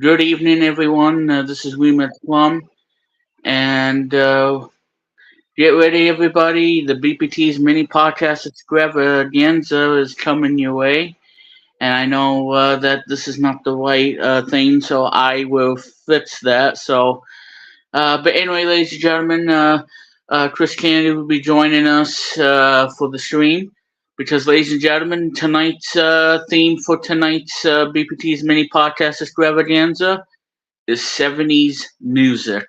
Good evening, everyone. This is We Met Plum, and get ready, everybody. The BPT's mini podcast Extravaganza is coming your way, and I know that this is not the right thing, so I will fix that. But anyway, ladies and gentlemen, Chris Kennedy will be joining us for the stream. Because, ladies and gentlemen, tonight's theme for tonight's BPT's mini podcast extravaganza is 70s music.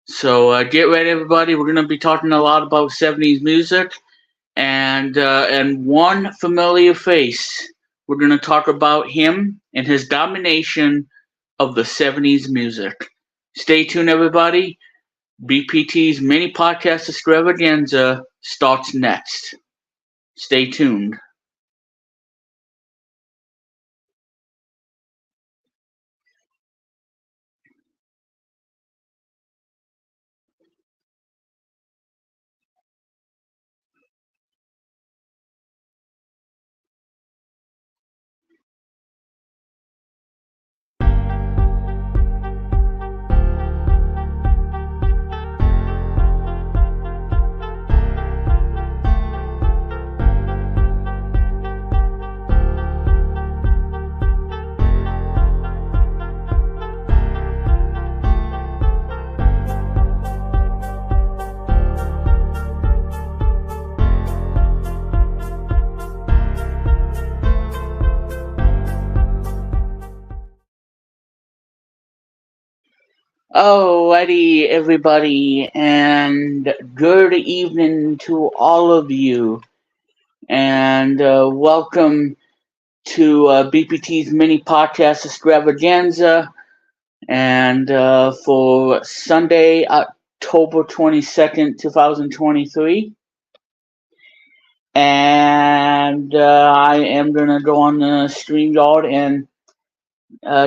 So get ready, everybody. We're going to be talking a lot about 70s music and one familiar face. We're going to talk about him and his domination of the 70s music. Stay tuned, everybody. BPT's mini podcast extravaganza starts next. Stay tuned. Alrighty, everybody, and good evening to all of you, and welcome to BPT's mini podcast extravaganza, and for Sunday, October 22nd, 2023. And I am going to go on the StreamYard and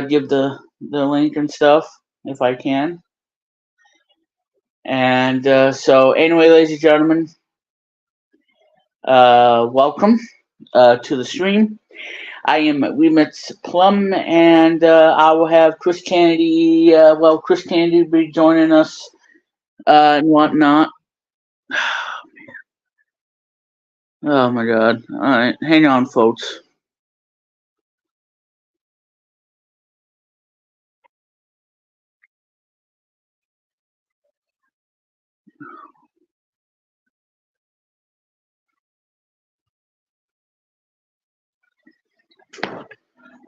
give the link and stuff if I can. And so, anyway, ladies and gentlemen, welcome to the stream. I am We Met Plum, and I will have Chris Kennedy. Chris Kennedy will be joining us and whatnot. Oh my God! All right, hang on, folks.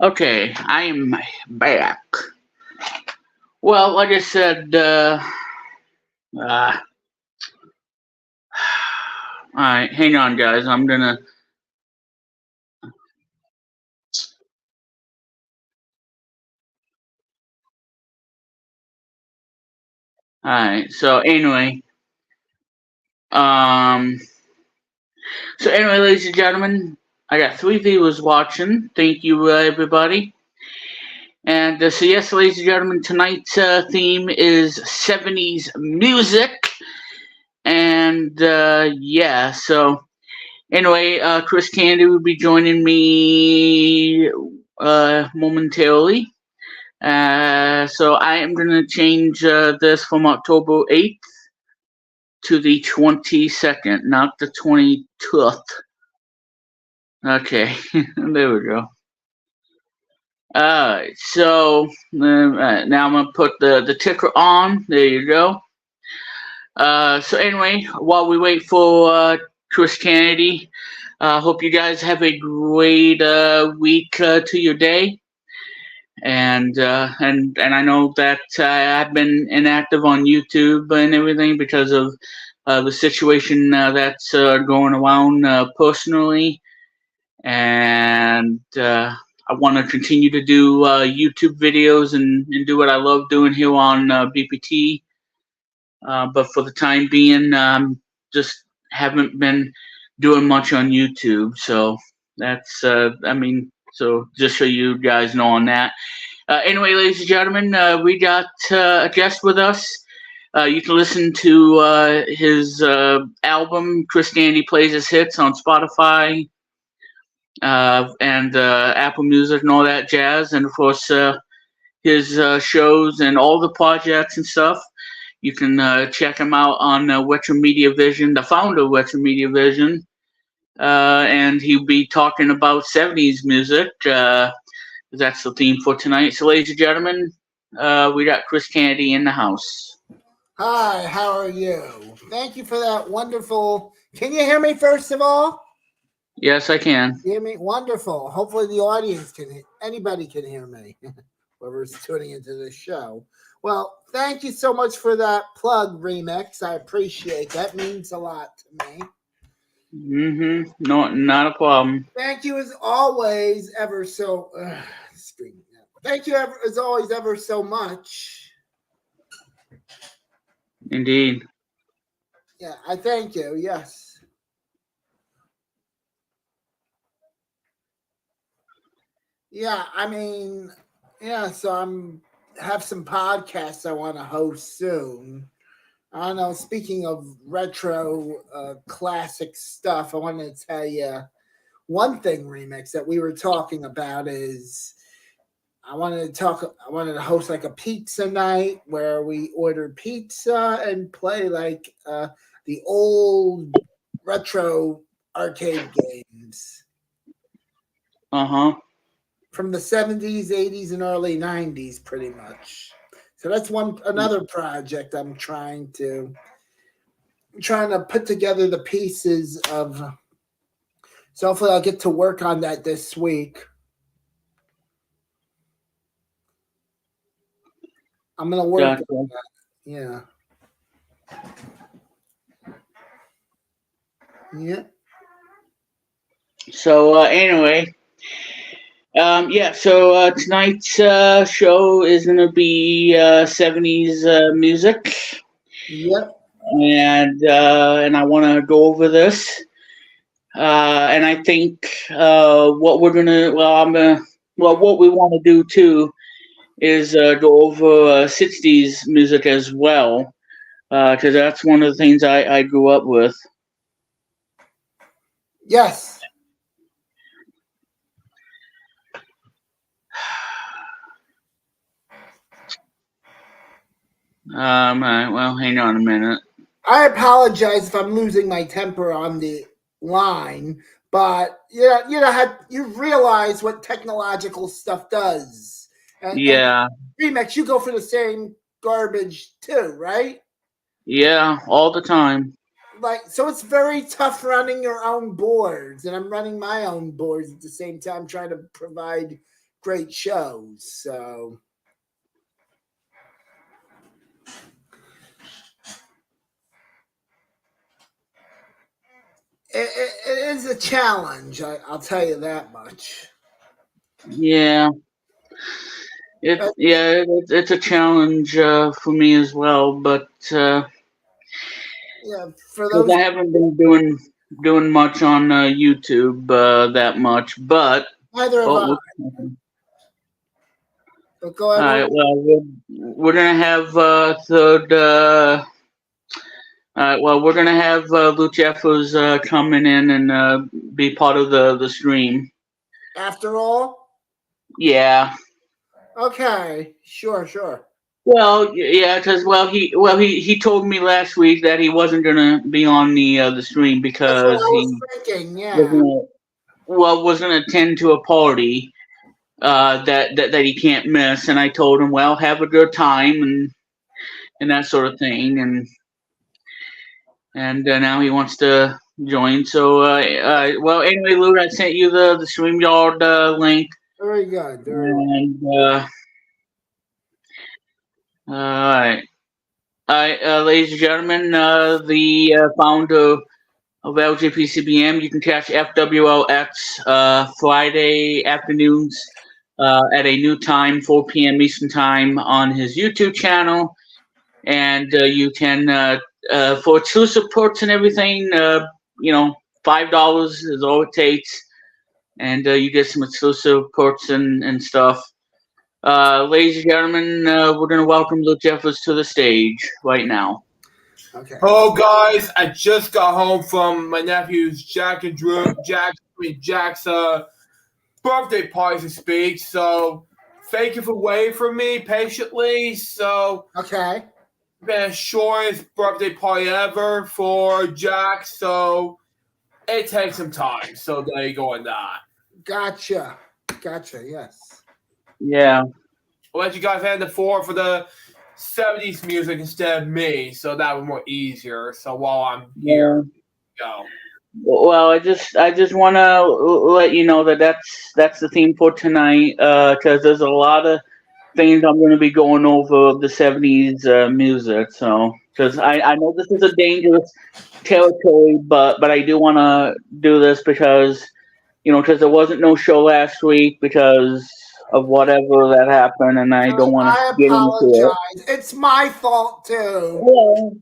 Okay, I am back. Well, like I said, all right, hang on, guys. I'm gonna. All right. So anyway, um, ladies and gentlemen, I got 3 viewers watching. Thank you, everybody. And so, yes, ladies and gentlemen, tonight's theme is 70s music. And yeah, so anyway, Chris Candy will be joining me momentarily. So I am going to change this from October 8th to the 22nd, not the 22nd. Okay, there we go. Alright, so now I'm going to put the ticker on. There you go. So anyway, while we wait for Chris Kennedy, hope you guys have a great week to your day. And I know that I've been inactive on YouTube and everything because of the situation that's going around personally. And I want to continue to do YouTube videos and do what I love doing here on BPT. But for the time being, just haven't been doing much on YouTube. So that's, so just so you guys know on that. Anyway, ladies and gentlemen, we got a guest with us. You can listen to his album, Chris Candy Plays His Hits, on Spotify and Apple Music and all that jazz. And of course, his shows and all the projects and stuff. You can check him out on Retro Media Vision, the founder of Retro Media Vision. And he'll be talking about 70s music. That's the theme for tonight. So, ladies and gentlemen, we got Chris Kennedy in the house. Hi, how are you? Thank you for that wonderful. Can you hear me first of all? Yes, I can. You hear me? Wonderful. Hopefully the audience can. Anybody can hear me. Whoever's tuning into the show. Well, thank you so much for that plug remix. I appreciate that. Means a lot to me. No, not a problem. Thank you as always, ever so. Thank you as always, ever so much. Indeed. Yeah, I thank you. Yes. Yeah, I mean, yeah. So have some podcasts I want to host soon. I don't know. Speaking of retro classic stuff, I wanted to tell you one thing, Remix, that we were talking about is I wanted to host like a pizza night where we order pizza and play like the old retro arcade games. From the 70s, 80s, and early 90s, pretty much. So that's another project I'm trying to put together the pieces of. So hopefully I'll get to work on that this week. I'm gonna work on that. Yeah. Yeah. So anyway. So tonight's show is going to be 70s music. Yep. And I want to go over this. And I think what we want to do too is go over 60s music as well, because that's one of the things I grew up with. Yes. All right, well, hang on a minute. I apologize if I'm losing my temper on the line, but you realize what technological stuff does. And Remix, you go for the same garbage too, right? Yeah, all the time. So it's very tough running your own boards, and I'm running my own boards at the same time, trying to provide great shows. So. It is a challenge. I'll tell you that much. Yeah. It's a challenge for me as well, but for those I haven't been doing much on YouTube that much, but neither have I. But go ahead. All right. Well, we're gonna have third. We're gonna have Luke Jeffers coming in and be part of the stream. After all. Yeah. Okay. Sure. Well, yeah, because he told me last week that he wasn't gonna be on the stream because that's what I was thinking. Yeah. was gonna attend to a party that he can't miss, and I told him, well, have a good time and that sort of thing, and now he wants to join. So well, anyway, Lou, I sent you the StreamYard link. Very good. And all right, ladies and gentlemen, the founder of LJPCBM, you can catch FWLX Friday afternoons at a new time, 4 p.m. Eastern Time, on his YouTube channel. And you can, for exclusive perks and everything, $5 is all it takes. And you get some exclusive perks and stuff. Ladies and gentlemen, we're going to welcome Luke Jeffers to the stage right now. Okay. Hello, guys. I just got home from my nephew's Jack's birthday party to speak. So thank you for waiting for me patiently. So, Okay. been the shortest birthday party ever for Jack. So, it takes some time. So, there you go on that. Gotcha. Yes. Yeah. I'll let you guys hand the floor for the 70s music instead of me. So, that was more easier. So, while I'm here, go. Well, I just want to let you know that that's the theme for tonight. Because there's a lot of things I'm going to be going over of the '70s music. So, because I know this is a dangerous territory, but I do want to do this because because there wasn't no show last week because of whatever that happened, and I don't want to I get into it. apologize. It's my fault too. Well,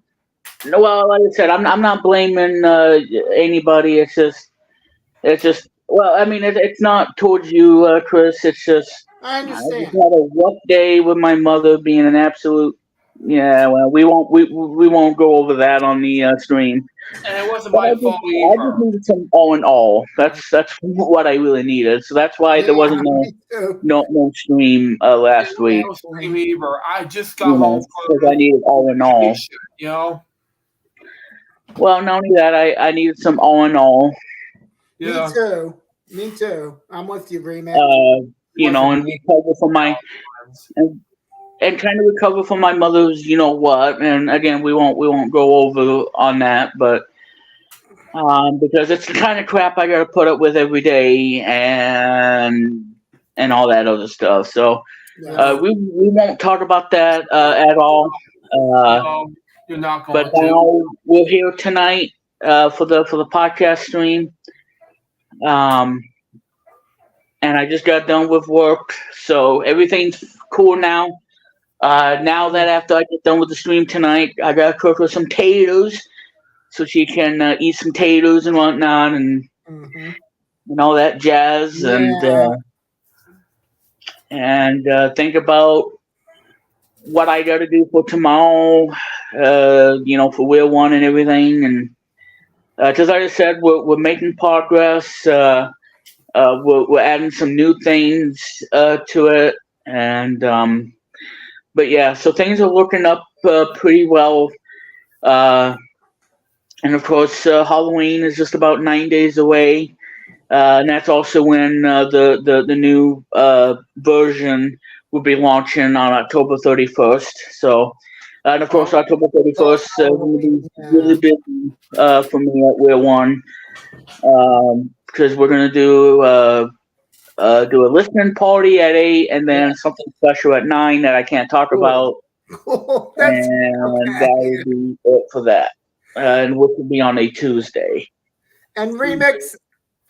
no, well, like I said, I'm not blaming anybody. It's just well, I mean, it's not towards you, Chris. It's just I I just understand. had a rough day with my mother being an absolute. Yeah, well, we won't go over that on the stream. And it wasn't But my fault I just either. needed some all in all. That's what I really needed. So that's why there Yeah, wasn't me too. no stream And last I week. was sleep either. I just got home Because I from needed all in all. vacation. Well, not only that, I needed some all in all. Yeah. Me too. I'm with you, Remix. And recover from my and kind of recover from my mother's, what. And again, we won't go over on that, but because it's the kind of crap I gotta put up with every day and all that other stuff. So we won't talk about that at all. No, you're not going But to. now we're here tonight for the podcast stream. And I just got done with work, so everything's cool now. Now that after I get done with the stream tonight, I gotta cook her some taters so she can eat some taters and whatnot and all that jazz and think about what I gotta do for tomorrow. For Wheel One and everything, and because like I said, we're making progress. We're adding some new things to it, and but yeah, so things are looking up pretty well. And of course, Halloween is just about 9 days away, and that's also when the new version will be launching on October 31st. So, and of course, October 31st will be really busy for me at Wheel One. Because we're gonna do a listening party at 8, and then something special at 9 that I can't talk about, and that will be it for that. And which will be on a Tuesday. And Remix,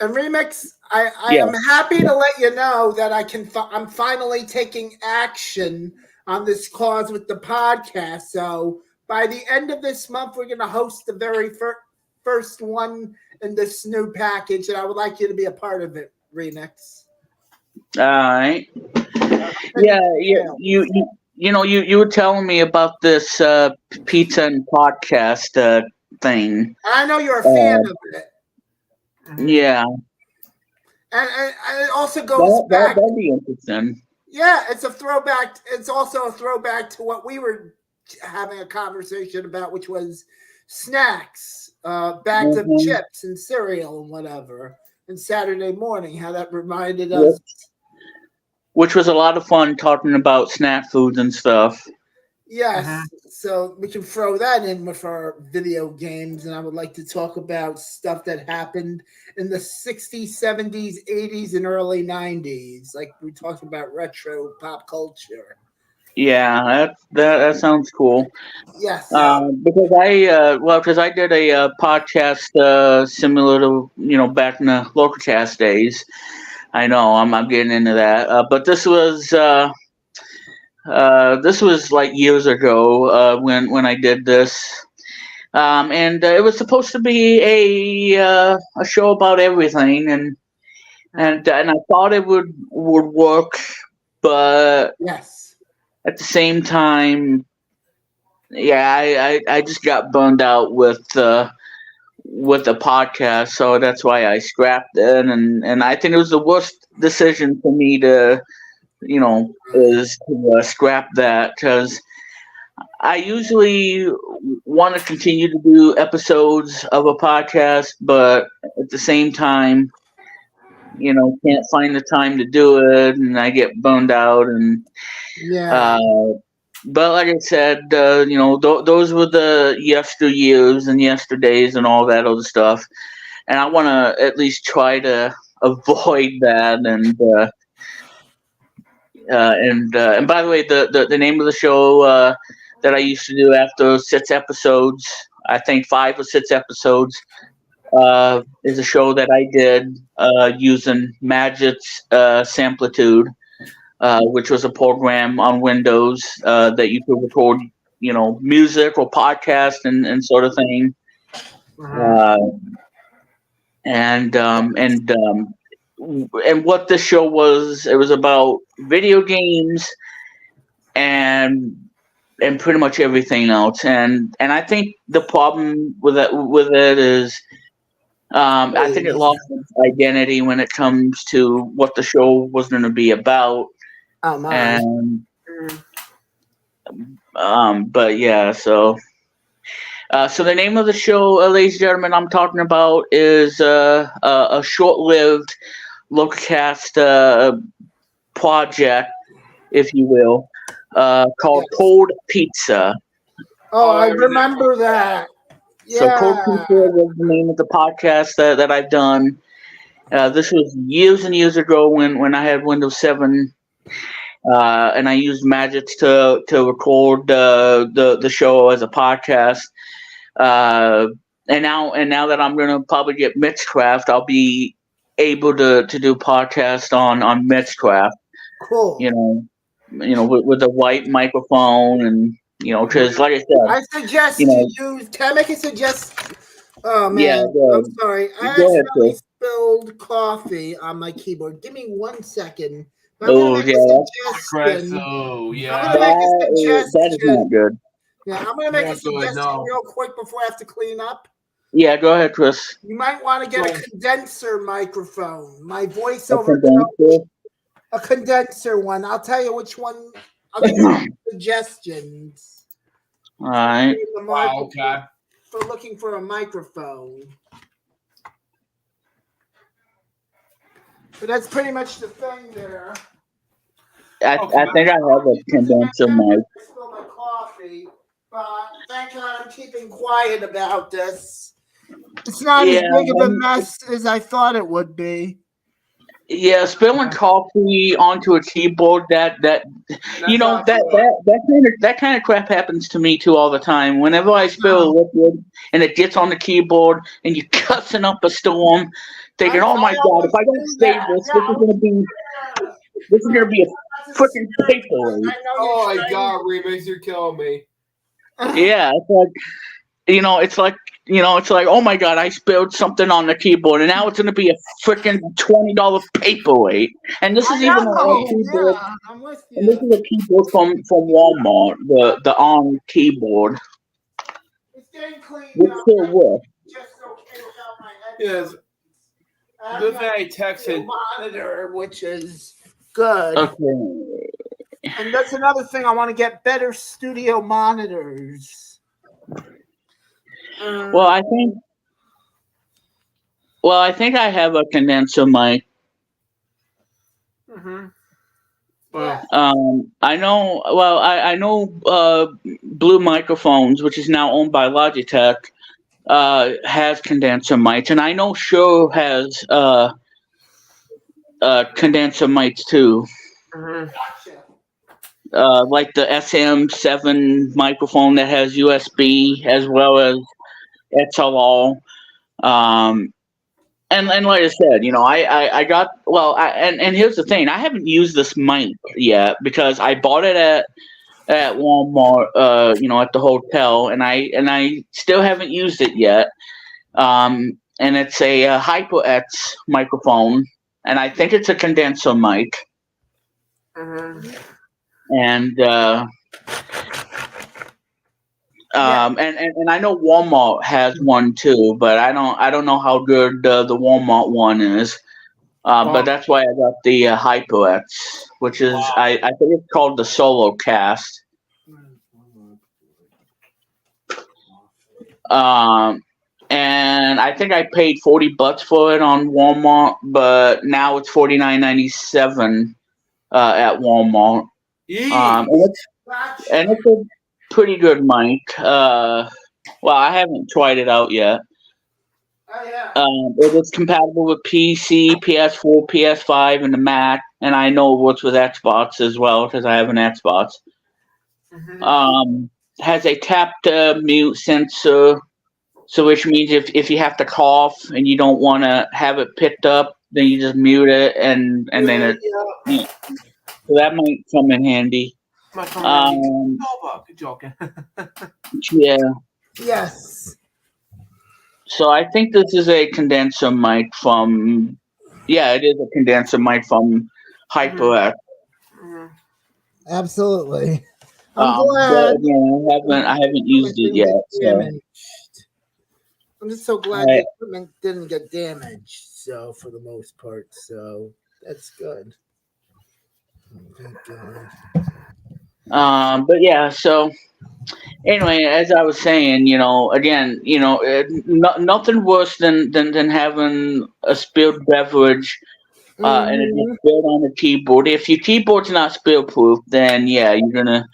I am happy to let you know that I'm finally taking action on this cause with the podcast. So by the end of this month, we're going to host the very first one in this new package, and I would like you to be a part of it, Remix. All right. You were telling me about this pizza and podcast thing. I know you're a fan of it. Yeah. And it also goes back. That'd be interesting. Yeah, it's a throwback. It's also a throwback to what we were having a conversation about, which was snacks, bags of chips and cereal and whatever, and Saturday morning, how that reminded us. Which was a lot of fun talking about snack foods and stuff. Yes, so we can throw that in with our video games, and I would like to talk about stuff that happened in the 60s, 70s, 80s, and early 90s. Like we talked about retro pop culture. Yeah, that sounds cool. Yes. Because I did a podcast similar to back in the Localcast days. I know I'm getting into that, but this was like years ago when I did this, and it was supposed to be a show about everything, and I thought it would work, but at the same time, I just got burned out with the podcast, so that's why I scrapped it, and I think it was the worst decision for me to is to scrap that, because I usually want to continue to do episodes of a podcast, but at the same time, can't find the time to do it, and I get burned out. And Yeah. but like I said, those were the yesteryears and yesterdays and all that other stuff, and I want to at least try to avoid that. And by the way, the name of the show that I used to do after 6 episodes, I think 5 or 6 episodes, is a show that I did using Magic's Samplitude, which was a program on Windows that you could record, music or podcast and sort of thing. And what this show was, it was about video games and pretty much everything else. And I think the problem with it is, I think it lost its identity when it comes to what the show was going to be about. Oh my. And but yeah, so the name of the show, ladies and gentlemen, I'm talking about is a short-lived Localcast project, if you will, called Cold Pizza. Oh, I remember that. Yeah. So Cold Pizza was the name of the podcast that I've done. This was years and years ago when I had Windows 7, and I used Magic to record the show as a podcast. And now that I'm gonna probably get Mixcraft, I'll be able to do podcast on Mixcraft. Cool. With a white microphone, and because like I said, I suggest you use. Can I make a suggestion? Oh man, yeah, I'm sorry. I accidentally spilled coffee on my keyboard. Give me 1 second. Oh yeah, espresso. Yeah, that is not good. Yeah, I'm gonna make a suggestion real quick before I have to clean up. Yeah, go ahead, Chris. You might want to get a condenser microphone. My voiceover. A condenser one. I'll tell you which one. I'll give you suggestions. All right. Okay. For looking for a microphone. But that's pretty much the thing there. I think I have a condenser mic. I spilled my coffee, but thank God I'm keeping quiet about this. It's not as big of a mess as I thought it would be. Yeah, spilling coffee onto a keyboard that kind of crap happens to me too all the time. Whenever I spill liquid and it gets on the keyboard and you're cussing up a storm, thinking, "Oh my God, if I don't save this, this is gonna be a freaking paperweight." Oh my God, Remix, you're killing me. Yeah, it's like, oh my God, I spilled something on the keyboard, and now it's going to be a freaking $20 paperweight. And this is even a keyboard. Yeah, I'm with you. And this is a keyboard from Walmart, the ARM keyboard. It's getting cleaned up. It's still work. Just okay without my headphones. Yes. Good thing I texted. Monitor, which is good. Okay. And that's another thing. I want to get better studio monitors. Well, I think I have a condenser mic. I know. Well, I know. Blue Microphones, which is now owned by Logitech, has condenser mics, and I know Shure has condenser mics too. Like the SM7 microphone that has USB as well as XLR. And like I said, I got, and here's the thing, I haven't used this mic yet because I bought it at Walmart, at the hotel, and I still haven't used it yet. And it's a HyperX microphone, and I think it's a condenser mic. And and I know Walmart has one too, but I don't know how good the Walmart one is. But that's why I got the HyperX, which is I think it's called the Solo Cast. And I think I paid $40 for it on Walmart, but now it's $49.97 at Walmart. And it's a pretty good mic. Well, I haven't tried it out yet. It is compatible with PC, PS4, PS5, and the Mac, and I know it works with Xbox as well because I have an Xbox. Has a tap to mute sensor, so which means if you have to cough and you don't want to have it picked up, then you just mute it, and then it. Yeah. So that might come in handy. Joking. Yeah. Yes. So I think this is a condenser mic from. Yeah, it is a condenser mic from HyperX. Absolutely. I'm glad. But, I haven't used it yet. So. I'm just so glad the equipment didn't get damaged. So for the most part, so that's good. Thank God. But yeah, so anyway, as I was saying, again, nothing worse than having a spilled beverage and it just spilled on the keyboard. If your keyboard's not spill proof, then yeah, you're gonna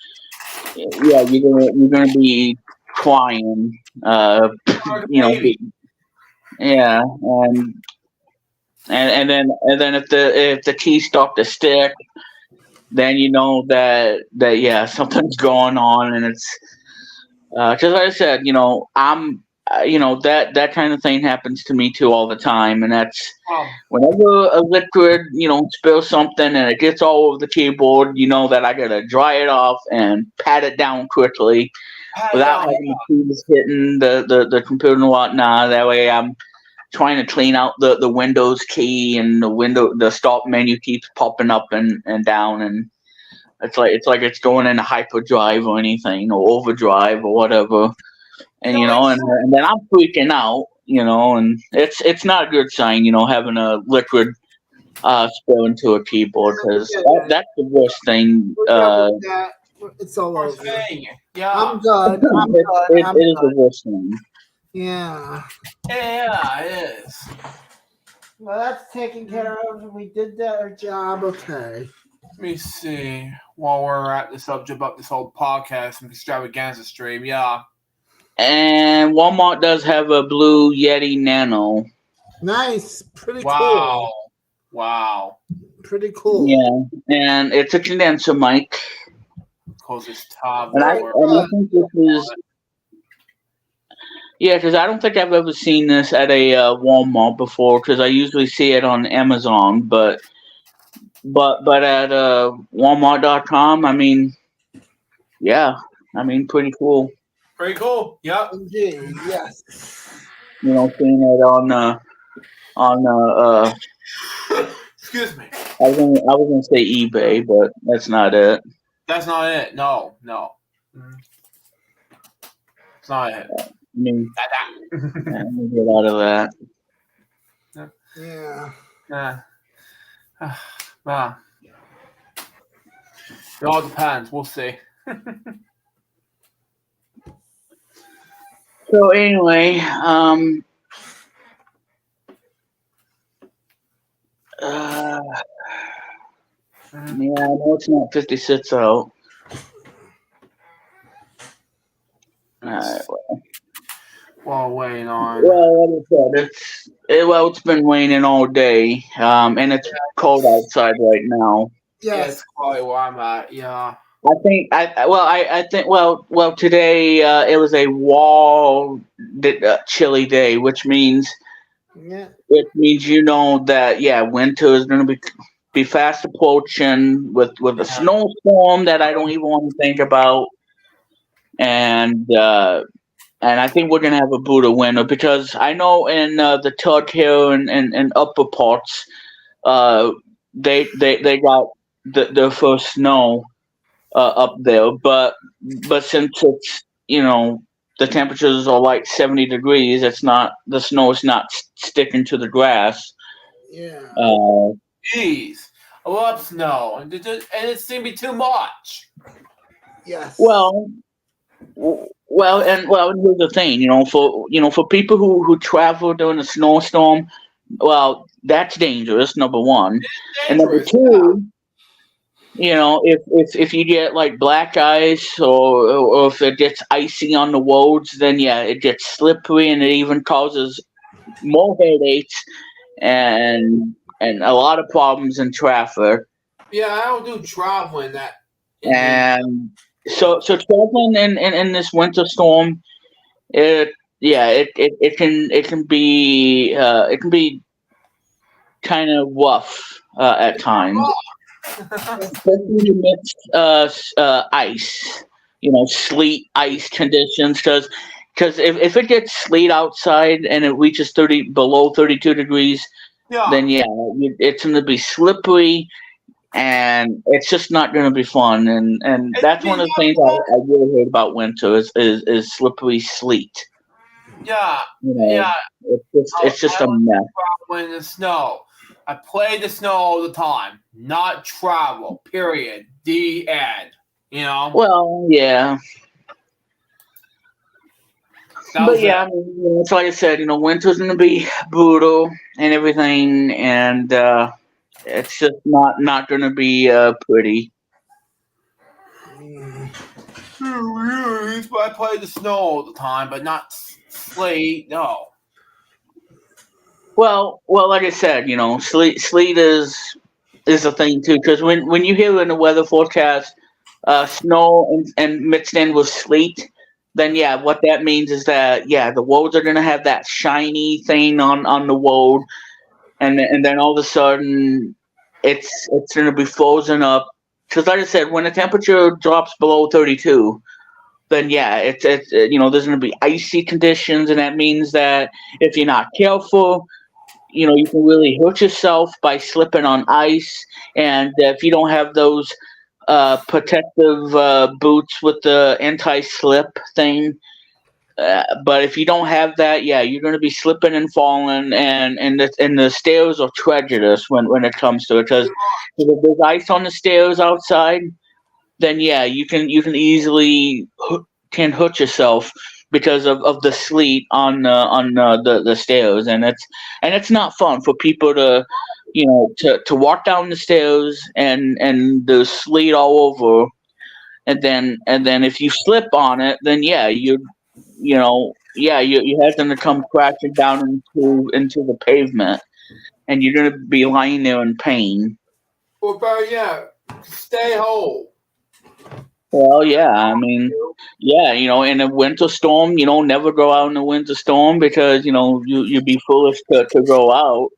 be crying. Yeah, and then if the key start to stick, then you know that yeah, something's going on, and it's because like I said, I'm that kind of thing happens to me too all the time, and that's whenever a liquid spills something and it gets all over the keyboard, that I gotta dry it off and pat it down quickly without having the keys hitting the computer and whatnot. That way I'm trying to clean out the Windows key, and the start menu keeps popping up and down, and it's like it's going into hyperdrive or anything, or overdrive or whatever, and and then I'm freaking out, and it's not a good sign, having a liquid spill into a keyboard, because that's the worst thing. It's all over. Yeah, I'm good. It is the worst thing. Yeah. Yeah, it is. Well, that's taken care of. We did our job. Okay. Let me see. While we're at the subject about this whole podcast and Extravaganza stream, yeah. And Walmart does have a blue Yeti Nano. Nice. Pretty cool. Wow. Pretty cool. Yeah, and it's a condenser mic. Because it's top. And I think this is. Yeah, because I don't think I've ever seen this at a Walmart before, because I usually see it on Amazon, but at Walmart.com, I mean, yeah, pretty cool. Pretty cool. Yep. Indeed, yes. Seeing it on Excuse me. I was gonna say eBay, but that's not it. That's not it. No. It's not it. Let me get out of that. Yeah. Well, it all depends. We'll see. So anyway, yeah, I know it's not 56 out. Alright, Well, waiting on. Well, like I said, it's been raining all day, and it's cold outside right now. Yes, it's quite where I'm at. Yeah. I think today it was a chilly day, which means that winter is going to be fast approaching with a snowstorm that I don't even want to think about, and I think we're gonna have a brutal winter, because I know in the Tug Hill and upper parts, they got their first snow up there, but since it's the temperatures are like 70 degrees, the snow is not sticking to the grass, Yeah. Jeez, I love snow, and it seemed to be too much. Yes. Well, and here's the thing, for people who travel during a snowstorm, well, that's dangerous. Number one, and number Dangerous. two, if you get like black ice or if it gets icy on the roads, then yeah, it gets slippery and it even causes more headaches and a lot of problems in traffic. Yeah, I don't do traveling that. And so traveling in this winter storm, it can be kind of rough at times, especially amidst ice, sleet, ice conditions. Because if it gets sleet outside and it reaches below 32 degrees, then yeah, it's going to be slippery and it's just not going to be fun. And that's one of the things I really hate about winter is slippery sleet. Yeah, It's just a mess. Travel in the snow. I play the snow all the time. Not travel. Period. The end. Well, yeah. But yeah, I mean, it's like I said, winter's gonna be brutal and everything, and it's just not gonna be pretty. I play the snow all the time, but not sleet. No. Well, like I said, sleet is a thing too, because when you hear in the weather forecast, snow and mixed in with sleet, then yeah, what that means is that yeah, the roads are gonna have that shiny thing on the road, and then all of a sudden, it's gonna be frozen up. Because like I said, when the temperature drops below 32, then yeah, it's there's gonna be icy conditions, and that means that if you're not careful, you can really hurt yourself by slipping on ice. And if you don't have those protective boots with the anti-slip thing, but if you don't have that, yeah, you're going to be slipping and falling, and the stairs are treacherous when it comes to it, because if there's ice on the stairs outside, then yeah, you can easily can hurt yourself because of the sleet on the stairs, and it's not fun for people to to walk down the stairs and there's sleet all over, and then if you slip on it, then yeah, your head's gonna come crashing down into the pavement, and you're gonna be lying there in pain. Well, but yeah, stay home. Well, yeah, I mean, yeah, in a winter storm, never go out in a winter storm because you'd be foolish to go out.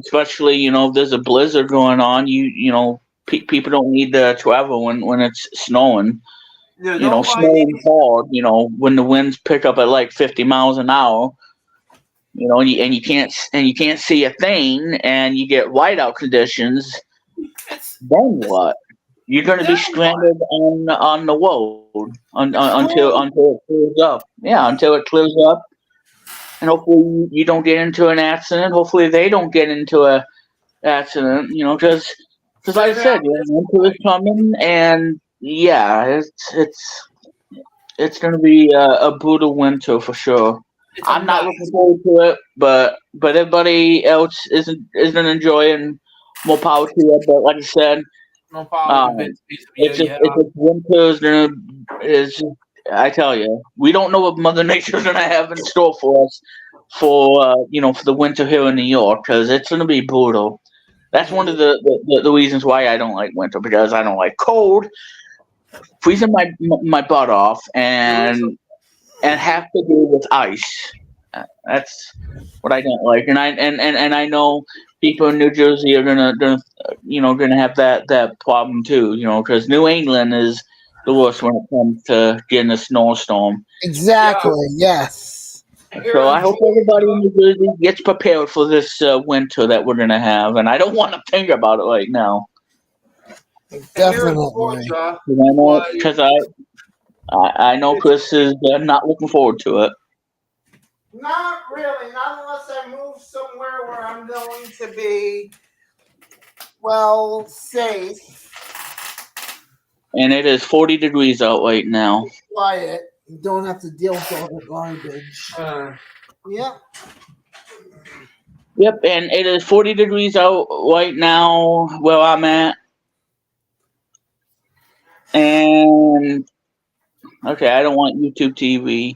Especially if there's a blizzard going on, people don't need to travel when it's snowing. Snowing hard. When the winds pick up at like 50 miles an hour. And you can't see a thing, and you get whiteout conditions. Then what? You're going to be stranded on the road until it clears up. Yeah, until it clears up, and hopefully you don't get into an accident. Hopefully they don't get into a accident. Because like I said, winter is coming, and yeah, it's going to be a brutal winter for sure. I'm not looking forward to it, but everybody else isn't enjoying. More power to it, but like I said, it's winter is I tell you, we don't know what Mother Nature's gonna have in store for us for the winter here in New York, because it's gonna be brutal. That's one of the reasons why I don't like winter, because I don't like cold, freezing my butt off, and have to deal with ice. That's what I don't like, and I know people in New Jersey are gonna have that problem too, because New England is the worst when it comes to getting a snowstorm. Exactly. Yes. So I hope everybody in New Jersey gets prepared for this winter that we're gonna have, and I don't want to think about it right now. Definitely. Because I know Chris is not looking forward to it. Not really, not unless I move somewhere where I'm going to be, well, safe. And it is 40 degrees out right now. Quiet. You don't have to deal with all the garbage. Yep. Yep, and it is 40 degrees out right now where I'm at. And okay, I don't want YouTube TV.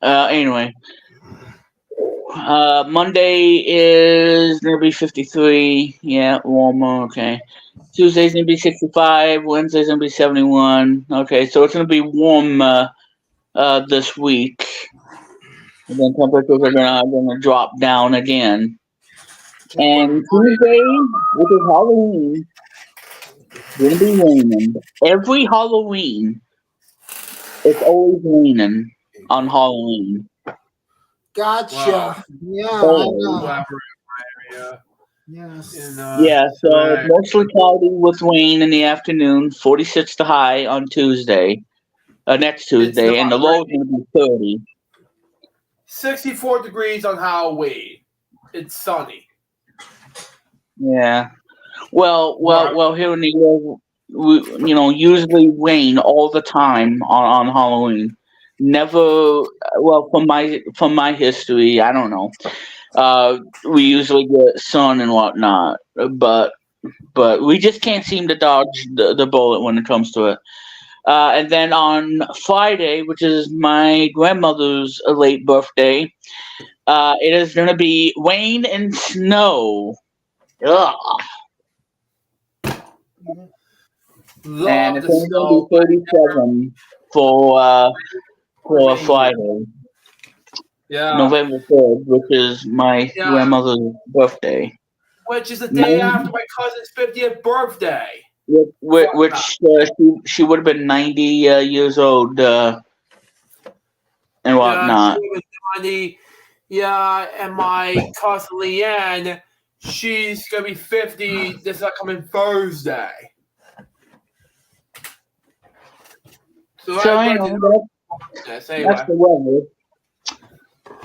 Anyway, Monday is gonna be 53. Yeah, warmer. Okay. Tuesday's gonna be 65. Wednesday's gonna be 71. Okay, so it's gonna be warm this week. And then temperatures are gonna drop down again. And Tuesday, which is Halloween, gonna be raining. Every Halloween, it's always raining on Halloween. Gotcha. Wow. Yeah, Oh. I know. Yeah. Yes. Yeah, so it's mostly cloudy with rain in the afternoon. 46 the high on Tuesday, next Tuesday, and the low is gonna be 30. 64 degrees on Halloween. It's sunny. Yeah. Well. Here in the U.S., we usually rain all the time on Halloween. Never. Well, from my history, I don't know. We usually get sun and whatnot, but we just can't seem to dodge the bullet when it comes to it. And then on Friday, which is my grandmother's late birthday, it is going to be rain and snow. Ugh. And it's only going to be 37 for Friday. Yeah. November 3rd, which is my grandmother's birthday. Which is the day after my cousin's 50th birthday. Which she would have been 90 years old and whatnot. Yeah, and my cousin Leanne, she's going to be 50 this upcoming Thursday. So anyway, that's the weather.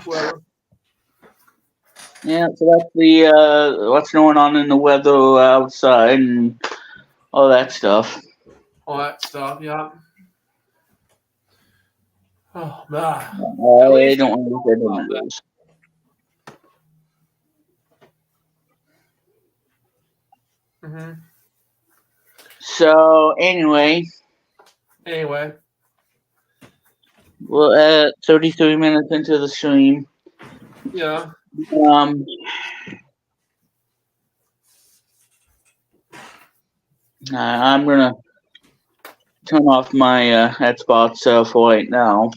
Well, yeah, so that's the what's going on in the weather outside and all that stuff. Yeah. Oh, man. I don't want to look at the numbers. Mm-hmm. So, anyway. We're at 33 minutes into the stream. Yeah. I'm gonna turn off my hotspots for right now.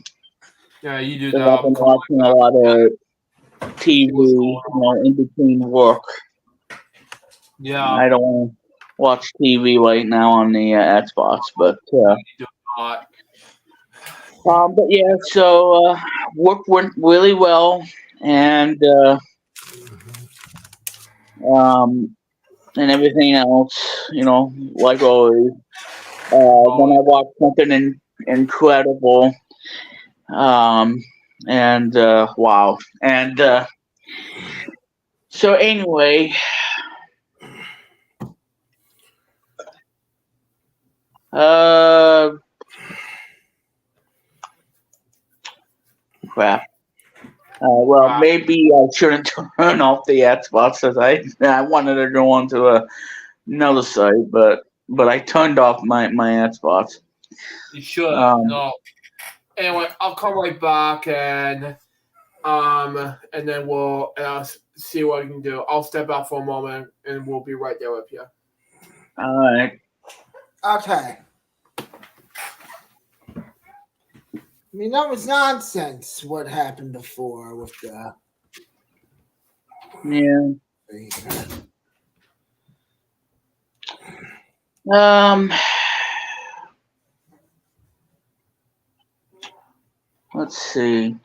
Yeah, you do that. that. I've been watching a lot of TV, in between work. Yeah. I don't want to watch TV right now on the hotspots, but You do not. but yeah, so work went really well, and and everything else, like always. Then I watched something incredible, and wow, and so anyway, crap. Well, maybe I shouldn't turn off the Xbox because I wanted to go on to another site, but I turned off my Xbox. You should. No. Anyway, I'll come right back and then we'll see what we can do. I'll step out for a moment and we'll be right there with you. All right. Okay. I mean, that was nonsense what happened before with the... Yeah. Let's see.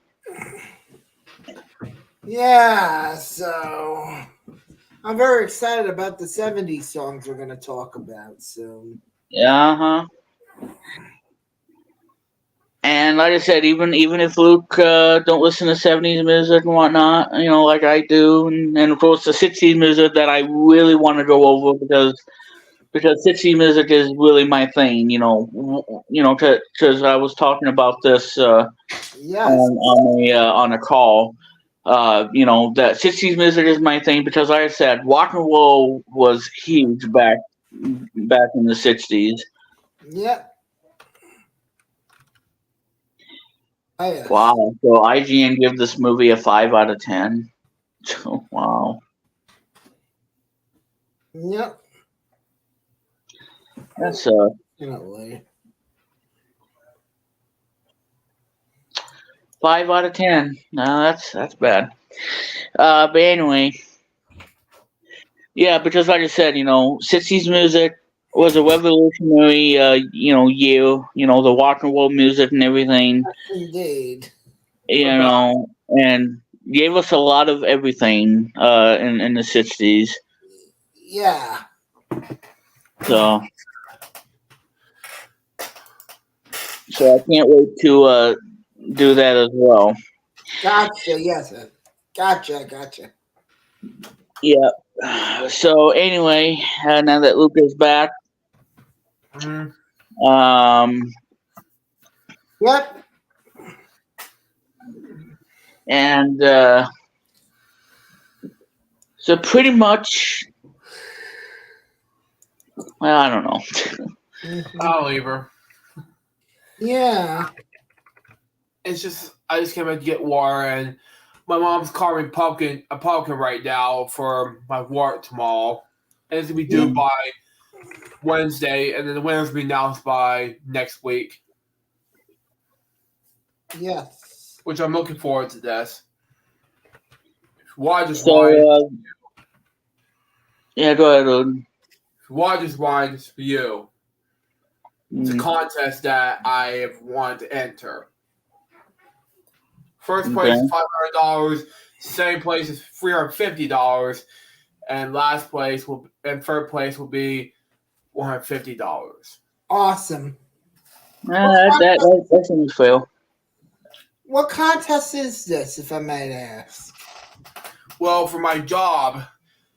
Yeah, so I'm very excited about the 70s songs we're going to talk about soon. Yeah, and And like I said, even if Luke don't listen to 70s music and whatnot, like I do, and of course the 60s music that I really want to go over because 60s music is really my thing, because I was talking about this Yes. on a call. That 60s music is my thing because, like I said, rock and roll was huge back in the 60s. Yep. Oh, yeah. Wow. So IGN give this movie a 5 out of 10. Wow. Yep. That's Definitely. 5 out of 10. No, that's bad. But anyway, yeah, because like I said, 60s music was a revolutionary, year. The rock and roll music and everything. Indeed. And gave us a lot of everything in the 60s. Yeah. So I can't wait to do that as well. Gotcha. Yes. Gotcha. Yeah. So anyway, now that Luke is back, Yep. and so pretty much, well, I don't know. I'll leave her. Yeah. It's just I just came out to get water, and my mom's carving a pumpkin right now for my work tomorrow. And it's gonna be due by Wednesday, and then the winner's will be announced by next week. Yes. Which I'm looking forward to this. Why just yeah, go ahead, Luke. Why just for you? It's a contest that I have wanted to enter. First place is $500. Second place is $350, and third place will be $150. Awesome. That seems fair. What contest is this, if I may ask? Well, for my job,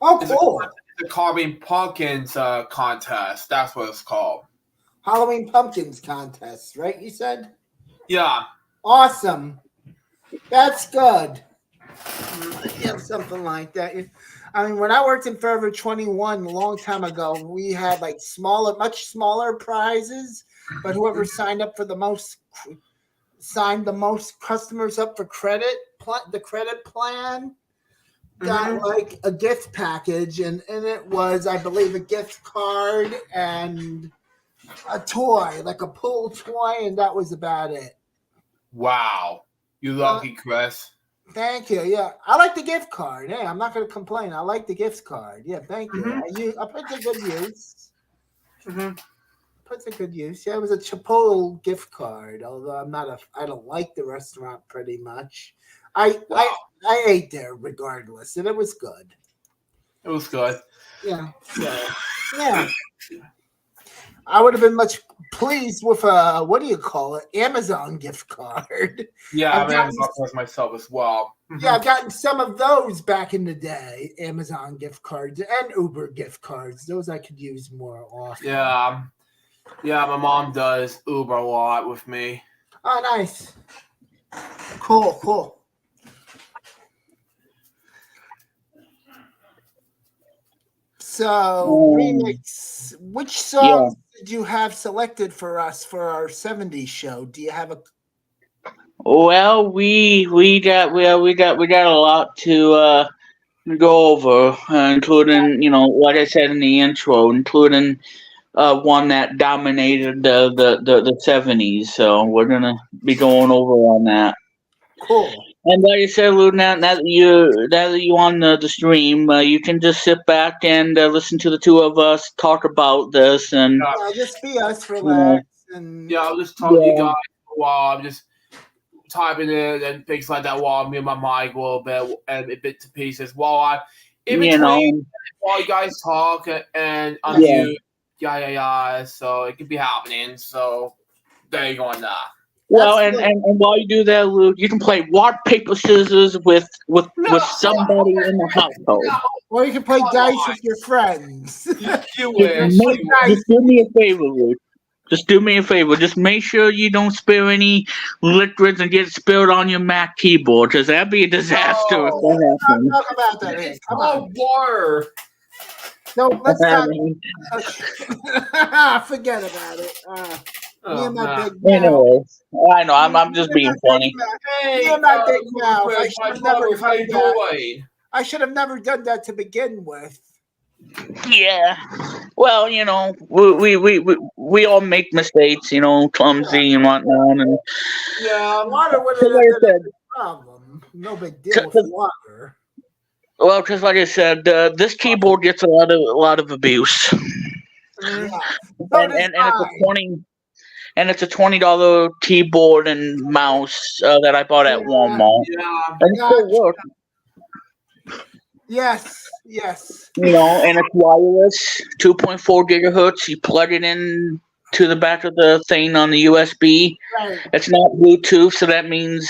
oh, cool. It's a carving pumpkins contest. That's what it's called. Halloween Pumpkins contest, right? You said? Yeah. Awesome. That's good. Yeah, something like that. I mean, when I worked in Forever 21 a long time ago, we had like much smaller prizes, but whoever signed the most customers up for the credit plan, got like a gift package, and it was, I believe, a gift card and a toy, like a pool toy, and that was about it. Wow. You lucky, Chris. Thank you. Yeah, I like the gift card. Hey, I'm not going to complain. I like the gift card. Yeah, thank you. I put to good use. Put to good use. Yeah, it was a Chipotle gift card. Although I don't like the restaurant pretty much. I ate there regardless, and it was good. It was good. Yeah. So, yeah. I would have been much pleased with what do you call it? Amazon gift card. Yeah, I'm Amazon myself as well. Yeah, I've gotten some of those back in the day, Amazon gift cards and Uber gift cards. Those I could use more often. Yeah, my mom does Uber a lot with me. Oh, nice. Cool. So, remix, which songs did you have selected for us for our 70s show? Do you have a? Well, we got a lot to go over, including, like I said in the intro, including one that dominated the 70s. So we're gonna be going over on that. Cool. And like I said, Lou, now that you're on the stream, you can just sit back and listen to the two of us talk about this, and just be us, relax, and I'll just talk to you guys while I'm just typing in and things like that while me and my mic a little bit and a bit to pieces while while you guys talk and unmute, so it could be happening. So there you go on that. Well, That's and while you do that, Luke, you can play rock paper scissors with somebody in the household. Or you can play dice with your friends. You wish. Just do me a favor, Luke. Just do me a favor. Just make sure you don't spill any liquids and get spilled on your Mac keyboard, because that'd be a disaster if that happened. Talk about that. Hey, come on. Water. No, let's not. mean, Forget about it. Me and my big mouth. anyway, I know I'm just being funny. Me and my big mouth. I should have never done that to begin with. Yeah. Well, we all make mistakes, clumsy and whatnot, and Water would So have like I been said- a problem. No big deal with water. well, because like I said, this keyboard gets a lot of abuse, Yeah. and it's a $20 keyboard and mouse that I bought at Walmart, Yeah. and it still works. Yes. And it's wireless, 2.4 gigahertz. You plug it in to the back of the thing on the USB. Right. It's not Bluetooth, so that means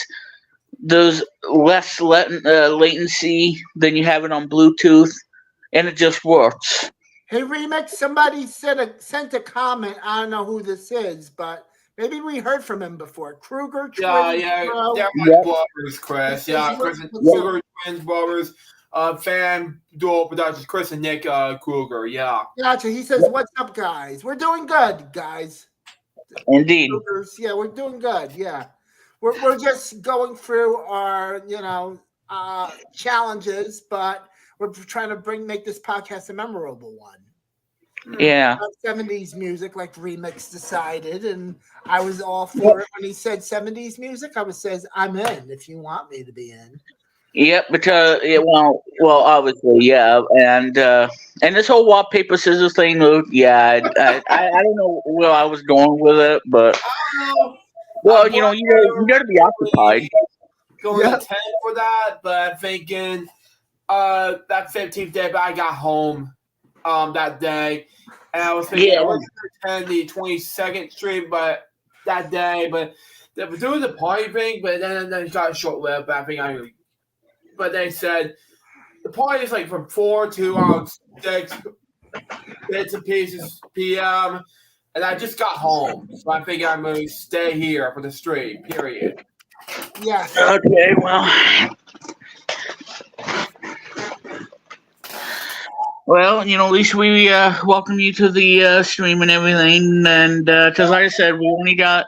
there's less latency than you have it on Bluetooth, and it just works. Hey, Remix, somebody sent a comment. I don't know who this is, but maybe we heard from him before. Kruger Twins. Bro. They're my brothers, Chris. Yeah, Chris and Kruger Twins brothers. Fan dual productions, Chris and Nick Kruger. Yeah. Gotcha. He says, "What's up, guys? We're doing good, guys." Indeed. Yeah, we're doing good. Yeah, we're just going through our challenges, but we're trying to make this podcast a memorable one. Yeah. 70s music, like Remix decided, and I was all for it when he said 70s music. I says, "I'm in if you want me to be in." Yep, because obviously, yeah, and this whole rock paper scissors thing, Luke. Yeah, I don't know where I was going with it, but well, you got to be occupied. Going to 10 for that, but I'm thinking that 15th day, but I got home that day, and I was thinking I was going to attend the 22nd Street, but that day, but they were doing the party thing, but then it got short lived. But I think But they said the party is like from 4 to 6 bits and pieces p.m. And I just got home, so I think I'm going to stay here for the stream. Period. Yes. Okay. Well, at least we welcome you to the stream and everything, and because like I said, we only got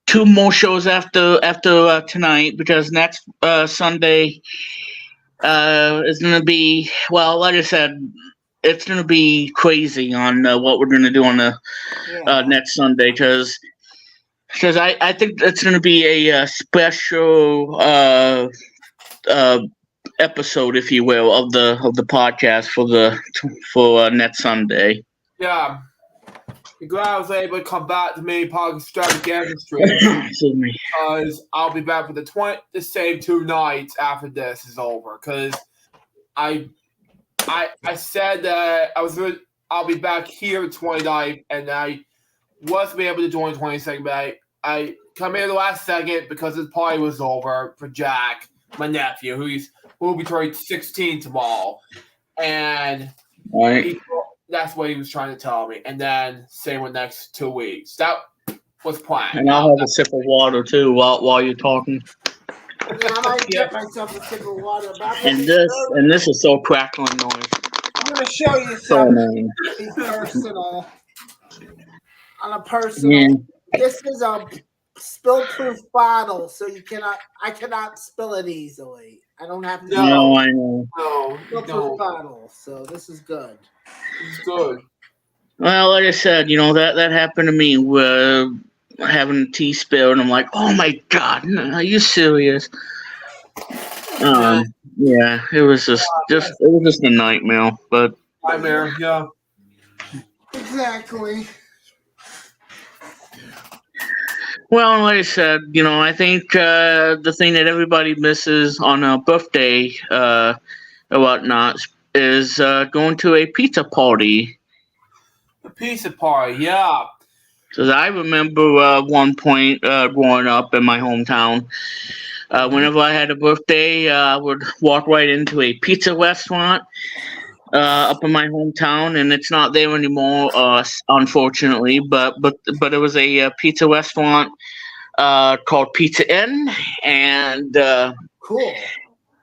2 more shows after tonight, because next Sunday is going to be, well, like I said, it's going to be crazy on what we're going to do on the next Sunday, because I think it's going to be a special episode, if you will, of the podcast for next Sunday. Yeah. I'm glad I was able to come back to me Extravaganza stream because I'll be back for the same 2 nights after this is over. Because I said that I'll be back here 29th, and I wasn't able to join 22nd, but I come in the last second because his party was over for Jack, my nephew, who will be turning 16 tomorrow, and that's what he was trying to tell me. And then same with next 2 weeks. That was planned. And I'll have a sip of water too while you're talking. Yeah, I might get myself a sip of water. And this is so crackling noise. I'm going to show you something personal. On a personal, this is a spill-proof bottle, so I cannot spill it easily. I don't have to. No, I know. No, spill-proof bottle, so this is good. It's good. Well, like I said, that happened to me. Having tea spilled, and I'm like, oh my god, are you serious? Yeah, it was just a nightmare, but nightmare, yeah. Exactly. Well, like I said, I think the thing that everybody misses on a birthday or whatnot is going to a pizza party. A pizza party, yeah. Because I remember one point growing up in my hometown. Whenever I had a birthday, I would walk right into a pizza restaurant up in my hometown, and it's not there anymore, unfortunately. But it was a pizza restaurant called Pizza Inn, and Cool.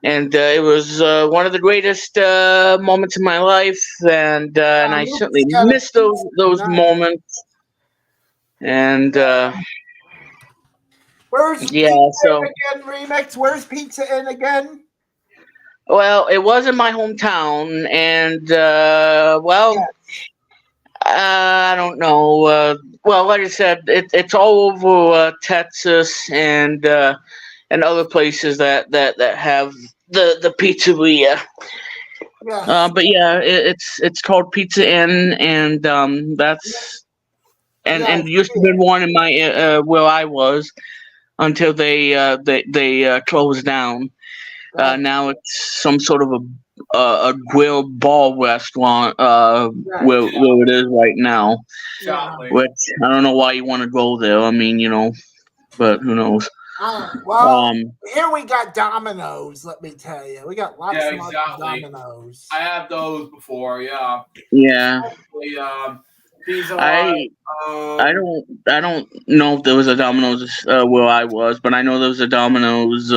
it was one of the greatest moments of my life, and I certainly miss those moments. And where's yeah, Pizza so Inn again, Remix? Where's Pizza Inn again? well, it was in my hometown, and I don't know. Well, like I said, it's all over Texas and other places that have the pizzeria. Yes. But yeah, it's called Pizza Inn, and that's and Yes, used to be one in my where I was until they closed down. right. Now it's some sort of a grill bar restaurant Right. where it is right now. Sadly. Which I don't know why you want to go there. I mean, but who knows? Well, here we got Domino's. Let me tell you, we got lots Yeah, and lots exactly. of Domino's. I have those before, yeah. Yeah. Pizza I Hut. I don't know if there was a Domino's where I was, but I know there was a Domino's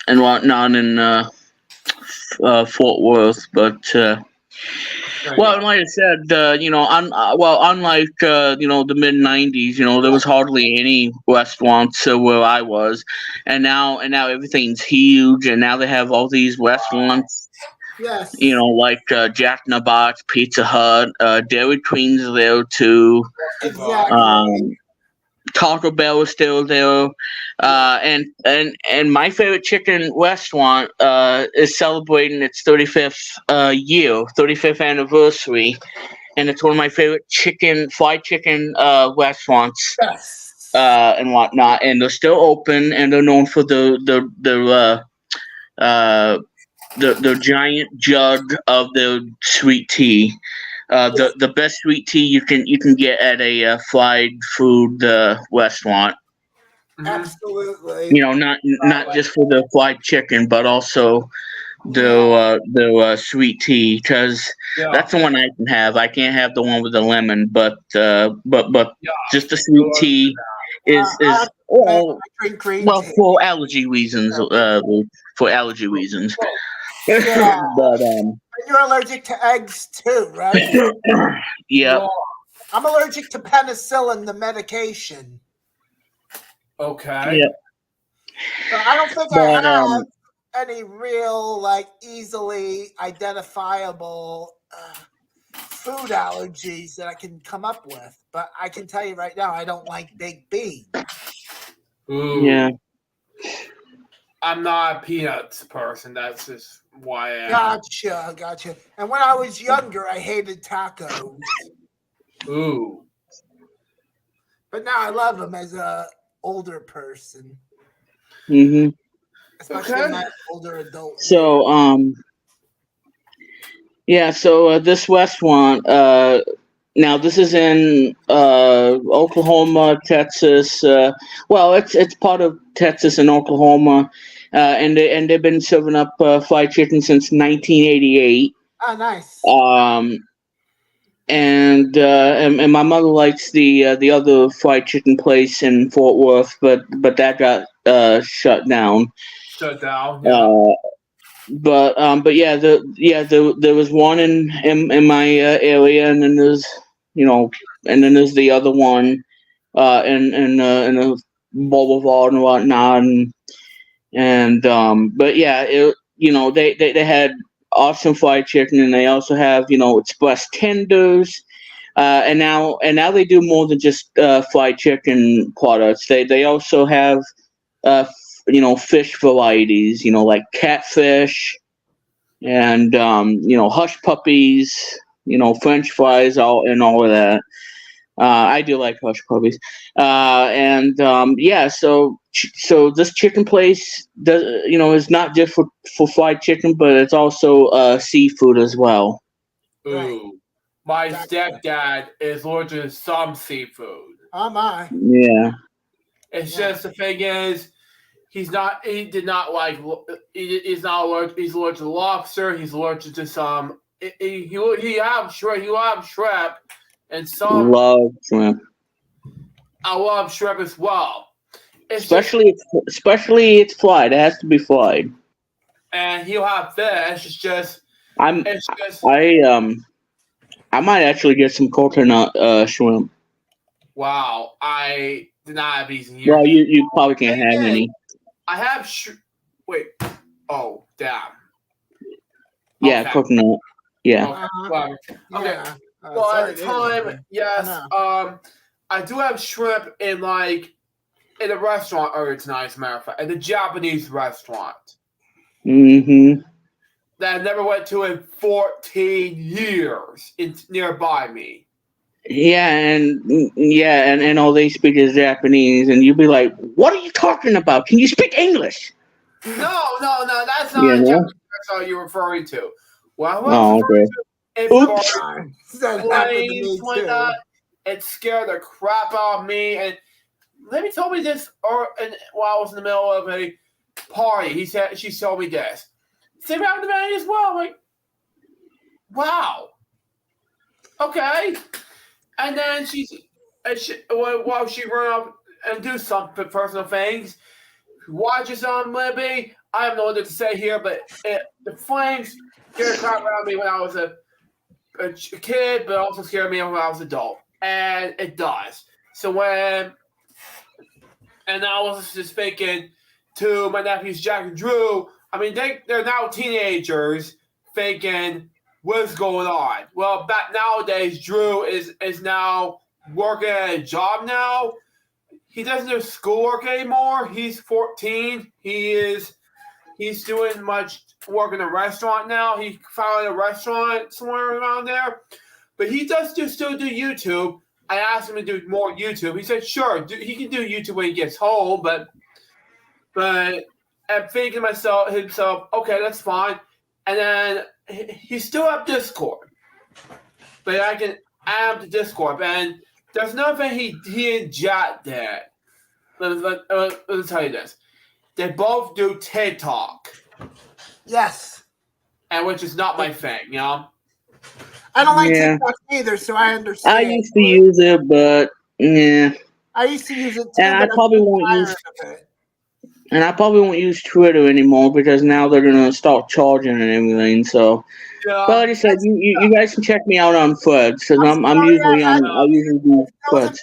and whatnot in Fort Worth, but well, like I said, unlike the mid '90s, there was hardly any restaurants where I was, and now everything's huge, and now they have all these restaurants. Yes. Like Jack in the Box, Pizza Hut, Dairy Queen's there too. Exactly. Taco Bell is still there, and my favorite chicken restaurant is celebrating its 35th anniversary, and it's one of my favorite fried chicken restaurants. Yes. And whatnot, and they're still open, and they're known for the giant jug of the sweet tea. The best sweet tea you can get at a fried food restaurant. Absolutely. Not just for the fried chicken, but also the sweet tea, because that's the one I can have. I can't have the one with the lemon, but just the sweet tea is well for allergy reasons. For allergy reasons. Yeah. But you're allergic to eggs too, right? Yeah. I'm allergic to penicillin, the medication. Okay. Yeah. But I don't think I have any real, easily identifiable food allergies that I can come up with. But I can tell you right now, I don't like baked beans. Ooh. Yeah. I'm not a peanuts person. That's just why I am. Gotcha. And when I was younger, I hated tacos. Ooh. But now I love them as a older person. Mm-hmm. Especially my older adult. So so this restaurant now this is in Oklahoma, Texas. Well, it's part of Texas and Oklahoma, and they've been serving up fried chicken since 1988. Oh, nice. And my mother likes the other fried chicken place in Fort Worth, but that got shut down. Shut down. Yeah. But yeah, there was one in my area, and then there's the other one in the Boulevard and whatnot, and but yeah, they had awesome fried chicken, and they also have express tenders, and now they do more than just fried chicken products. They also have fish varieties, like catfish and hush puppies, French fries, all of that. I do like hush puppies, and so this chicken place does is not just for fried chicken, but it's also seafood as well. Ooh. My stepdad is allergic to some seafood. Oh my. Yeah. It's just the thing is, he's not allergic. He's allergic to lobster. He's allergic to some. He have shrimp, and some. Love shrimp. I love shrimp as well. Especially it's fried. It has to be fried. And he'll have fish. I might actually get some coconut shrimp. Wow, I did not have these in here. Well, you probably can't have any. I have wait. Oh, damn. Yeah, Okay. coconut. Yeah. Okay. Yeah. Well, at the time, yes. I do have shrimp in a restaurant earlier tonight, as a matter of fact, at a Japanese restaurant. Mm-hmm. That I never went to in 14 years. It's nearby me. Yeah, and all they speak is Japanese, and you'll be like, "What are you talking about? Can you speak English?" No, that's not a Japanese restaurant you're referring to. What I was referring to, planes, it scared the crap out of me. And let me tell me this, while I was in the middle of a party, she told me this. Same happened to me as well. Like, wow. Okay. And then while she ran up and do some personal things, watches on Libby. I have no other to say here, but the flames scared the crap out of me when I was a kid, but also scared me when I was an adult. And it does. So and I was just thinking to my nephews Jack and Drew, I mean, they're now teenagers thinking, what's going on? Well, back nowadays, Drew is now working at a job now. He doesn't do schoolwork anymore. He's 14. He's doing much work in a restaurant now. He found a restaurant somewhere around there. But he does still do YouTube. I asked him to do more YouTube. He said, sure, he can do YouTube when he gets home, but I'm thinking to himself, okay, that's fine. And then he still have Discord. But I can add him to Discord. And there's nothing he and Jack did. Let me tell you this. They both do TED Talk. Yes. And which is not my thing, you know? I don't like TikTok either, so I understand. I used to use it, but yeah. I used to use it too. And I probably won't use Twitter anymore because now they're gonna start charging and everything. So, but like I said, you guys can check me out on Threads because I usually do Threads.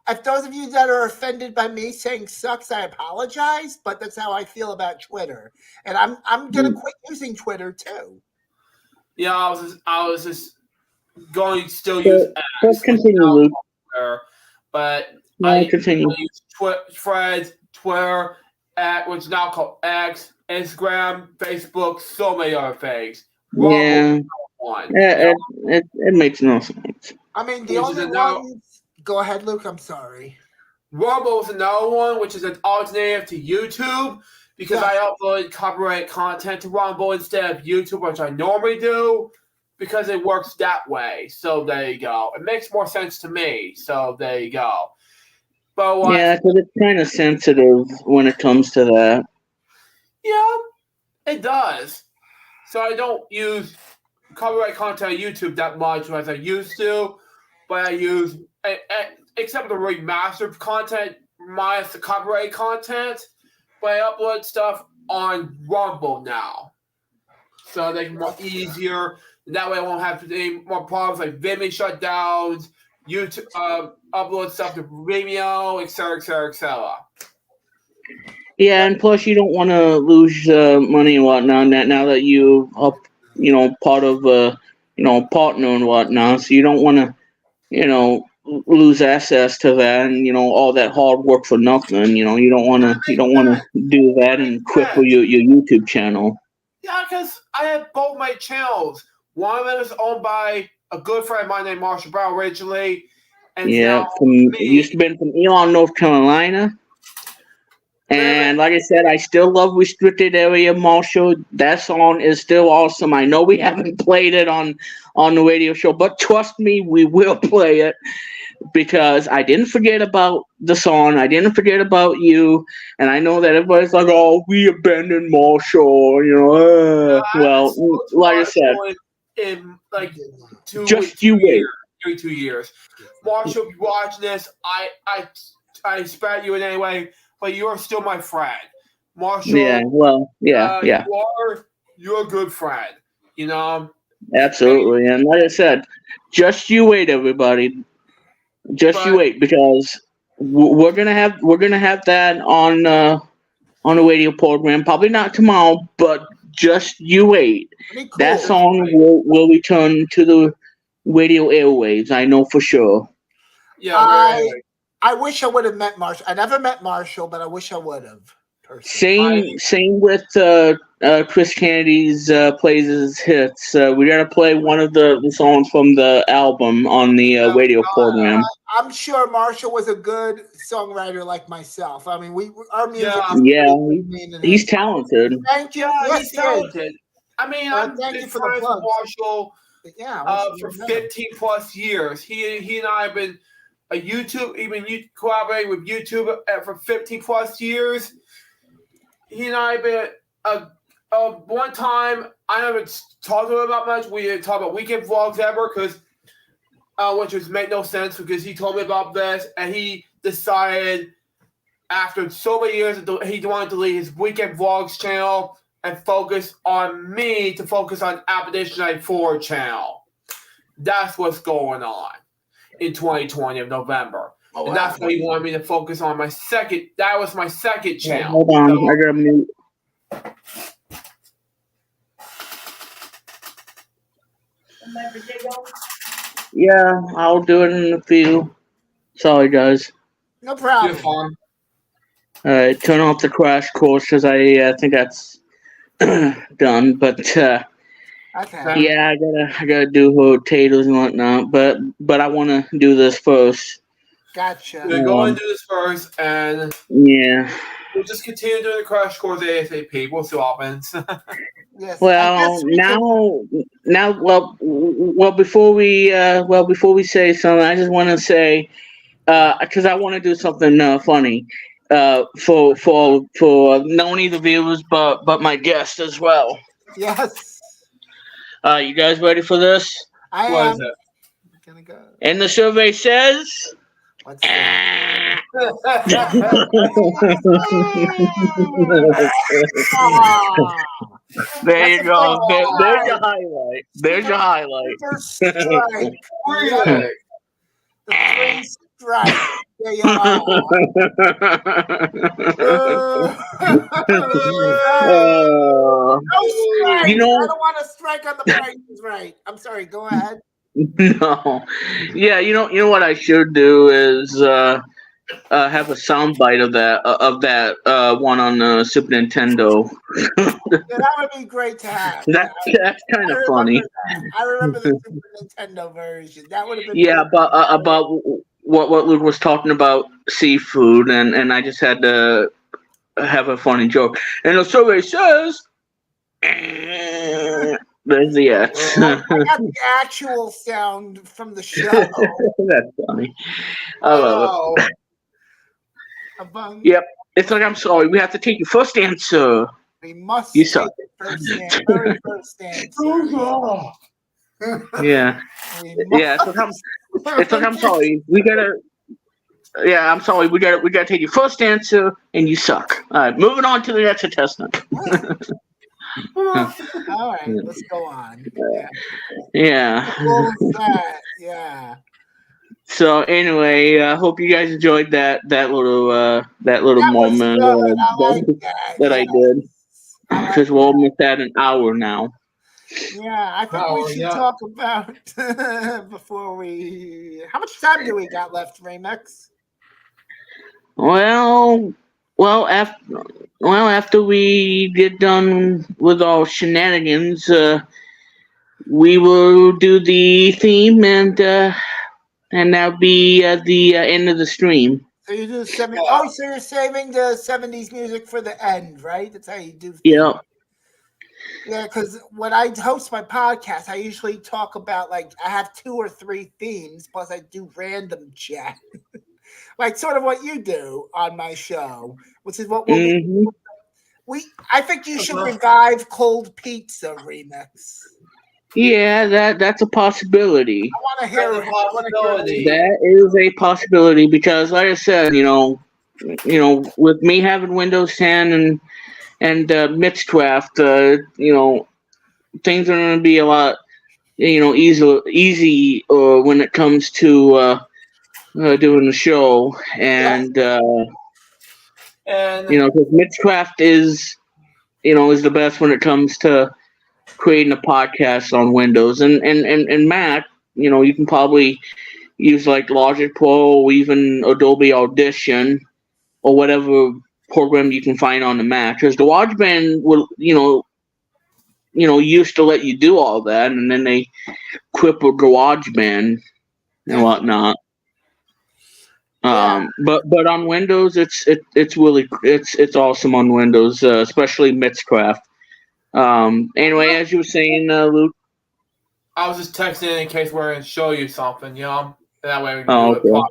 If those of you that are offended by me saying sucks, I apologize. But that's how I feel about Twitter, and I'm gonna quit using Twitter too. Yeah, I was just going to still use X. Let's continue, Luke. But I continue. use Threads, Twitter, which is now called X, Instagram, Facebook, so many other things. It makes no sense. I mean, the only ones. Go ahead, Luke. I'm sorry. Rumble is another one, which is an alternative to YouTube because I upload copyright content to Rumble instead of YouTube, which I normally do, because it works that way. So there you go. It makes more sense to me. So there you go. But because it's kind of sensitive when it comes to that. Yeah, it does. So I don't use copyright content on YouTube that much as I used to, but I use, except the remastered content minus the copyright content, but I upload stuff on Rumble now. So they can be more easier. And that way I won't have any more problems like Vimeo shutdowns, YouTube, upload stuff to Vimeo, etc., etc., etc. Yeah, and plus you don't want to lose money and whatnot now that you are, part of partner and whatnot. So you don't want to, lose access to that and all that hard work for nothing. You don't want to do that and quit for your YouTube channel. Yeah, because I have both my channels. One of them is owned by a good friend of mine named Marshall Brown originally. And it used to be from Elon, North Carolina. And like I said, I still love Restricted Area Marshall. That song is still awesome. I know we haven't played it on the radio show, but trust me, we will play it because I didn't forget about the song. I didn't forget about you. And I know that everybody's like, oh, we abandoned Marshall, well, like I said, in like just you wait. 2 years. Marshall, if you're watching this, I spat you in any way, but you're still my friend. Marshall. Yeah, well, yeah. You're a good friend, Absolutely. And like I said, just you wait, everybody. You wait, because we're gonna have that on the radio program. Probably not tomorrow, but just you wait. Cool. That song will return to the radio airwaves. I know for sure. Yeah, I wish I would have met Marshall. I never met Marshall, but I wish I would have. Same with Chris Kennedy's Plays His Hits. We gotta play one of the songs from the album on the radio program. I'm sure Marshall was a good songwriter like myself. I mean, our music. He's talented. Thank you. Yeah, he's talented. I mean, I'm thank you for the friends with Marshall. For 15 plus years. He and I have been a YouTube, collaborating with YouTube for 15 plus years. He and I have been one time. I never talked to him about much. We didn't talk about weekend vlogs ever because, which made no sense because he told me about this and he decided after so many years that he wanted to leave his weekend vlogs channel and focus on me to focus on Appalachian Night 4 channel. That's what's going on in 2020 of November. And that's why he wanted me to focus on my second. That was my second channel. Hold on, I gotta mute. Yeah, I'll do it in a few. Sorry, guys. No problem. All right, turn off the crash course because I think that's done. But okay. Yeah, I gotta do potatoes and whatnot. But I want to do this first. Gotcha. We're going to do this first, and yeah, we'll just continue doing the crash course ASAP. We'll see what happens. Yes. Well, before we say something, I just want to say, because I want to do something funny, for not only the viewers but my guests as well. Yes. You guys ready for this? I am. What is it? Gonna go. And the survey says. Let's see. There you go. There's your highlight. There's your highlight. First strike. The first strike. There you are. No strike. I don't want to strike on the Price is Right. I'm sorry. Go ahead. No. Yeah, you know what I should do is have a soundbite of that one on the Super Nintendo. That would be great to have. That's kind of funny. I remember the Super Nintendo version. That would have been. Yeah, about what Luke was talking about seafood, and I just had to have a funny joke. And the survey says. There's the X. I got the actual sound from the show. That's funny. I love it. Yep. It's like, I'm sorry, we have to take your first answer. We must you take suck. the very first answer. Yeah. Yeah, it's like I'm sorry. We gotta I'm sorry, we gotta take your first answer and you suck. Alright, moving on to the next contestant. All right, let's go on. Yeah. What was that? Yeah. So anyway, I hope you guys enjoyed that little moment that I did. Because we're almost at an hour now. Yeah, I think we should talk about before we. How much time do we got left, Remix? After we get done with all shenanigans, we will do the theme, and that'll be at the end of the stream. So you do 70s. Oh, so you're saving the 70s music for the end, right? That's how you do. Yeah. Yeah, because when I host my podcast, I usually talk about I have 2 or 3 themes, plus I do random chat, like sort of what you do on my show, which is what Mm-hmm. I think you should revive Cold Pizza remix. Yeah, that's a possibility. I want to hear That's a possibility. That is a possibility because, like I said, with me having Windows 10 and Mixcraft, things are going to be a lot, easy when it comes to doing the show, and because Mixcraft is the best when it comes to creating a podcast on Windows and Mac. You can probably use like Logic Pro or even Adobe Audition or whatever program you can find on the Mac. Because the GarageBand will, used to let you do all that, and then they crippled GarageBand and whatnot. But on Windows, it's really it's awesome on Windows, especially Mixcraft. Anyway, as you were saying, Luke. I was just texting in case we're going to show you something, that way we can do it. Okay.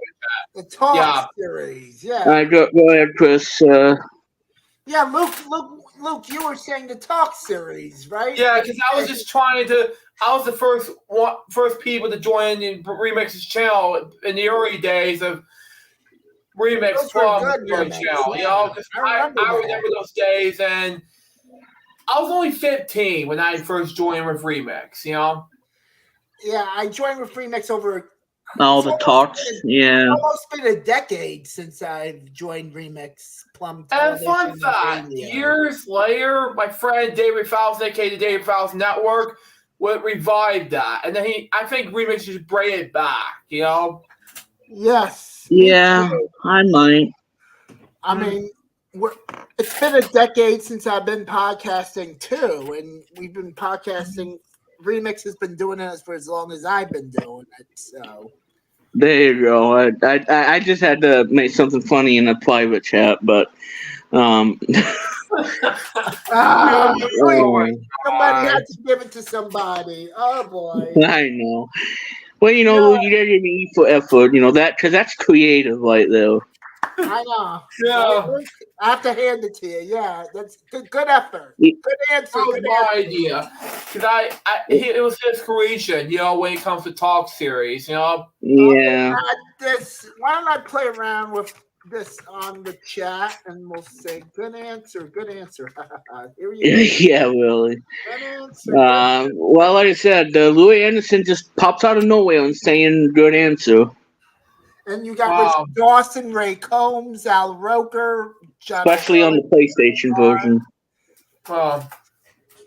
The talk series, All right, go ahead, Chris. Yeah, Luke, you were saying the talk series, right? Yeah, because I was just trying to. I was the first people to join the Remix's channel in the early days of Remix Plum Studios channel. I remember those days, and I was only 15 when I first joined with Remix. Yeah, I joined with Remix over. All the talks, It's almost been a decade since I've joined Remix Plum Television. And fun fact, years later, my friend David Fowles, aka the David Fowles Network, would revive that. And then I think Remix should bring it back, Yes. Yeah, I might. I mean, it's been a decade since I've been podcasting too, and we've been podcasting. Remix has been doing this for as long as I've been doing it, so. There you go. I just had to make something funny in a private chat, but somebody had to give it to somebody. Oh boy. I know. Well, you gotta give me E for effort, because that's creative right there. I know. Yeah. I have to hand it to you. Yeah, that's good effort. Good answer. That was my idea. Because it was his creation, when it comes to talk series, Yeah. Why don't I play around with this on the chat and we'll say good answer. Here you go. Yeah, really. Good answer. Well, like I said, Louis Anderson just pops out of nowhere and saying good answer. And you got Rich Dawson, Ray Combs, Al Roker, John especially on the PlayStation version.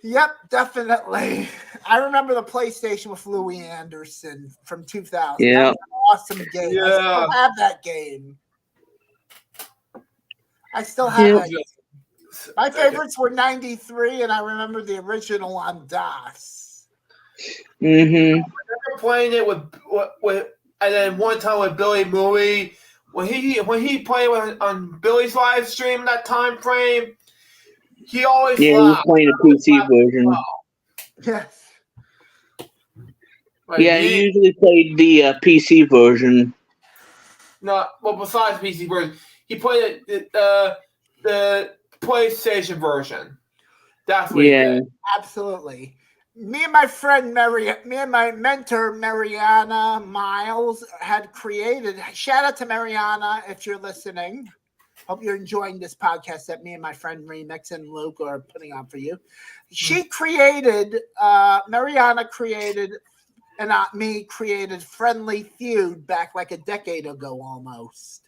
Yep, definitely. I remember the PlayStation with Louis Anderson from 2000. Yeah. That was an awesome game. Yeah. I still have that game. That game. My favorites were 93, and I remember the original on DOS. Mm-hmm. I remember playing it with and then one time with Billy Moody, when he played on Billy's live stream that time frame, he always laughed. He was playing a PC version. Yes. He usually played the PC version. No, well, besides PC version, he played the PlayStation version. That's what he did. Absolutely. Me and my mentor Mariana Miles had created. Shout out to Mariana if you're listening. Hope you're enjoying this podcast that me and my friend Remix and Luke are putting on for you. She created. Mariana created, and me created Friendly Feud back like a decade ago almost.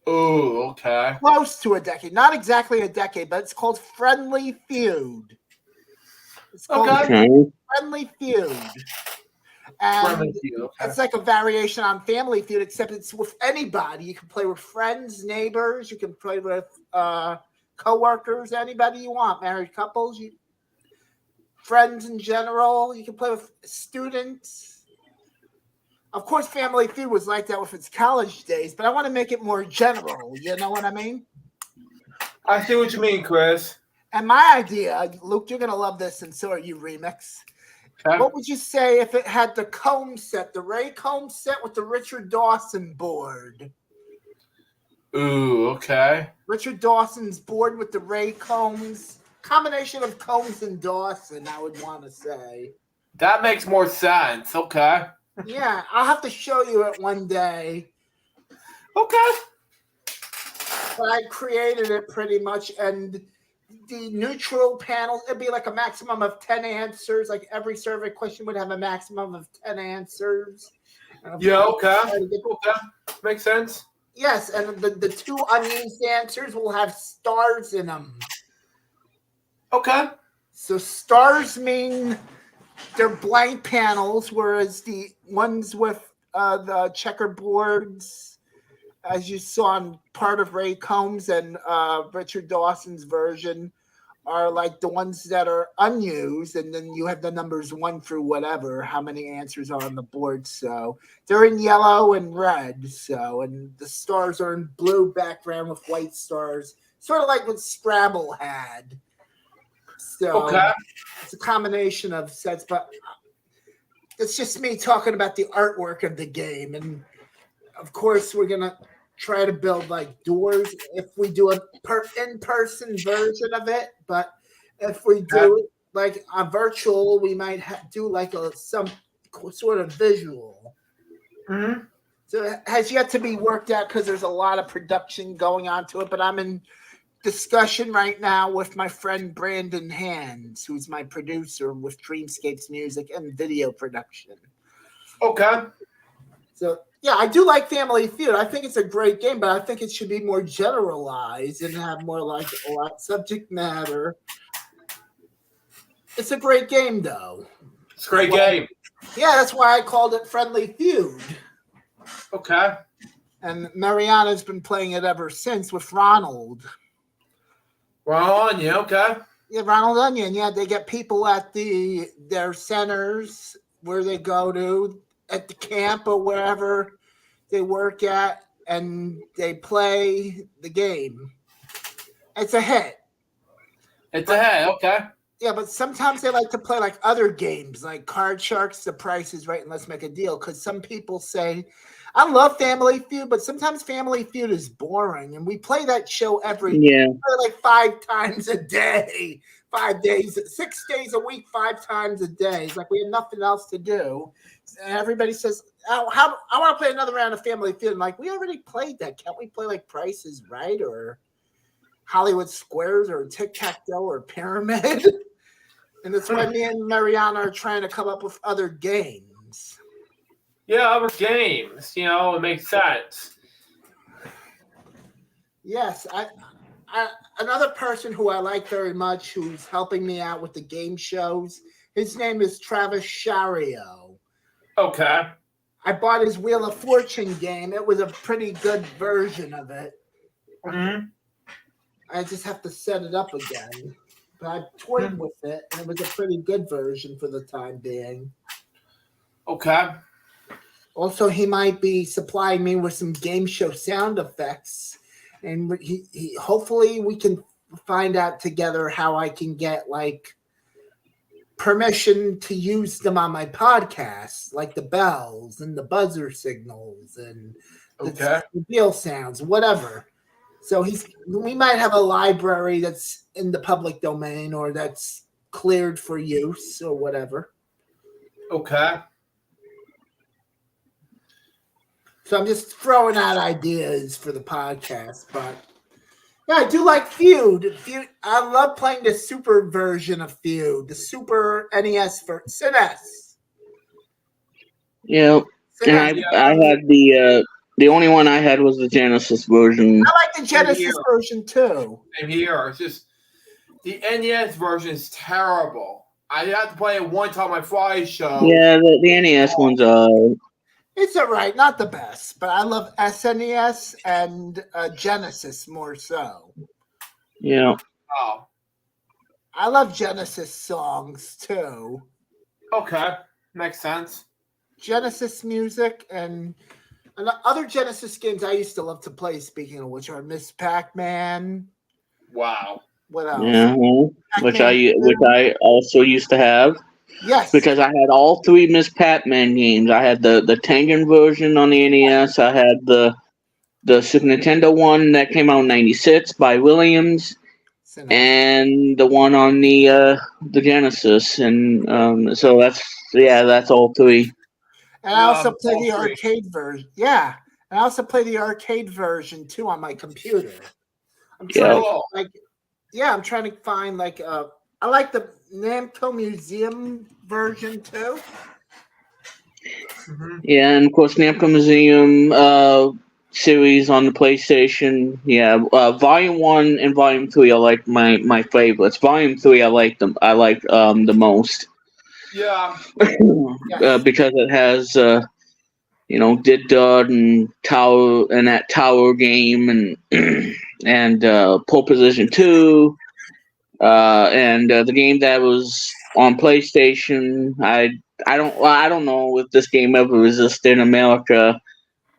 Oh, okay. Close to a decade, not exactly a decade, but it's called Friendly Feud. It's called Friendly Feud. And it's like a variation on Family Feud, except it's with anybody. You can play with friends, neighbors. You can play with coworkers, anybody you want. Married couples, friends in general. You can play with students. Of course, Family Feud was like that with its college days, but I want to make it more general. You know what I mean? I see what you mean, Chris. And my idea, Luke, you're going to love this, and so are you, Remix. Okay. What would you say if it had the Combs set, the Ray Combs set with the Richard Dawson board? Ooh, okay. Richard Dawson's board with the Ray Combs. Combination of Combs and Dawson, I would want to say. That makes more sense. Okay. Yeah, I'll have to show you it one day. Okay. But I created it pretty much, and the neutral panels, it'd be like a maximum of 10 answers. Like every survey question would have a maximum of 10 answers. Yeah, okay. Okay. Makes sense. Yes, and the two unused answers will have stars in them. Okay. So stars mean they're blank panels, whereas the ones with the checkerboards, as you saw in part of Ray Combs and Richard Dawson's version, are like the ones that are unused, and then you have the numbers 1 through whatever, how many answers are on the board. So they're in yellow and red. So, and the stars are in blue background with white stars, sort of like what Scrabble had. So Okay. it's a combination of sets, but it's just me talking about the artwork of the game. And of course, we're going to try to build like doors if we do a in-person version of it. But if we do it like a virtual, we might do like some sort of visual. Mm-hmm. So it has yet to be worked out because there's a lot of production going on to it. But I'm in discussion right now with my friend Brandon Hands, who's my producer with Dreamscapes Music and video production. Okay. So yeah, I do like Family Feud. I think it's a great game, but I think it should be more generalized and have more like a lot subject matter. It's a great game, though. It's a great game. Yeah, that's why I called it Friendly Feud. Okay. And Mariana's been playing it ever since with Ronald. Ron, yeah, okay. Yeah, Ronald Onion. Yeah, they get people at their centers where they go to at the camp or wherever they work at, and they play the game. It's a hit. It's a hit, okay. Yeah, but sometimes they like to play like other games, like Card Sharks, The Price is Right, and Let's Make a Deal. Because some people say, I love Family Feud, but sometimes Family Feud is boring. And we play that show every like 5 times a day, 5 days, 6 days a week, 5 times a day. It's like we have nothing else to do. And everybody says, I want to play another round of Family Feud. I'm like, we already played that. Can't we play like Price is Right or Hollywood Squares or Tic-Tac-Toe or Pyramid? And that's why me and Mariana are trying to come up with other games. Yeah, other games. You know, it makes sense. Yes, I another person who I like very much, who's helping me out with the game shows. His name is Travis Shario. Okay. I bought his Wheel of Fortune game. It was a pretty good version of it. Mm-hmm. I just have to set it up again. But I toyed with it, and it was a pretty good version for the time being. Okay. Also, he might be supplying me with some game show sound effects, and he hopefully we can find out together how I can get like permission to use them on my podcast, like the bells and the buzzer signals and the deal sounds, whatever. So we might have a library that's in the public domain or that's cleared for use or whatever. Okay. So I'm just throwing out ideas for the podcast, but yeah, I do like Feud. I love playing the super version of Feud, the Super NES for SNES. Yeah, and I had the only one I had was the Genesis version. I like the Genesis version too. Same here. It's just the NES version is terrible. I had to play it one time on my Friday show. Yeah, the NES one's it's all right, not the best, but I love SNES and Genesis more so. Yeah. Oh. I love Genesis songs too. Okay, makes sense. Genesis music and other Genesis games I used to love to play. Speaking of which, are Miss Pac-Man. Wow. What else? Yeah, which Pac-Man I also used to have. Yes. Because I had all 3 Miss Pac-Man games. I had the Tengen version on the NES. I had the Super Nintendo one that came out in '96 by Williams, and the one on the Genesis. And so that's all 3. And I also play the arcade version. Yeah. And I also play the arcade version too on my computer. I'm trying I'm trying to find I like the Namco Museum version too. Mm-hmm. Yeah, and of course Namco Museum series on the PlayStation. Yeah, Volume 1 and Volume 3 are like my favorites. Volume 3 I like the most. Yeah. Because it has Did Dud and Tower and that Tower game and and Pole Position 2 and the game that was on PlayStation. I don't know if this game ever existed in America.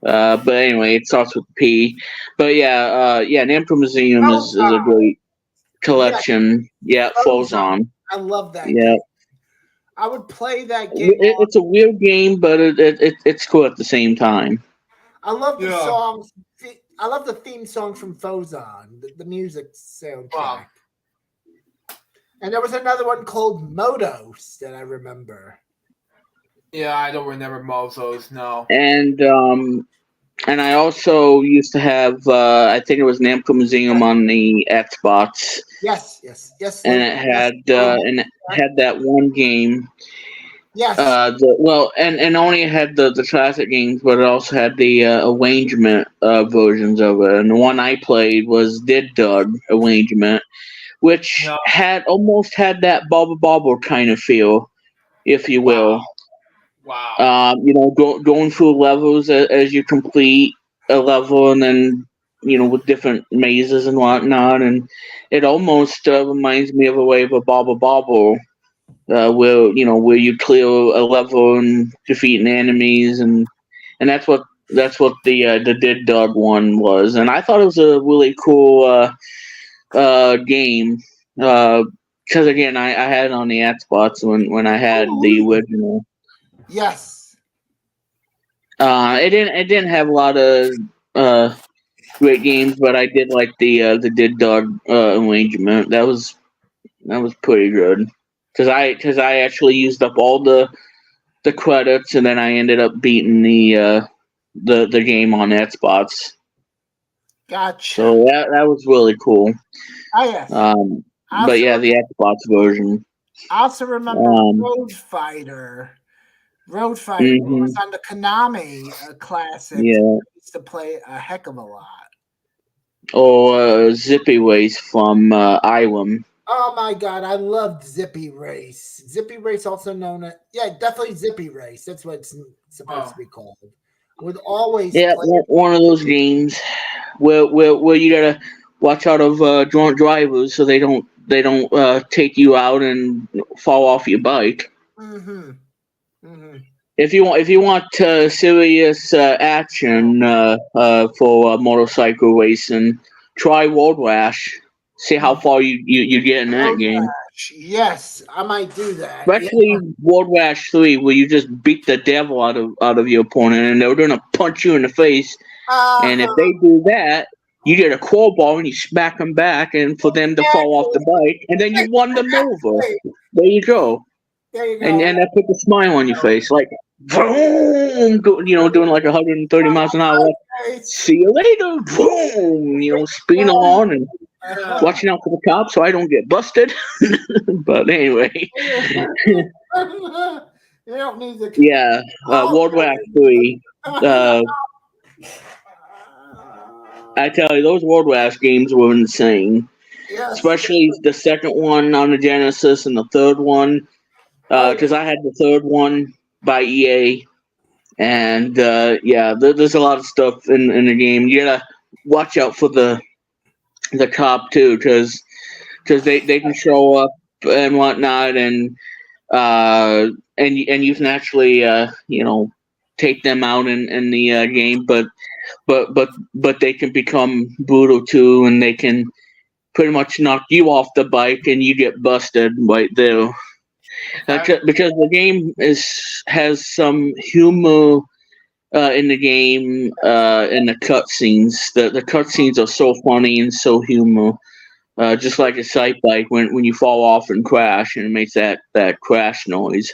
But anyway, it starts with P. But yeah, Namco Museum is a great collection. Yeah, Fozon. I love that game. I would play that game. It's a weird game, but it's cool at the same time. I love the songs. I love the theme song from Fozon, the music soundtrack. Wow. And there was another one called Motos that I remember. Yeah, I don't remember Motos, no. And I also used to have, I think it was Namco Museum on the Xbox. Yes. And it had that one game. Yes. And only had the classic games, but it also had the arrangement versions of it. And the one I played was Did Dud arrangement, which almost had that Bobble Bobble kind of feel, if you will. Wow. Going through levels as you complete a level, and then with different mazes and whatnot, and it almost reminds me of a way of a Bobble Bobble, where you clear a level and defeating enemies, and that's what the Did Dog one was, and I thought it was a really cool game. Because again, I had it on the Xbox when I had the original. Yes. It didn't have a lot of great games, but I did like the Did Dog arrangement. That was pretty good because I actually used up all the credits, and then I ended up beating the game on Xbox. Gotcha. So that was really cool. Oh yes. But yeah, the Xbox version. I also remember Road Fighter. Road Fighter was on the Konami Classic. Yeah. I used to play a heck of a lot. Or Zippy Race from Iwam. Oh my God, I loved Zippy Race. Zippy Race, also known as definitely Zippy Race. That's what it's supposed to be called. I would always play one of those games where you gotta watch out of drunk drivers so they don't take you out and fall off your bike. Mm-hmm. If you want serious action for motorcycle racing, try Road Rash. See how far you get in that game. Yes, I might do that. Especially Road Rash 3, where you just beat the devil out of your opponent, and they're gonna punch you in the face. And if they do that, you get a crowbar and you smack them back, and for them to fall off the bike, and then you won them over. There you go. There you go. And that put a smile on your face, like boom, doing like 130 miles an hour. See you later, boom. Speeding on and watching out for the cops so I don't get busted. But anyway, you don't need the World War 3. I tell you, those World War games were insane. Yes. Especially the second one on the Genesis and the third one. Because I had the third one by EA, and there's a lot of stuff in the game. You gotta watch out for the cop too, because they can show up and whatnot, and and you can actually take them out in the game, but they can become brutal too, and they can pretty much knock you off the bike and you get busted right there. Okay. Because the game has some humor in the game, in the cutscenes. The cutscenes are so funny and so humor. Just like a sight bike when you fall off and crash, and it makes that crash noise.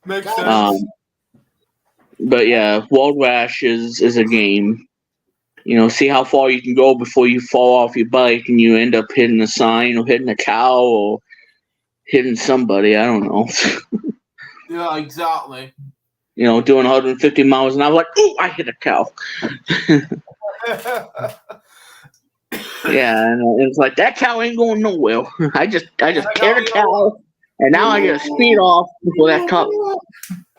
Makes sense. But yeah, World Rash is a game. See how far you can go before you fall off your bike and you end up hitting a sign or hitting a cow or hitting somebody. I don't know. Yeah, exactly. Doing 150 miles an hour, like, oh, I hit a cow. Yeah, and it's like that cow ain't going nowhere. I just hit a cow, and now I get a speed off before that cop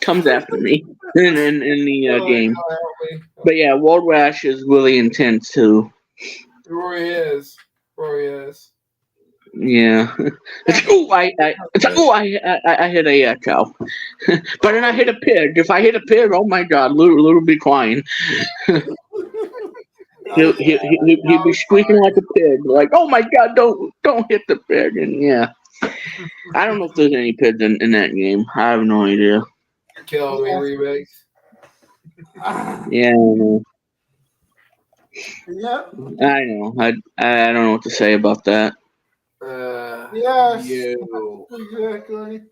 comes after me in the game. But yeah, World Rash is really intense too. It really is. Yeah. It's I hit a cow, but then I hit a pig. If I hit a pig, oh my God, Lou be crying. He'll be squeaking like a pig, like, oh my God, don't hit the pig. And yeah, I don't know if there's any pigs in that game. I have no idea. You're killing me, remakes. Yeah, I know. Yep. I know. I don't know what to say about that. Yes. You. Exactly.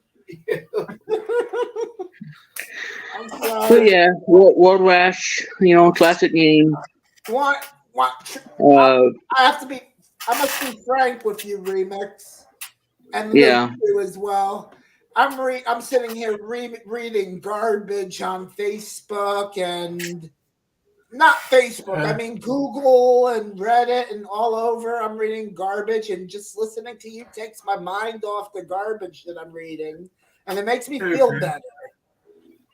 I'm But sorry. yeah, World Rash, classic game. What? I must be frank with you, Remix, and Yeah. you as well. I'm sitting here reading garbage on Facebook and not Facebook. I mean Google and Reddit and all over. I'm reading garbage, and just listening to you takes my mind off the garbage that I'm reading, and it makes me feel better.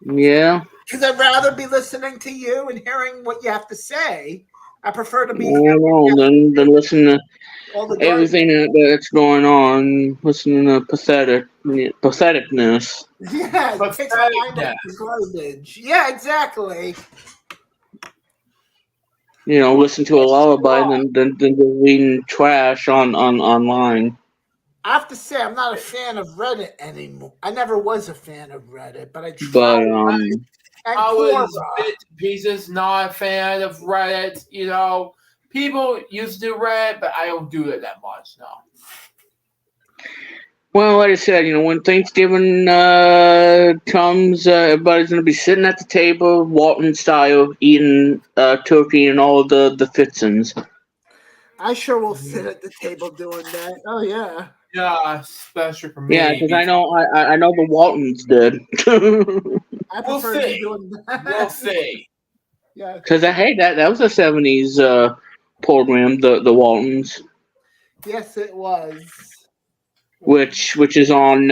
Yeah. Because I'd rather be listening to you and hearing what you have to say. I prefer to be than listen to all the everything that's going on, listening to patheticness. Yeah, it takes my mind off the garbage. Yeah, exactly. Listen to a lullaby than reading trash online. I have to say, I'm not a fan of Reddit anymore. I never was a fan of Reddit, but I tried. But I was bits and pieces not a fan of Reddit. People used to do Reddit, but I don't do it that much now. Well, like I said, when Thanksgiving comes, everybody's going to be sitting at the table, Walton style, eating turkey and all of the fixins. I sure will sit at the table doing that. Oh yeah. Yeah, especially for me. Yeah, because I know the Waltons did. I prefer to be doing that. We'll see. Yeah. Because that was a '70s program, the Waltons. Yes, it was. Which is on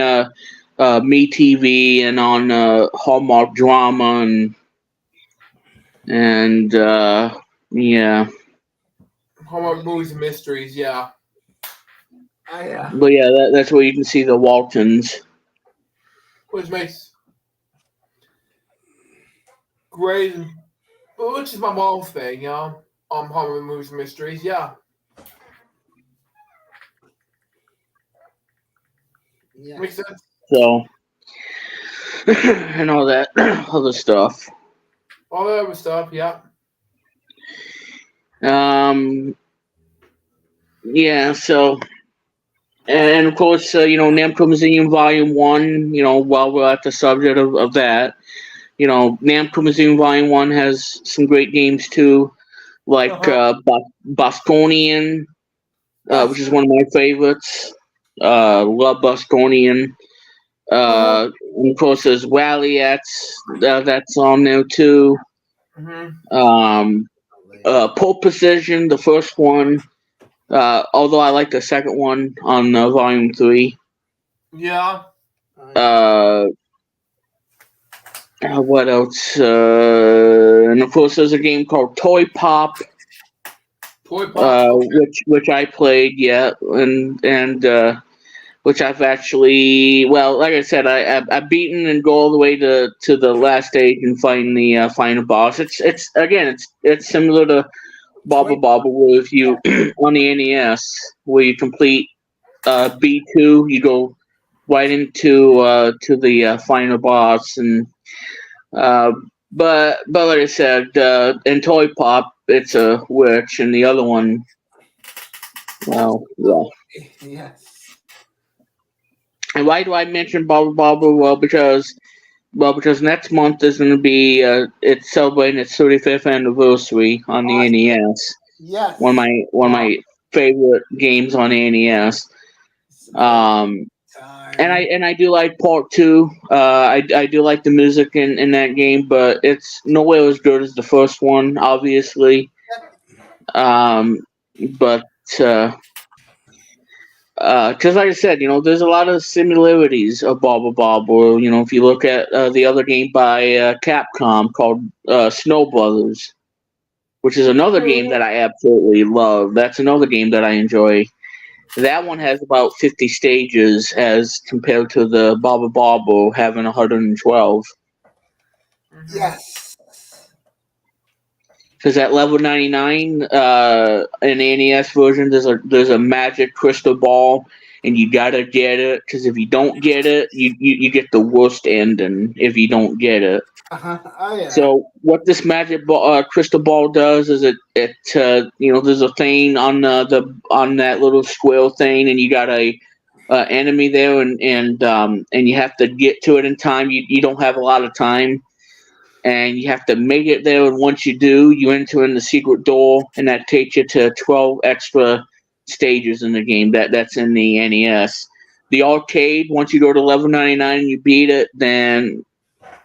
MeTV and on Hallmark Drama and yeah. Hallmark Movies and Mysteries, yeah. But yeah, that's where you can see the Waltons. Which makes great, which is my mom's thing, Hallmark Movies and Mysteries, yeah. Yeah. Makes sense. So and all that other stuff. All that other stuff, yeah. Yeah, so and of course, Namco Museum Volume 1, while we're at the subject of that, Namco Museum Volume 1 has some great games too, like Bosconian, which is one of my favorites. Love Bosconian. And of course, there's Walliettes, that's on there too. Pole Position, the first one. Although I like the second one on Volume 3. Yeah. What else? And of course, there's a game called Toy Pop. Toy Pop. Which I played, yeah, and which I've actually, well, like I said, I've beaten and go all the way to the last stage and find the final boss. It's similar to Bobble Bobble, where if you on the NES, where you complete B2, you go right into to the final boss, and but like I said, in Toy Pop, it's a witch, and the other one, well, yeah. Yes. And why do I mention Bobble Bobble? Because next month is going to be it's celebrating its 35th anniversary on the NES. Yes. One of my favorite games on the NES. And I do like Part 2. I do like the music in that game, but it's nowhere as good as the first one, obviously. But because like I said, there's a lot of similarities of Bobble Bobble. If you look at the other game by Capcom called Snow Brothers, which is another game that I absolutely love. That's another game that I enjoy. That one has about 50 stages as compared to the Bobble Bobble having 112. Yes. Because at level 99 in the NES version, there's a magic crystal ball, and you gotta get it. Because if you don't get it, you get the worst ending. If you don't get it. Oh yeah. So what this magic crystal ball does is it there's a thing on on that little square thing, and you got a enemy there, and you have to get to it in time. You don't have a lot of time. And you have to make it there, and once you do, you enter in the secret door, and that takes you to 12 extra stages in the game. That's in the NES. The arcade, once you go to level 99 and you beat it, then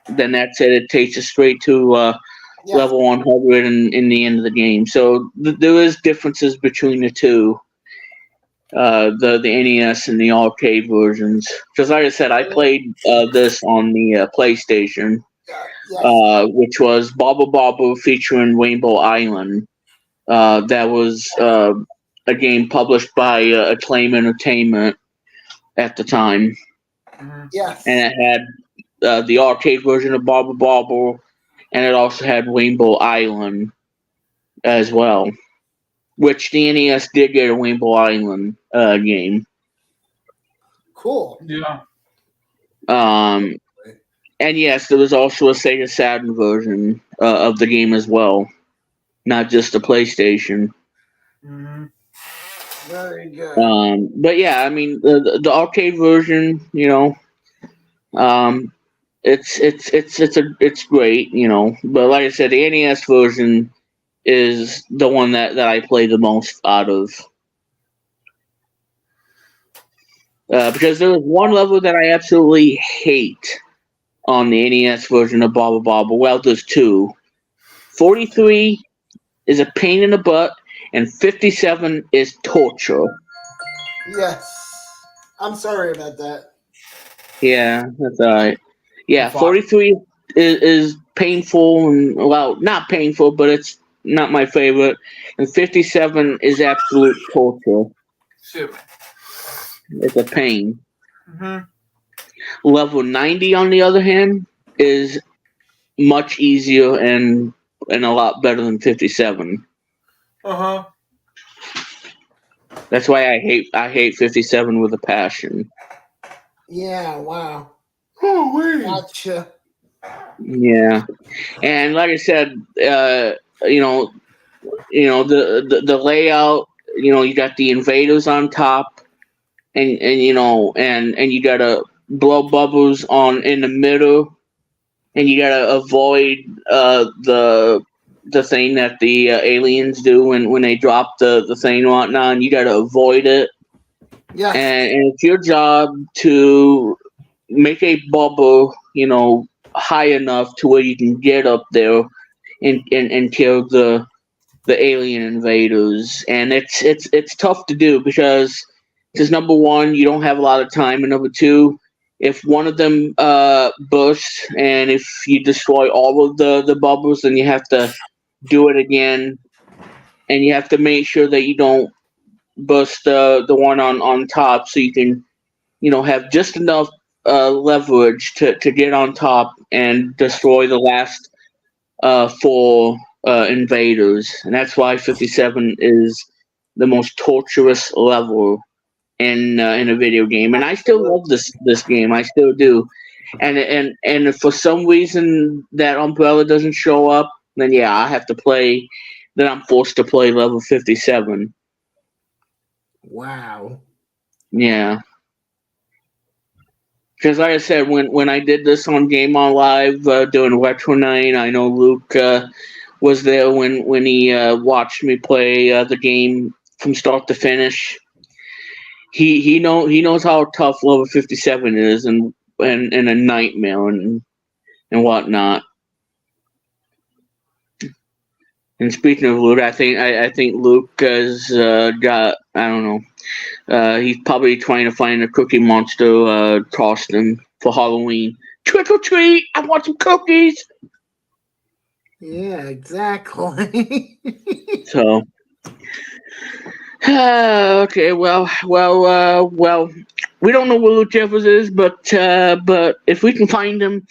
that's it. It takes you straight to level 100 in the end of the game. So there is differences between the two, the NES and the arcade versions. Because like I said, I played this on the PlayStation. Which was Bobble Bobble featuring Rainbow Island. That was a game published by Acclaim Entertainment at the time. Yes. And it had the arcade version of Bobble Bobble, and it also had Rainbow Island as well, which the NES did get a Rainbow Island game. Cool. Yeah. And yes, there was also a Sega Saturn version of the game as well, not just the PlayStation. Very good. But yeah, I mean the arcade version, it's great, But like I said, the NES version is the one that I play the most out of. Because there was one level that I absolutely hate on the NES version of Bobble Bobble. Well, there's two. 43 is a pain in the butt, and 57 is torture. Yes. I'm sorry about that. Yeah, that's alright. Yeah, 43 is painful, and, well, not painful, but it's not my favorite. And 57 is absolute torture. Super. It's a pain. Level 90, on the other hand, is much easier and a lot better than 57. That's why I hate 57 with a passion. Yeah, wow. Gotcha. Yeah. And like I said, the layout, you got the invaders on top, and you gotta blow bubbles in the middle, and you gotta avoid the thing that the aliens do when they drop the thing and whatnot, and you gotta avoid it. Yes. And it's your job to make a bubble, high enough to where you can get up there and kill the alien invaders. And it's tough to do because number one, you don't have a lot of time, and number two, if one of them bursts, and if you destroy all of the bubbles, then you have to do it again, and you have to make sure that you don't burst the one on top, so you can have just enough leverage to get on top and destroy the last four invaders, and that's why 57 is the most torturous level in a video game. And I still love this game. I still do. And if for some reason that Umbrella doesn't show up, then yeah, I have to play. Then I'm forced to play level 57. Wow. Yeah. Because like I said, when I did this on Game On Live during Retro Night, I know Luke was there when he watched me play the game from start to finish. He knows how tough level 57 is and a nightmare and whatnot. And speaking of Luke, I think Luke has got, I don't know. He's probably trying to find a Cookie Monster costume for Halloween. Trick or treat! I want some cookies. Yeah, exactly. So, okay, well, we don't know where Luke Jeffers is, but if we can find him,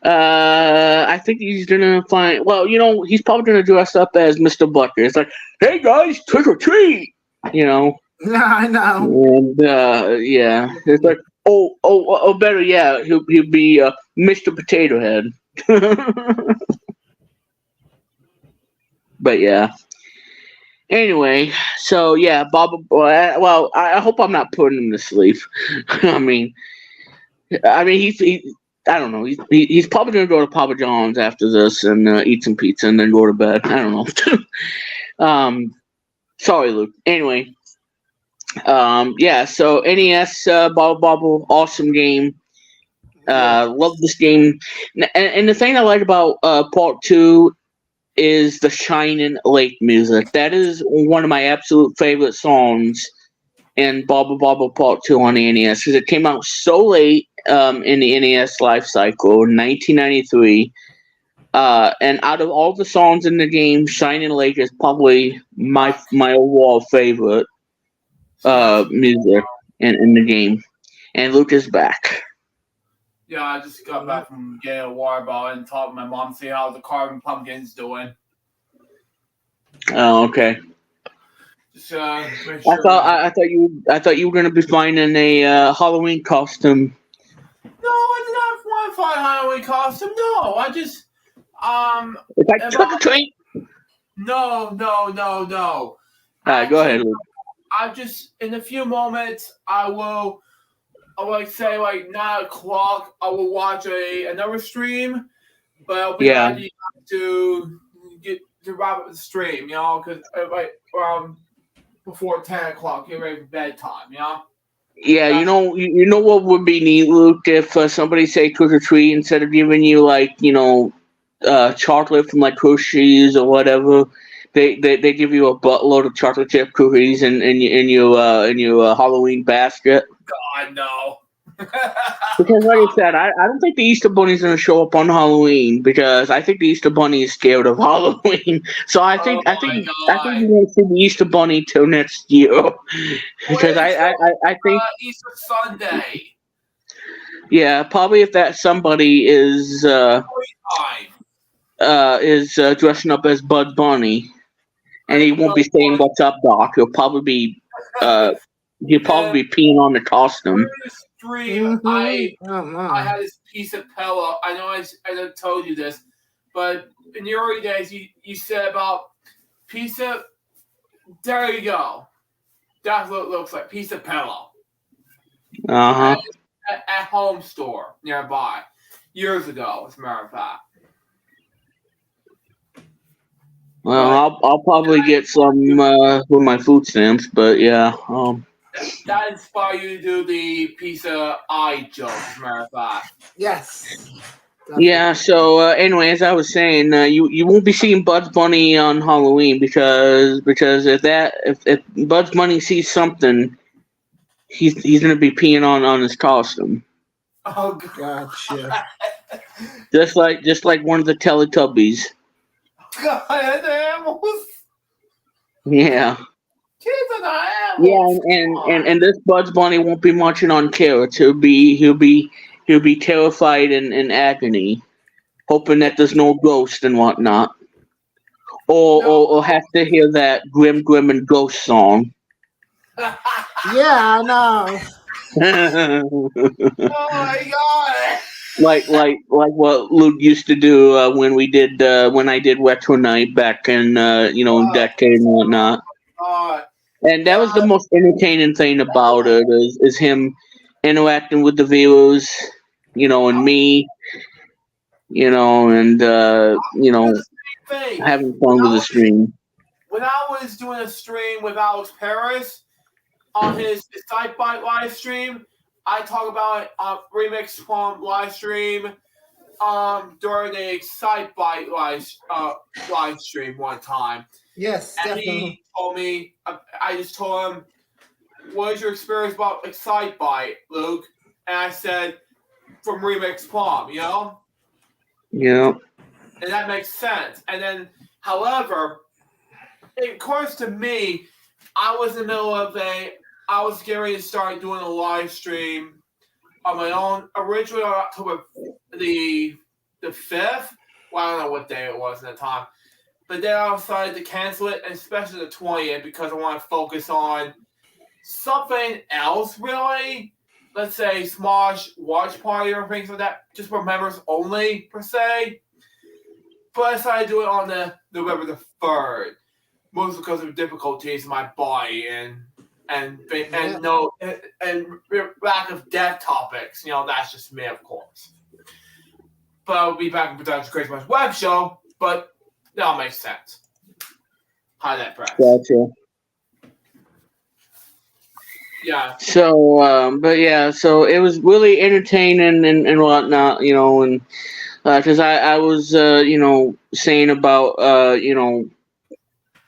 I think he's gonna find. Well, he's probably gonna dress up as Mr. Bucker. It's like, hey guys, trick or treat! Yeah, I know. And yeah, it's like, oh, better, yeah, he'll be Mr. Potato Head. But yeah. Anyway, so yeah, Bob. Well, I hope I'm not putting him to sleep. I mean, he's I don't know. He's probably gonna go to Papa John's after this and eat some pizza and then go to bed. I don't know. Sorry, Luke. Anyway, yeah. So NES Bobble Bobble, awesome game. Love this game. And the thing I like about Part 2 is the Shining Lake music. That is one of my absolute favorite songs in Bobble Bobble Part 2 on the NES because it came out so late in the NES life cycle in 1993. And out of all the songs in the game, Shining Lake is probably my overall favorite music in the game. And Luke is back. Yeah, I just got back from getting a water bottle and talking to my mom, see how the Carbon Pumpkin's doing. Oh, okay. Just make sure. I thought you were gonna be finding a Halloween costume. No, I did not want to find a Halloween costume. No, I just It's like trick or treat. No. All right, go ahead, Luke. I just in a few moments I will say like 9 o'clock. I will watch another stream, but I'll be ready to get to wrap up the stream, because like before 10 o'clock, get ready for bedtime, Yeah, you know what would be neat, Luke, if somebody say trick or treat instead of giving you like chocolate from like Hershey's or whatever. They give you a buttload of chocolate chip cookies in your Halloween basket. God, no. Because like I said, I don't think the Easter Bunny's gonna show up on Halloween because I think the Easter Bunny is scared of Halloween. So I think you won't see the Easter Bunny till next year. Because I think Easter Sunday. Yeah, probably if that somebody is dressing up as Bud Bunny, and he won't be saying "What's up, Doc." He'll probably be peeing on the costume. Stream, I had this piece of pillow. I know I told you this, but in the early days, you said about piece of. There you go. That's what it looks like. Piece of pillow. At home store nearby years ago, as a matter of fact. Well, I'll probably get some with my food stamps, but yeah. That inspired you to do the piece of eye joke, as a matter of fact. Yes. Yeah. So anyway, as I was saying, you won't be seeing Bugs Bunny on Halloween because if Bugs Bunny sees something, he's gonna be peeing on his costume. Oh, gotcha. Just like one of the Teletubbies. God, animals. Yeah. Kids are not Yeah, animals. and this Bugs Bunny won't be marching on carrots. He'll be terrified and in agony, hoping that there's no ghost and whatnot, No. or have to hear that grim and ghost song. Yeah, I know. Oh my god. like what Luke used to do when I did Retro Night back in decade and whatnot. God. And that was the God. most entertaining thing about it is him interacting with the viewers, and me, and Do the same thing. having fun with the stream. When I was doing a stream with Alex Paris on his SiteBite live stream, I talk about it on Remix Plum live stream during a SiteBite live stream one time. Yes, And definitely. he told me, I just told him, what is your experience about SiteBite, Luke? And I said, from Remix Plum, Yeah. And that makes sense. And then, however, it occurs to me, I was in the middle of I was getting ready to start doing a live stream on my own, originally on October the 5th. Well, I don't know what day it was at the time. But then I decided to cancel it, and especially the 20th, because I want to focus on something else, really. Let's say Smosh Watch Party or things like that, just for members only, per se. But I decided to do it on the November the 3rd, mostly because of difficulties in my body and lack of death topics. That's just me, of course. But I'll be back in production Crazy Much web show, but that'll make sense. High that press. Gotcha. Yeah. So, so it was really entertaining and whatnot, and because I was, saying about,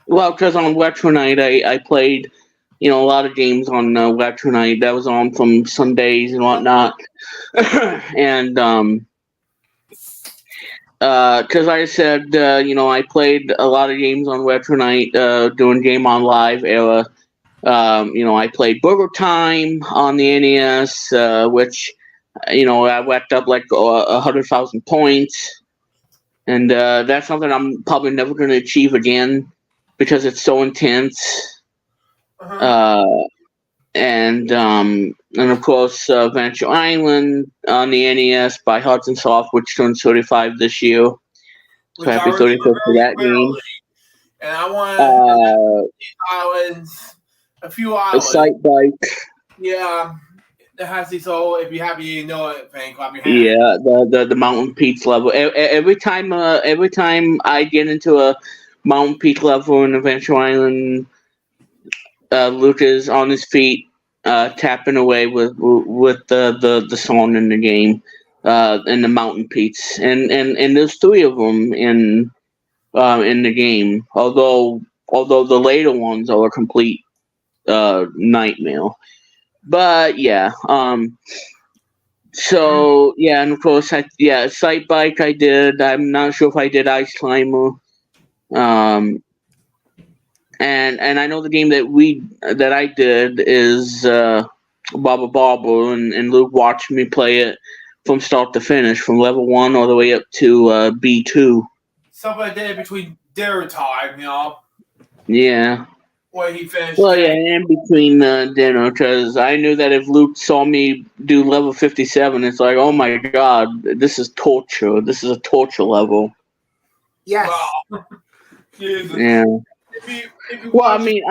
because on Retro Night I played, a lot of games on Retro Night. That was on from Sundays and whatnot, and because I said, I played a lot of games on Retro Night during Game On Live era. I played Burger Time on the NES, which, I racked up like 100,000 points. And that's something I'm probably never going to achieve again because it's so intense. And of course, Venture Island on the NES by Hudson Soft, which turns 35 this year. So happy 35th for that game. And I want islands, a few islands. A SiteBite. Yeah, that has these whole. If you happy, you know it. Thing, clap your hands. Yeah, the Mountain Peaks level. Every time I get into a Mountain Peak level in Adventure Island, Luke is on his feet, tapping away with the song in the game, in the Mountain Peaks, and there's 3 of them in the game. Although the later ones are a complete nightmare. But yeah, so yeah, and of course, SiteBike I did. I'm not sure if I did Ice Climber. And I know the game that I did is Baba Bobble, and Luke watched me play it from start to finish, from level 1 all the way up to B2. Something I did between dinner time, Yeah. When he finished. Well, yeah, and between dinner, because I knew that if Luke saw me do level 57, it's like, oh my god, this is torture. This is a torture level. Yes. Wow. Jesus. Yeah. If you Well, Luke,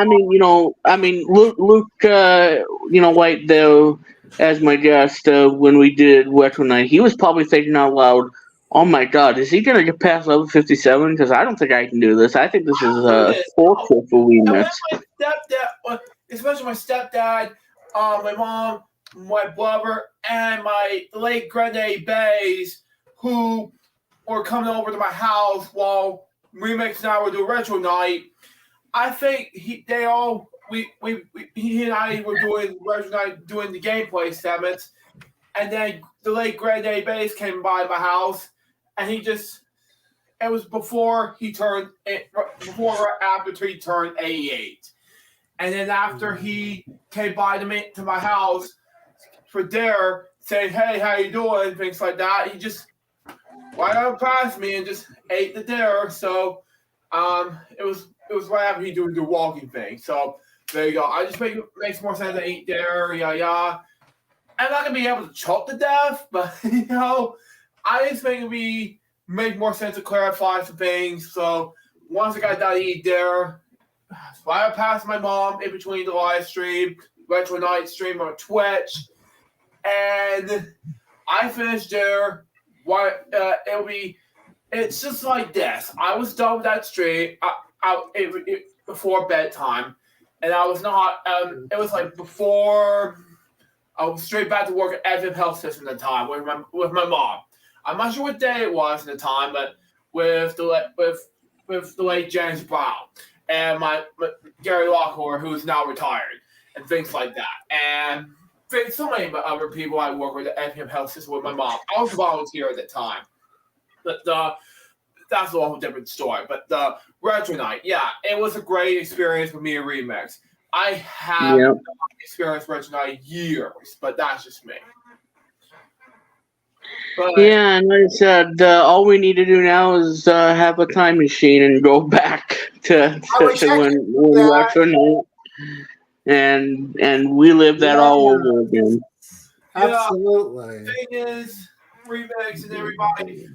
right there as my guest when we did Retro Night, he was probably thinking out loud, oh my god, is he going to get past level 57? Because I don't think I can do this. I think this is torture for Remix. My stepdad, especially my stepdad, my mom, my brother, and my late granddaddy Bays, who were coming over to my house while Remix and I were doing Retro Night. I think he and I were doing Retro Night, doing the gameplay segments, and then the late granddaddy Bays came by my house, and it was before or after he turned 88. And then after he came by to my house for dinner, saying, "Hey, how you doing?" things like that, he just right on past me and just ate the dinner. So it was right after he doing the walking thing. So there you go. I just makes more sense to eat dinner. Yeah. I'm not gonna be able to choke to death, but I just think it make more sense to clarify some things. So once I got done eating dinner, right past my mom in between the live stream, Retro Night stream on Twitch, and I finished dinner. It's just like this. I was done with that stream before bedtime, and I was not. It was like before. I was straight back to work at FM Health System at the time with my mom. I'm not sure what day it was at the time, but with the late James Brown and my Gary Lockhart, who's now retired, and things like that, and so many other people I work with at FM Health System with my mom. I was a volunteer at that time, but that's a whole different story. But the Retro Night, yeah, it was a great experience for me and Remix. I have not experienced Retro Night years, but that's just me. But, yeah, and like I said, all we need to do now is have a time machine and go back to when Retro Night, and we live that all over again. Absolutely. The thing is, Remix and everybody,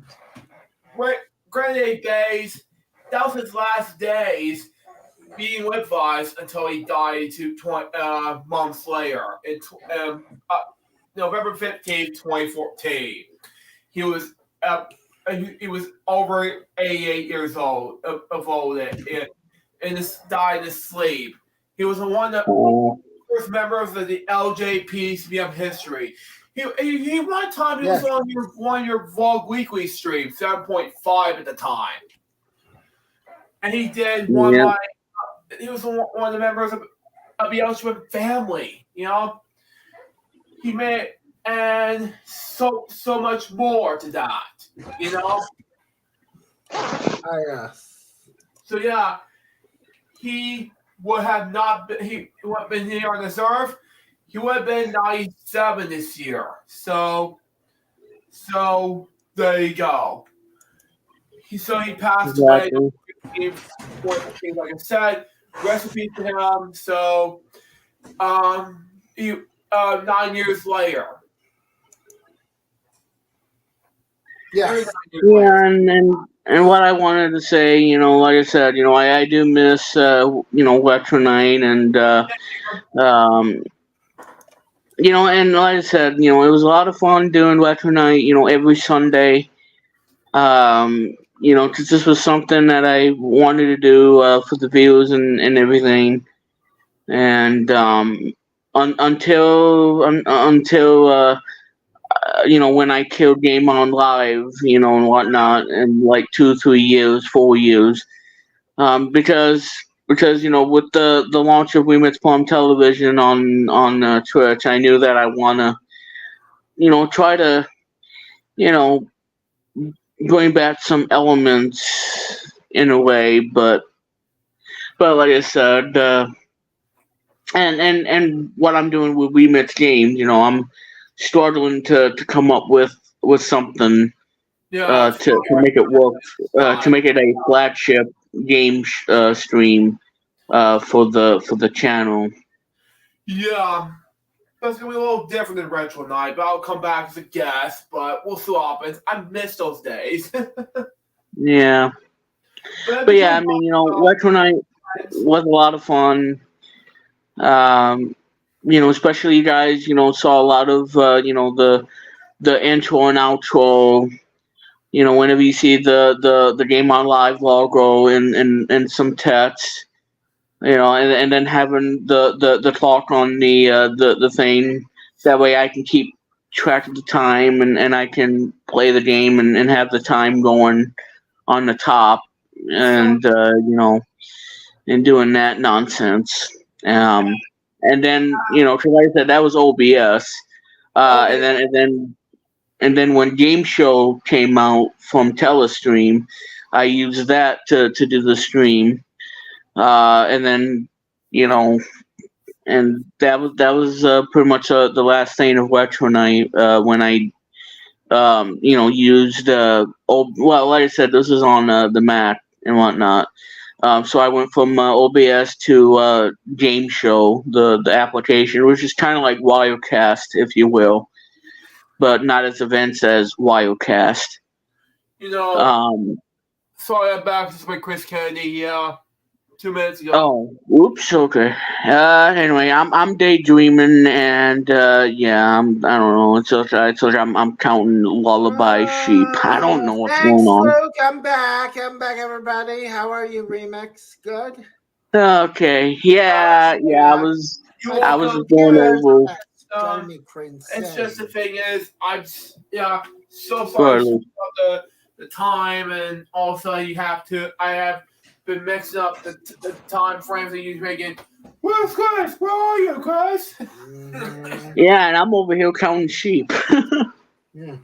Granddaddy Days, that was his last days being with us until he died 2 months later, in November 15th, 2014. He was over 88 years old, and just died in his sleep. He was one of the first members of the LJPCBM history. He one time he was on one of your Vlog Weekly streams, 7.5 at the time, and he did one like. He was one of the members of the Elshman family, He made and so much more to that, So yeah, he would have not been. He would have been here on this earth. He would have been 97 this year. So there you go. He passed away. Like I said. Recipe to him. So, 9 years later. Yeah, and what I wanted to say, like I said, I do miss, Retro Night, and and like I said, it was a lot of fun doing Retro Night, every Sunday. Because this was something that I wanted to do for the views and everything, and until when I killed Game On Live, and whatnot, in like 2, 3 years, 4 years, because with the launch of Remix Plum Television on Twitch, I knew that I wanna try to bring back some elements in a way, but like I said, and what I'm doing with Remix Games, I'm struggling to come up with something to make it work, to make it a flagship game stream for the channel. Yeah. That's going to be a little different than Retro Night, but I'll come back as a guest, but we'll see what happens. I miss those days. Yeah. But yeah, I mean, Retro Night was a lot of fun. Especially you guys, saw a lot of, the intro and outro. Whenever you see the Game On Live logo and some text. And then having the clock on the thing. That way I can keep track of the time and I can play the game and have the time going on the top and and doing that nonsense. And then because like I said, that was OBS. And then when Game Show came out from Telestream, I used that to do the stream. And then And that was pretty much the last thing of Retro Night when I used like I said, this is on the Mac and whatnot. So I went from OBS to Game Show, the application, which is kind of like Wirecast, if you will, but not as advanced as Wirecast. Sorry, I'm back. This is my Chris Kennedy. Yeah, 2 minutes ago. Oh, oops. Okay. Anyway, I'm daydreaming, and I don't know. It's okay. I'm counting lullaby sheep. I don't know what's going on. Luke, I'm back, everybody. How are you, Remix? Good. Okay. Yeah. I was just going over. It's just the thing is, so far about the time, and also I have been mixing up the time frames that you're making. Where's Chris? Where are you, Chris? Yeah, and I'm over here counting sheep. Yeah.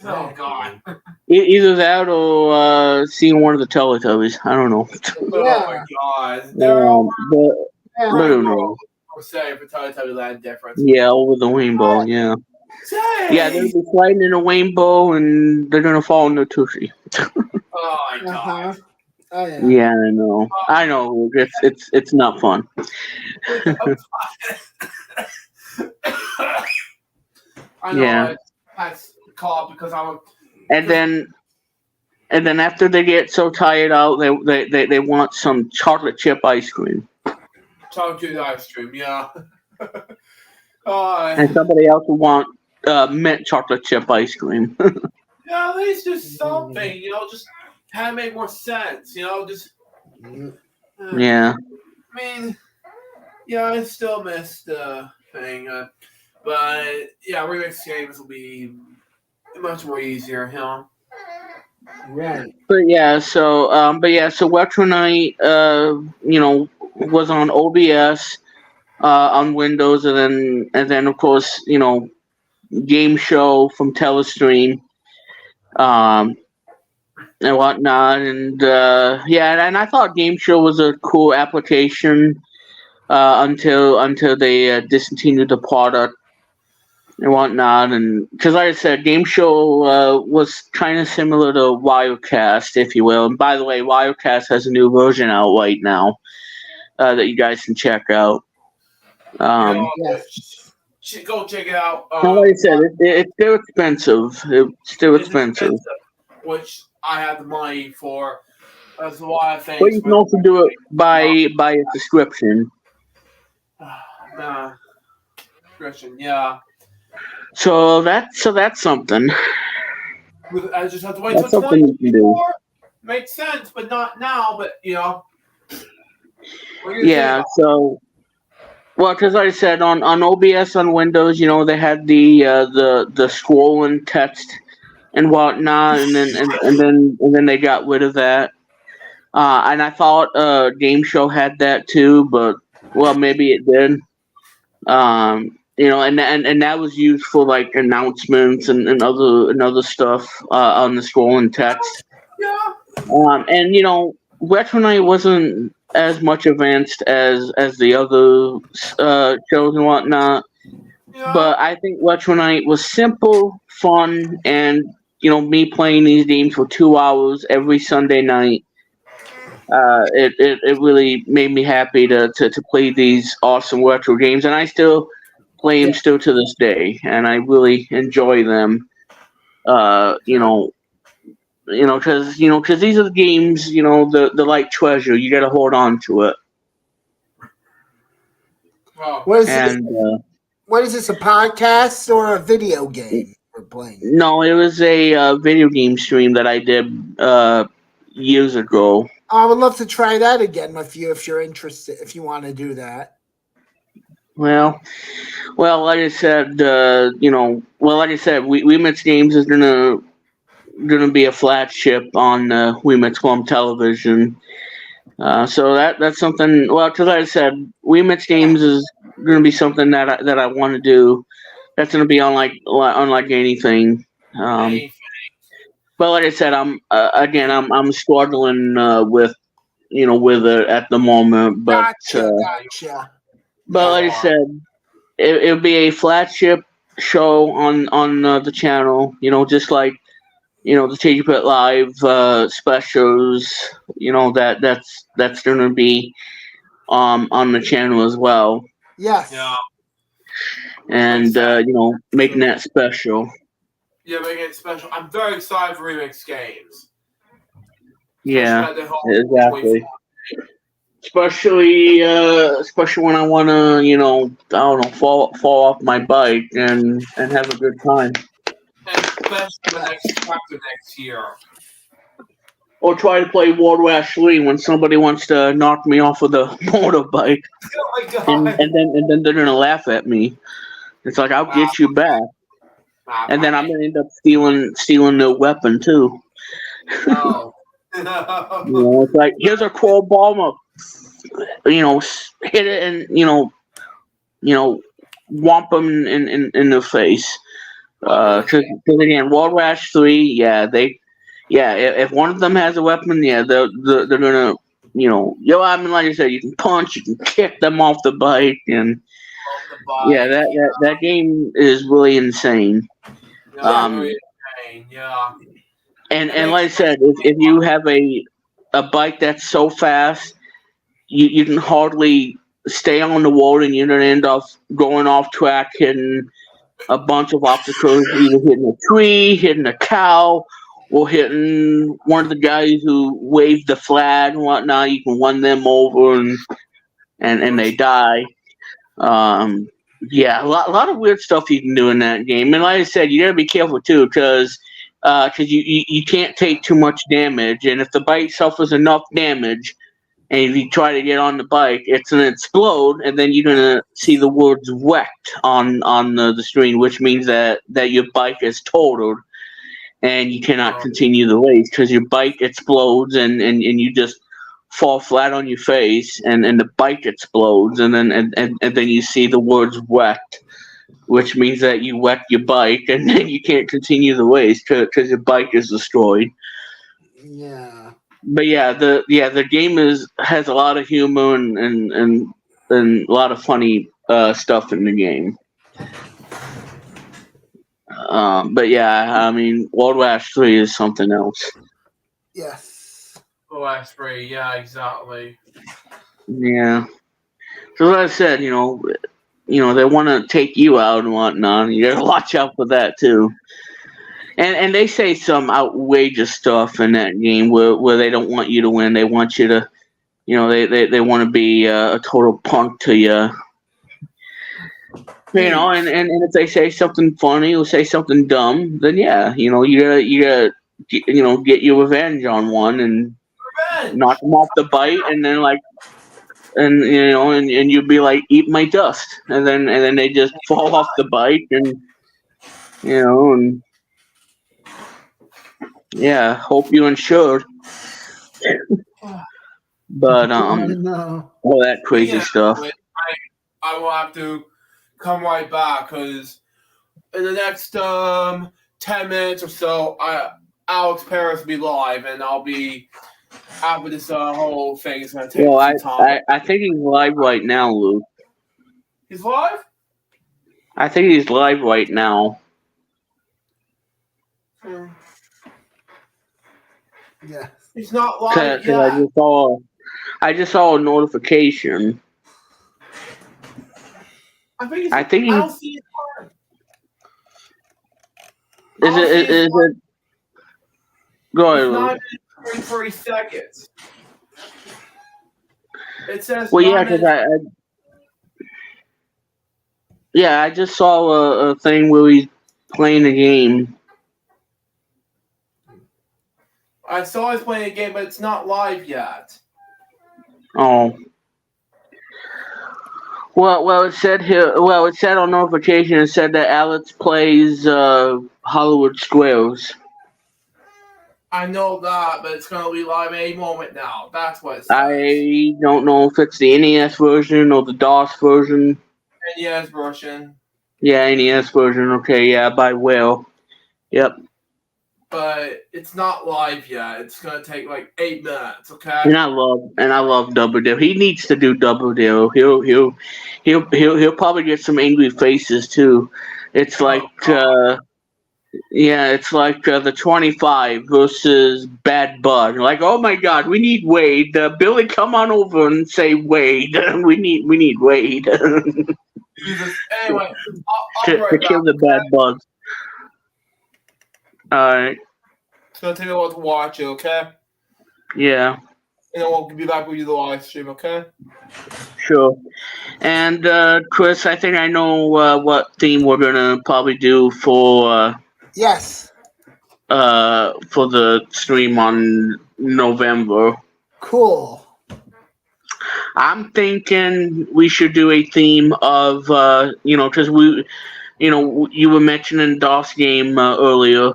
Oh God. Either that or seeing one of the Teletubbies. I don't know. Oh my God. I don't know. Say for Teletubby Land difference. Yeah, over the rainbow. Yeah. Yeah, they'll be sliding in a rainbow and they're gonna fall in the tushy. Oh my God. Oh, yeah. Yeah, I know. I know. It's not fun. I know. That's called because I'm. And then after they get so tired out, they want some chocolate chip ice cream. Chocolate ice cream, yeah. And somebody else will want mint chocolate chip ice cream. Yeah, at least do something, just kind of make more sense, just. Yeah. I mean, I still miss the thing, but remix games will be much more easier, Right. So Retro Night, was on OBS, on Windows, and then of course, Game Show from Telestream, and whatnot, and and I thought Game Show was a cool application until they discontinued the product and whatnot, and because like I said, Game Show was kind of similar to Wirecast, if you will. And by the way, Wirecast has a new version out right now that you guys can check out. Go check it out. Like I said, it's still expensive. It's still expensive. Which I have the money for. That's a lot of things. But you can also do it by a subscription. Subscription, yeah. So that's something. I just have to wait That's till something you can do. Makes sense, but not now. But Yeah. So, well, because like I said, on OBS on Windows, they had the scrolling text and whatnot, and then they got rid of that. And I thought Game Show had that too, but maybe it did. And that was used for like announcements and other stuff on the scrolling text. Yeah. And Retro Night wasn't as much advanced as the other shows and whatnot. Yeah. But I think Retro Night was simple, fun, and me playing these games for 2 hours every Sunday night. It really made me happy to play these awesome retro games, and I still play them still to this day, and I really enjoy them. Because these are the games, the like treasure. You got to hold on to it. Wow. What is this? A podcast or a video game we're playing? No, it was a video game stream that I did years ago. I would love to try that again with you if you're interested. If you want to do that. Well, like I said, We Mix Games is gonna be a flagship on We Mix Plum Television. So that's something. Well, because like I said, We Mix Games is gonna be something that I want to do. That's gonna be unlike anything. But like I said, I'm struggling with with it at the moment. But Gotcha. but like I said, it'll be a flagship show on the channel. Just like the TGPit Live specials. That's gonna be on the channel as well. Yes. Yeah. And making that special. Yeah, making it special. I'm very excited for Remix Games. Yeah, exactly. Especially when I want to, I don't know, fall off my bike and have a good time. And especially the next chapter next year. Or try to play World War 3 when somebody wants to knock me off of the motorbike. Oh my God. And then they're gonna laugh at me. It's like, I'll get you back. And then I'm gonna end up stealing their weapon too. Oh. It's like, here's a crow bomber. Hit it and whomp them in the face. Because again, World War 3, if one of them has a weapon, they're gonna, like I said, you can punch, you can kick them off the bike, and that game is really insane. And like I said, if you have a bike that's so fast, you can hardly stay on the road, and you're gonna end up going off track, hitting a bunch of obstacles, either hitting a tree, hitting a cow, or hitting one of the guys who waved the flag and whatnot. You can run them over and they die. A lot of weird stuff you can do in that game. And like I said, you gotta be careful too, because you can't take too much damage. And if the bike suffers enough damage, and if you try to get on the bike, it's gonna explode, and then you're gonna see the words "wrecked" on the screen, which means that your bike is totaled, and you cannot continue the race because your bike explodes, and you just fall flat on your face, and the bike explodes, and then you see the words "wrecked," which means that you wrecked your bike, and then you can't continue the race because your bike is destroyed. Yeah. But the game has a lot of humor and a lot of funny stuff in the game. But I mean, World War 3 is something else. Yes. World War 3, yeah, exactly. Yeah. So like I said, they want to take you out and whatnot. You gotta watch out for that too. And they say some outrageous stuff in that game where they don't want you to win. They want you to, they want to be a total punk to you. And if they say something funny or say something dumb, then you gotta get your revenge on one and knock them off the bike, and then and you'd be like, eat my dust, and then they just fall off the bike, and hope you insured. But all that crazy stuff. I will have to come right back because in the next 10 minutes or so, Alex Paris will be live, and I'll be after this whole thing is going to take some time. I think he's live right now, Luke. He's live? I think he's live right now. Yeah. He's not live yet. I just saw a notification. I think I don't see his card. Is it? Go ahead. 9 minutes 30 seconds. It says. Well, yeah, because I just saw a thing where he's playing a game. I saw he's playing a game, but it's not live yet. Oh. Well, it said here. Well, it said on notification. It said that Alex plays Hollywood Squares. I know that, but it's gonna be live any moment now. That's what it says. I don't know if it's the NES version or the DOS version. NES version. Yeah, NES version. Okay, yeah, by Will. Yep. but it's not live yet. It's gonna take like 8 minutes. Okay. And I love Double Dare. He needs to do Double Dare. He'll probably get some angry faces too. It's like it's like the 25 versus Bad Bud. Like, oh my God, we need Wade. Billy, come on over and say Wade. we need Wade. Jesus. Anyway, I'll to kill the Bad Buds. All right. It's gonna take a while to watch it. Okay. Yeah. And then we'll be back with you the live stream. Okay. Sure. And Chris, I think I know what theme we're gonna probably do for. Yes. For the stream on November. Cool. I'm thinking we should do a theme of, because you were mentioning DOS game earlier.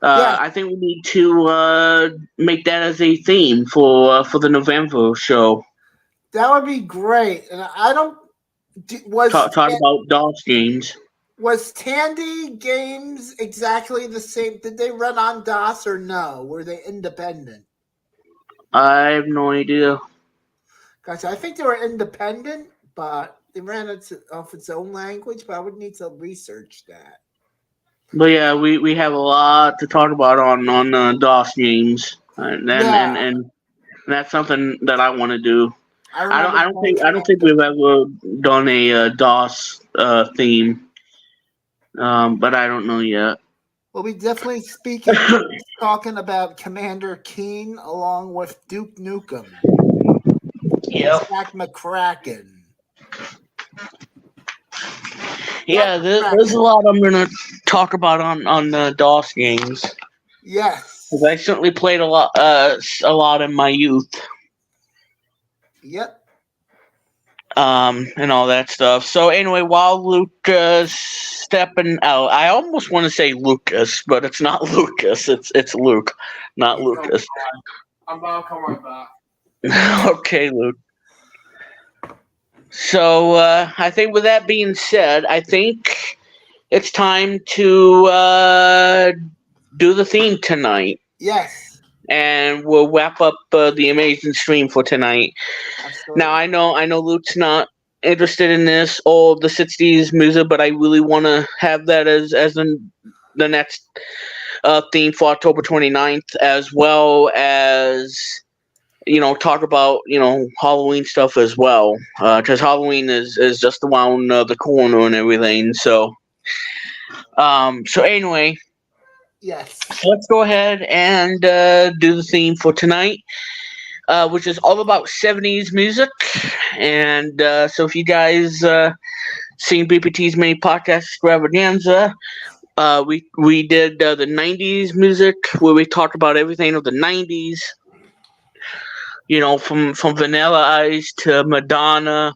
I think we need to make that as a theme for the November show. That would be great. And I don't talk about DOS games. Was Tandy Games exactly the same? Did they run on DOS or no? Were they independent? I have no idea. Gotcha. I think they were independent, but they ran it off its own language, but I would need to research that. But yeah, we have a lot to talk about on DOS games, and that's something that I want to do. I don't think we've ever done a DOS theme. But I don't know yet. We'll be definitely talking about Commander Keen along with Duke Nukem. Yep. Jack McCracken. Yeah, there's a lot I'm gonna talk about on the DOS games. Yes. Because I certainly played a lot in my youth. Yep. And all that stuff. So anyway, while Luke stepping out, I almost want to say Lucas, but it's not Lucas. It's Luke, not Lucas. I'm gonna come right back. Okay, Luke. So I think with that being said, I think it's time to do the theme tonight. Yes. And we'll wrap up the amazing stream for tonight. Absolutely. Now I know Luke's not interested in this or the 60s music, but I really want to have that as the next theme for October 29th, as well as talk about Halloween stuff as well, because Halloween is just around the corner and everything. So anyway. Yes. So let's go ahead and do the theme for tonight, which is all about 70s music. And so if you guys seen BPT's mini podcast Extravaganza, we did the 90s music, where we talked about everything of the 90s. From Vanilla Ice to Madonna.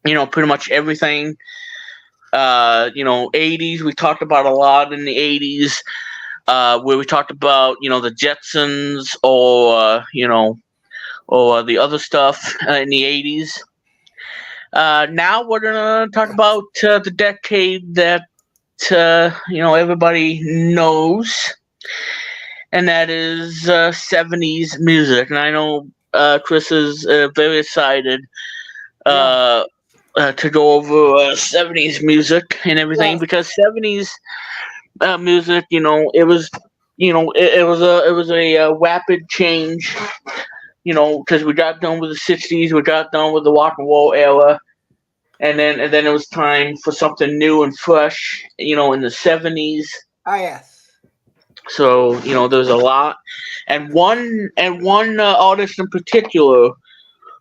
Pretty much everything. 80s, we talked about a lot in the 80s, where we talked about, the Jetsons or the other stuff in the 80s. Now we're going to talk about the decade that, everybody knows, and that is 70s music. And I know Chris is very excited to go over 70s music and everything, because 70s music, it was a rapid change, because we got done with the 60s, we got done with the rock and roll era, and then it was time for something new and fresh, in the 70s. Ah, yes. So there's a lot, and one artist in particular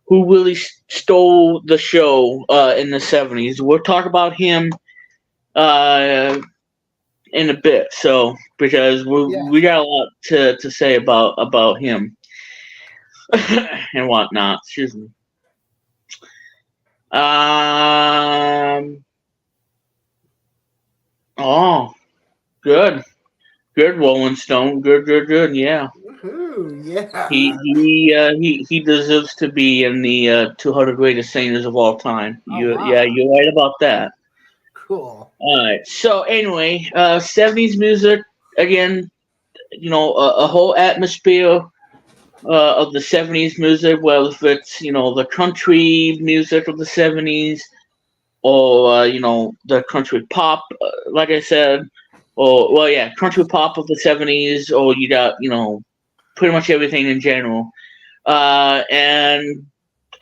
who really stole the show in the 70s. We'll talk about him in a bit, because we got a lot to say about him and whatnot. Excuse me. Oh, good, Rolling Stone. Good. Yeah. Woohoo! Yeah. He deserves to be in the 200 greatest singers of all time. You're right about that. Cool. All right. So anyway, 70s music. again, a whole atmosphere of the 70s music, whether if it's, the country music of the 70s or, the country pop, like I said, or, well, yeah, country pop of the 70s, or you got, pretty much everything in general. And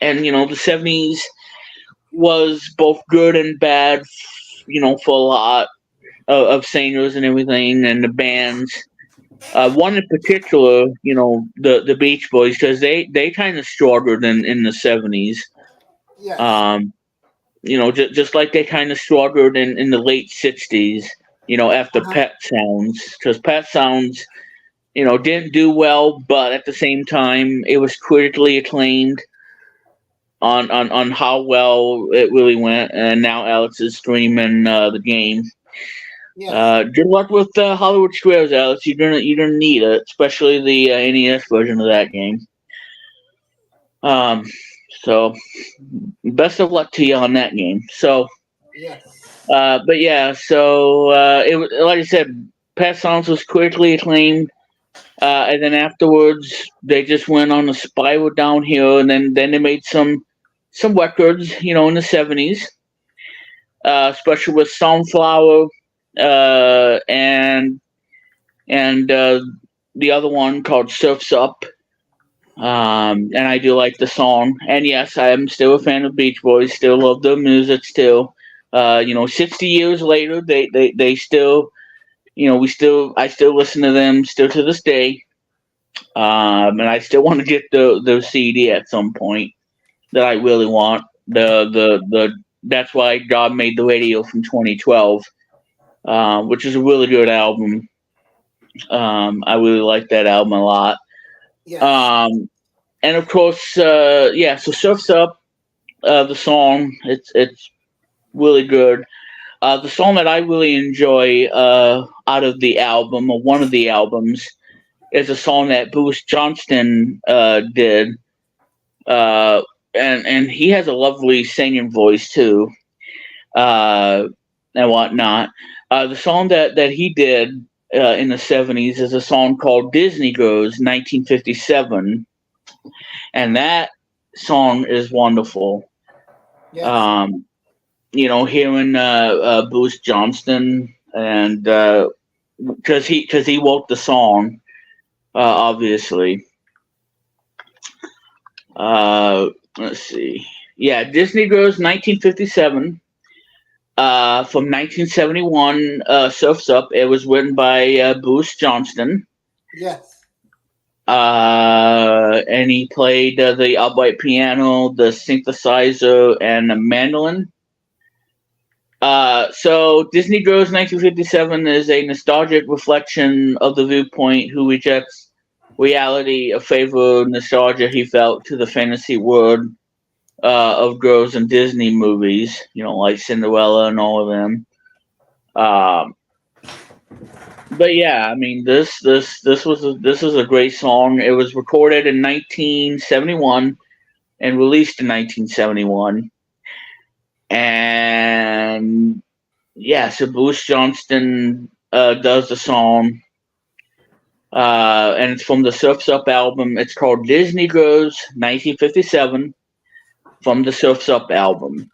the 70s was both good and bad, for a lot of singers and everything, and the bands. One in particular, the Beach Boys, because they kind of struggled in the 70s. Yes. Just like they kind of struggled in the late 60s, after Pet Sounds, because Pet Sounds, didn't do well, but at the same time, it was critically acclaimed on how well it really went, and now Alex is streaming the game. Yes. Good luck with Hollywood Squares, Alex. You're gonna need it, especially the NES version of that game. So best of luck to you on that game. So, Yes. but yeah, so it was, like I said, Pet Sounds was critically acclaimed, and then afterwards they just went on a spiral downhill, and then they made some records, in the 70s, especially with Sunflower, and the other one called Surfs Up. And I do like the song. And yes, I am still a fan of Beach Boys. Still love their music. Still, 60 years later, they still, I still listen to them still to this day. And I still want to get the CD at some point that I really want. The That's why God Made the Radio from 2012, which is a really good album. I really like that album a lot. Yes. And of course, so Surf's Up, the song, it's really good. The song that I really enjoy out of the album, or one of the albums, is a song that Bruce Johnston did. And he has a lovely singing voice too, and whatnot. The song that he did in the 70s is a song called Disney Girls 1957. And that song is wonderful. Yes. Hearing Bruce Johnston, and because he wrote the song, obviously. Let's see. Yeah, Disney Girls 1957. From 1971, Surf's Up. It was written by Bruce Johnston. Yes. And he played the upright piano, the synthesizer, and the mandolin. So Disney Girls 1957 is a nostalgic reflection of the viewpoint who rejects reality in favor of nostalgia he felt to the fantasy world of girls in Disney movies, like Cinderella and all of them. But yeah, I mean, this is a great song. It was recorded in 1971 and released in 1971. And yeah, so Bruce Johnston does the song, and it's from the Surf's Up album. It's called Disney Girls 1957, from the Surf's Up album,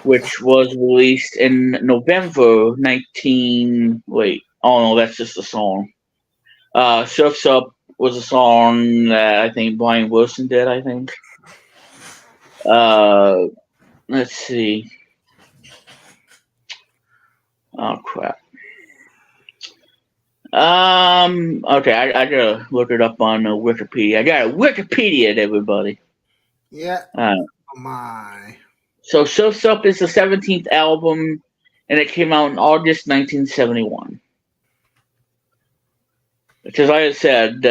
which was released in November 19. Wait, oh no, that's just a song. Surf's Up was a song that I think Brian Wilson did, I think. Let's see. Oh crap. Okay, I gotta look it up on Wikipedia. I gotta Wikipedia it, everybody. Yeah. Oh My. So Surf's Up is the 17th album, and it came out in August 1971. Because like I said,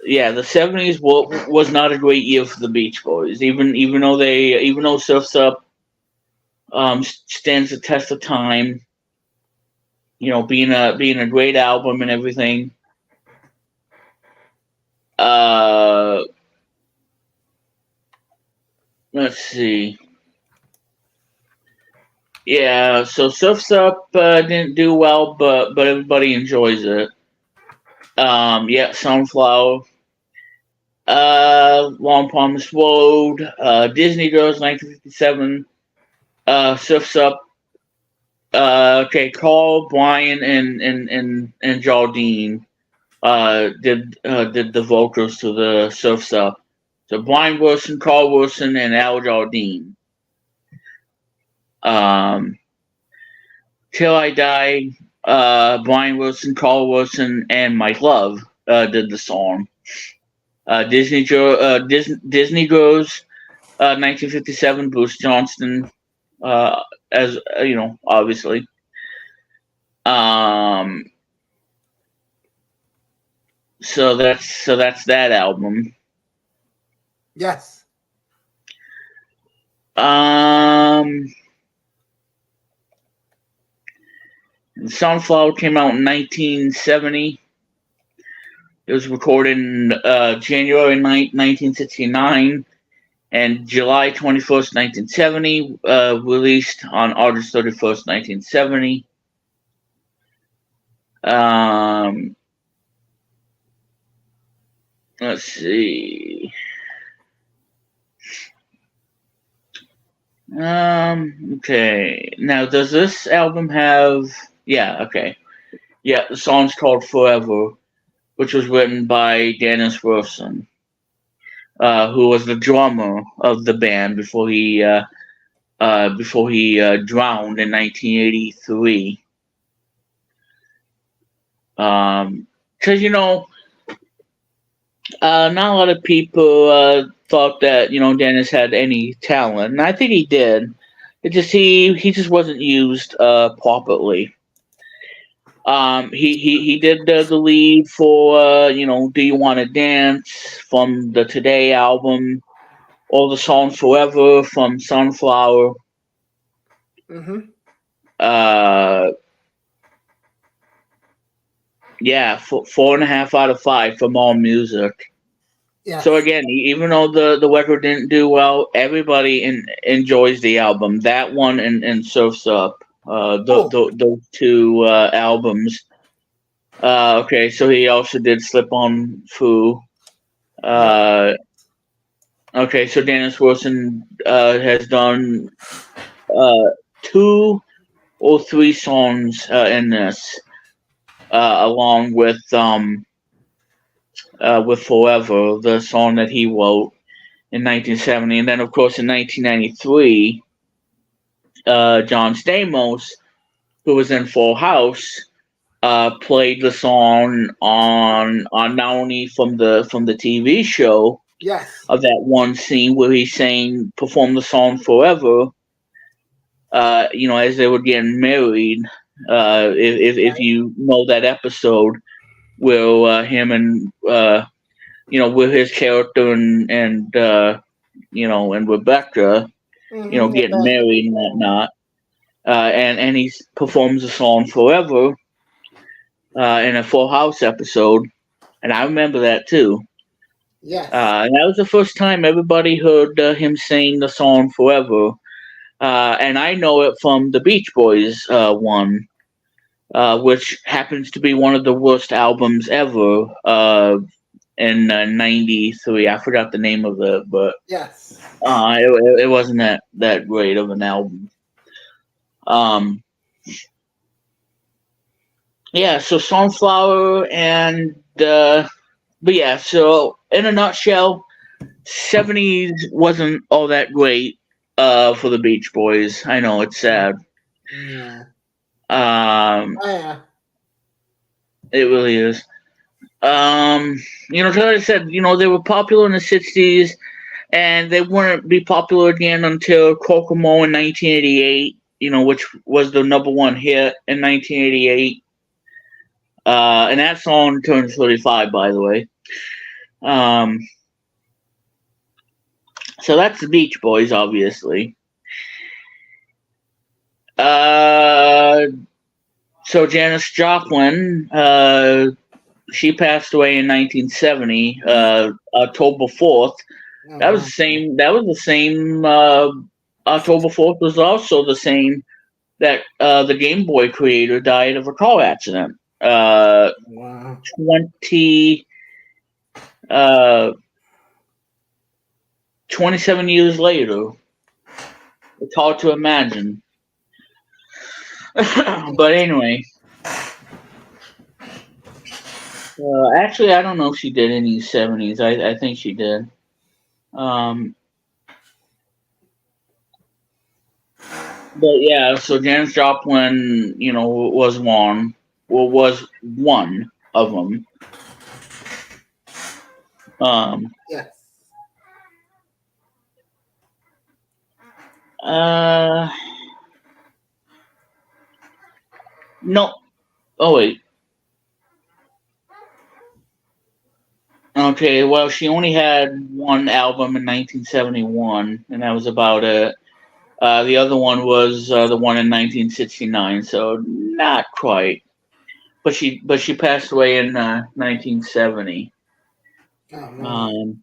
yeah, the 70s was not a great year for the Beach Boys. Even though Surf's Up stands the test of time, being a great album and everything. Let's see. Yeah, so Surf's Up didn't do well, but everybody enjoys it. Yeah, Sunflower. Long Promised Road. Disney Girls, 1957. Surf's Up. Okay, Carl, Brian, and Jardine did the vocals to the Surf's Up. So Brian Wilson, Carl Wilson, and Al Jardine. Till I Die, Brian Wilson, Carl Wilson, and Mike Love did the song. Disney Girls, 1957, Bruce Johnston, as obviously. So that's that album. Yes. Sunflower came out in 1970. It was recorded in January 9th, 1969, and July 21st, 1970. Released on August 31st, 1970. Let's see. Okay. Now, does this album have? Yeah. Okay. Yeah, the song's called "Forever," which was written by Dennis Wilson, who was the drummer of the band before he drowned in 1983. Because not a lot of people thought that Dennis had any talent, and I think he did. It just he just wasn't used properly. He did the lead for Do You Want to Dance from the Today album, all the songs Forever from Sunflower. Yeah, 4.5 out of 5 from All Music. Yeah. So again, even though the record didn't do well, everybody enjoys the album. That one and Surf's Up, those two albums. Okay, so he also did Slip On Foo. Okay, so Dennis Wilson has done 2 or 3 songs in this, along with Forever, the song that he wrote in 1970. And then, of course, in 1993, John Stamos, who was in Full House, played the song on not only from the TV show, yes, of that one scene where he performed the song Forever, as they were getting married. If you know that episode where him and with his character and Rebecca, getting married and whatnot, and he performs the song Forever in a Full House episode, and I remember that too. Yes. And that was the first time everybody heard him sing the song Forever. And I know it from the Beach Boys one, which happens to be one of the worst albums ever in 93. I forgot the name of it, but yes, it wasn't that great of an album. Yeah, so Sunflower but yeah, so in a nutshell, 70s wasn't all that great for the Beach Boys. I know, it's sad. Yeah. Yeah. It really is. Like I said, they were popular in the 60s, and they wouldn't be popular again until Kokomo in 1988, which was the #1 hit in 1988. And that song turned 35, by the way. So that's the Beach Boys, obviously. So Janis Joplin, she passed away in 1970, October 4th. That was the same. October 4th was also the same that the Game Boy creator died of a car accident. Wow. 27 years later. It's hard to imagine. But anyway. Actually, I don't know if she did any 70s. I think she did. But yeah, so Janis Joplin, was one. Well, was one of them. Yes. No. Oh wait. Okay. Well, she only had one album in 1971, and that was about it. The other one was the one in 1969, so not quite. But she passed away in 1970. Oh, no.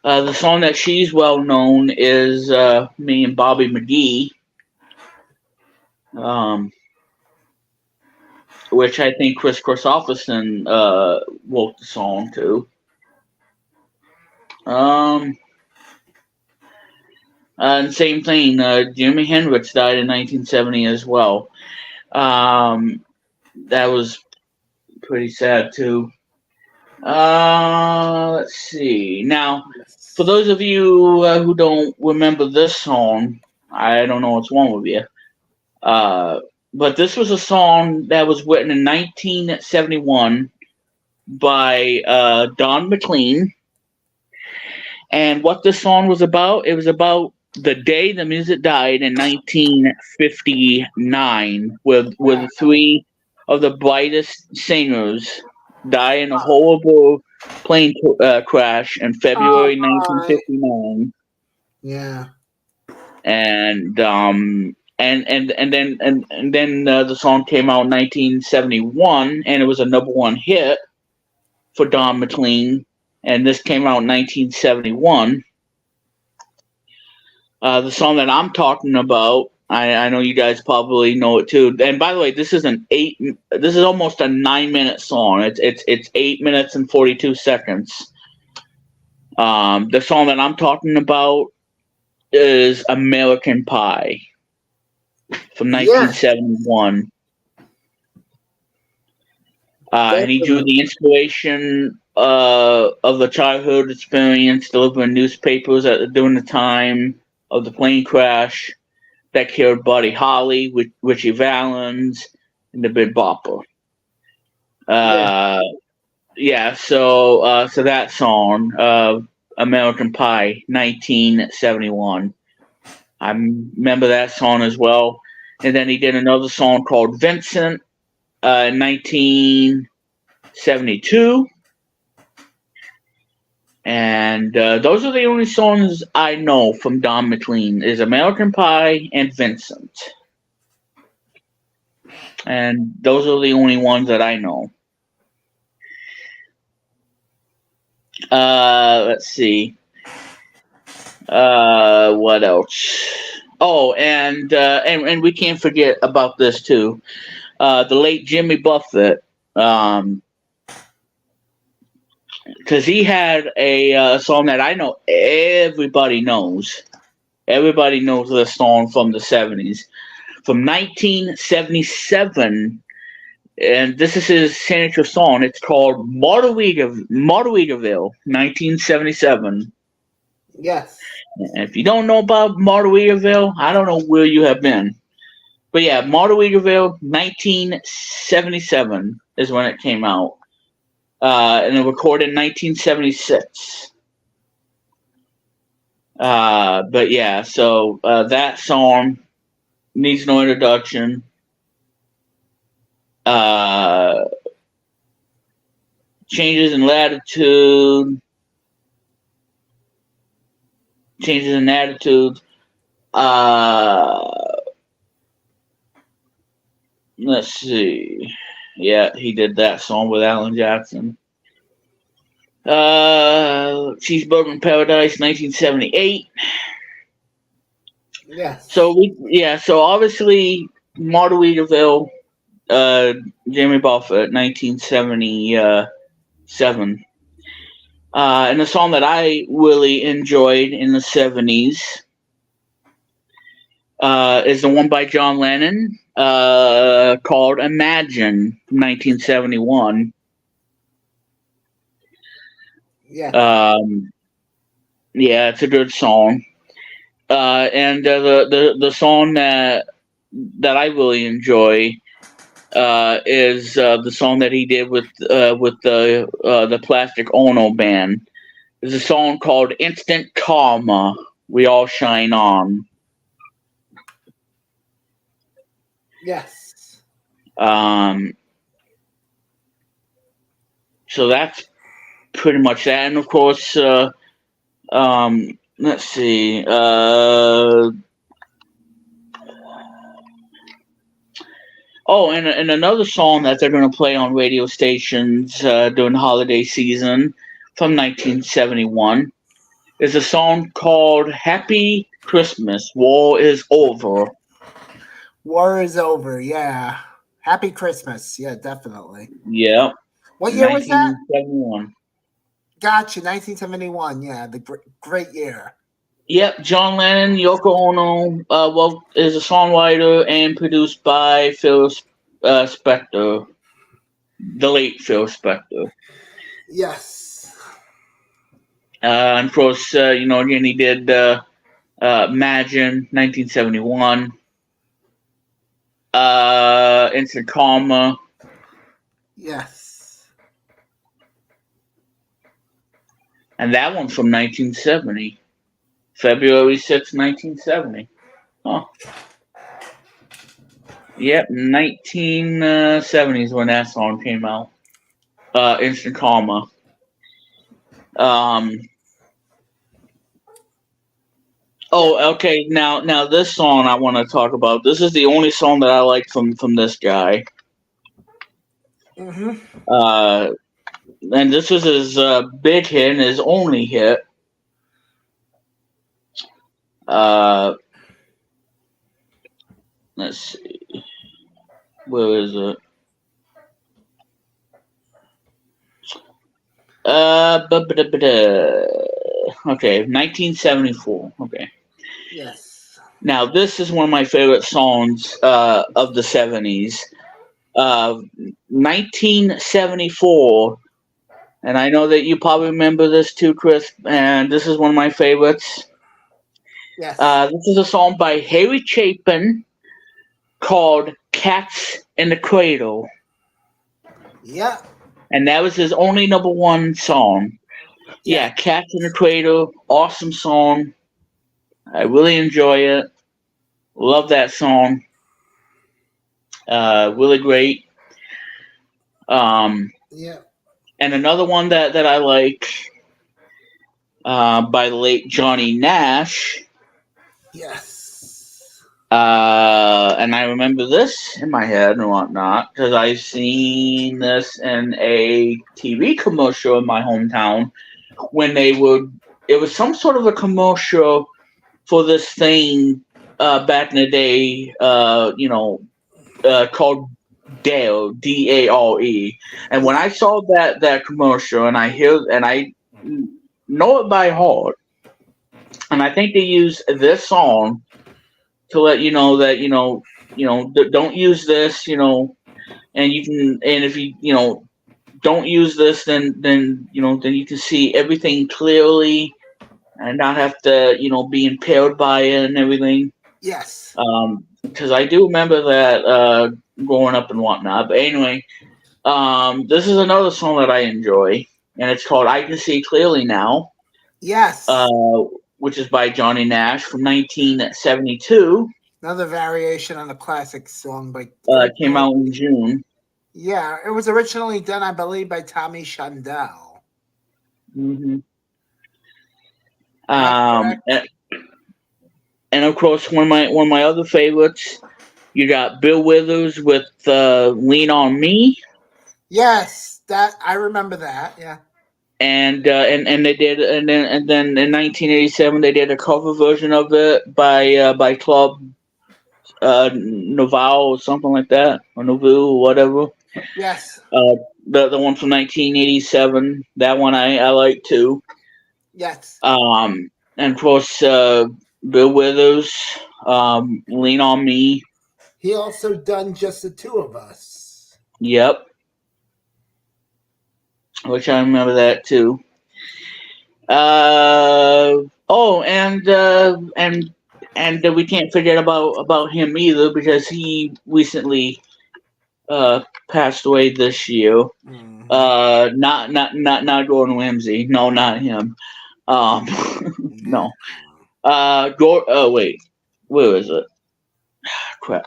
The song that she's well known is "Me and Bobby McGee," which I think Chris Christopherson wrote the song to. And same thing, Jimi Hendrix died in 1970 as well. That was pretty sad too. Let's see. Now, for those of you who don't remember this song, I don't know what's wrong with you. But this was a song that was written in 1971 by Don McLean. And what this song was about, it was about the day the music died in 1959, with three of the brightest singers die in a horrible plane crash in February 1959. Yeah. And then the song came out in 1971, and it was a #1 hit for Don McLean. And this came out in 1971. The song that I'm talking about, I know you guys probably know it too. And by the way, this is almost a 9-minute song. It's 8 minutes and 42 seconds. The song that I'm talking about is American Pie from 1971. And he drew the inspiration of the childhood experience delivering newspapers during the time of the plane crash that killed Buddy Holly, Richie Valens, and the Big Bopper. So that song, American Pie, 1971. I remember that song as well. And then he did another song called Vincent, 1972. And those are the only songs I know from Don McLean, is American Pie and Vincent. And those are the only ones that I know. Let's see. What else? Oh, and we can't forget about this too. The late Jimmy Buffett, because he had a song that I know everybody knows. Everybody knows this song from the 70s. From 1977, and this is his signature song. It's called Margaritaville, 1977. Yes. And if you don't know about Margaritaville, I don't know where you have been. But yeah, Margaritaville, 1977 is when it came out. And it recorded in 1976. But yeah, so that song needs no introduction. Changes in latitude. Changes in attitude. Let's see. Yeah, he did that song with Alan Jackson. Cheeseburger in Paradise, 1978. Yes. So obviously Margaritaville, Jamie Buffett, 1977. And the song that I really enjoyed in the 70s is the one by John Lennon called Imagine, 1971. Yeah. Yeah, it's a good song. And the song that I really enjoy is the song that he did with the Plastic Ono Band. There's a song called Instant Karma. We all shine on. Yes. So that's pretty much that, and of course, let's see. Oh, and another song that they're going to play on radio stations during the holiday season from 1971 is a song called Happy Christmas, War is Over. War is over, yeah. Happy Christmas, yeah, definitely. Yeah. What year was that? 1971. Gotcha, 1971, yeah, the great year. Yep, John Lennon, Yoko Ono, is a songwriter and produced by Phil Spector, the late Phil Spector. Yes. And of course, again, he did Imagine, 1971, Instant Karma. Yes. And that one's from 1970, February 6, 1970. Oh. Yep, 1970s when that song came out. Instant Karma. Okay. Now this song I want to talk about. This is the only song that I like from this guy. Mm-hmm. And this is his big hit and his only hit. Let's see. Where is it? Okay, 1974. Okay. Yes. Now this is one of my favorite songs of the 70s. 1974, and I know that you probably remember this too, Chris. And this is one of my favorites. Yes. This is a song by Harry Chapin called "Cats in the Cradle." Yeah. And that was his only #1 song. Yeah, Cats in the Cradle, awesome song. I really enjoy it. Love that song. Really great. Yeah. And another one that I like by the late Johnny Nash. Yes. And I remember this in my head and whatnot because I've seen this in a TV commercial in my hometown when it was some sort of a commercial for this thing back in the day, called Dare, Dare. And when I saw that commercial and I know it by heart, and I think they use this song to let you know that don't use this, and you can, and if you don't use this, then you can see everything clearly and not have to be impaired by it and everything. Yes. Because I do remember that growing up and whatnot. But anyway, this is another song that I enjoy, and it's called "I Can See Clearly Now." Yes. Which is by Johnny Nash from 1972. Another variation on the classic song by. Came out in June. Yeah, it was originally done, I believe, by Tommy Shondell. Mm-hmm. And of course, one of my other favorites, you got Bill Withers with "Lean on Me." Yes, that I remember that. Yeah. they did, and then in 1987 they did a cover version of it by Club Noval or something like that, or Novu or whatever. Yes. The one from 1987, that one I like too. Yes. And of course, Bill Withers, Lean on Me. He also done Just the Two of Us. Yep. Which I remember that too. And we can't forget about him either, because he recently passed away this year. Mm-hmm. Not Gordon Ramsay. No, not him. No. Wait, where is it? Crap.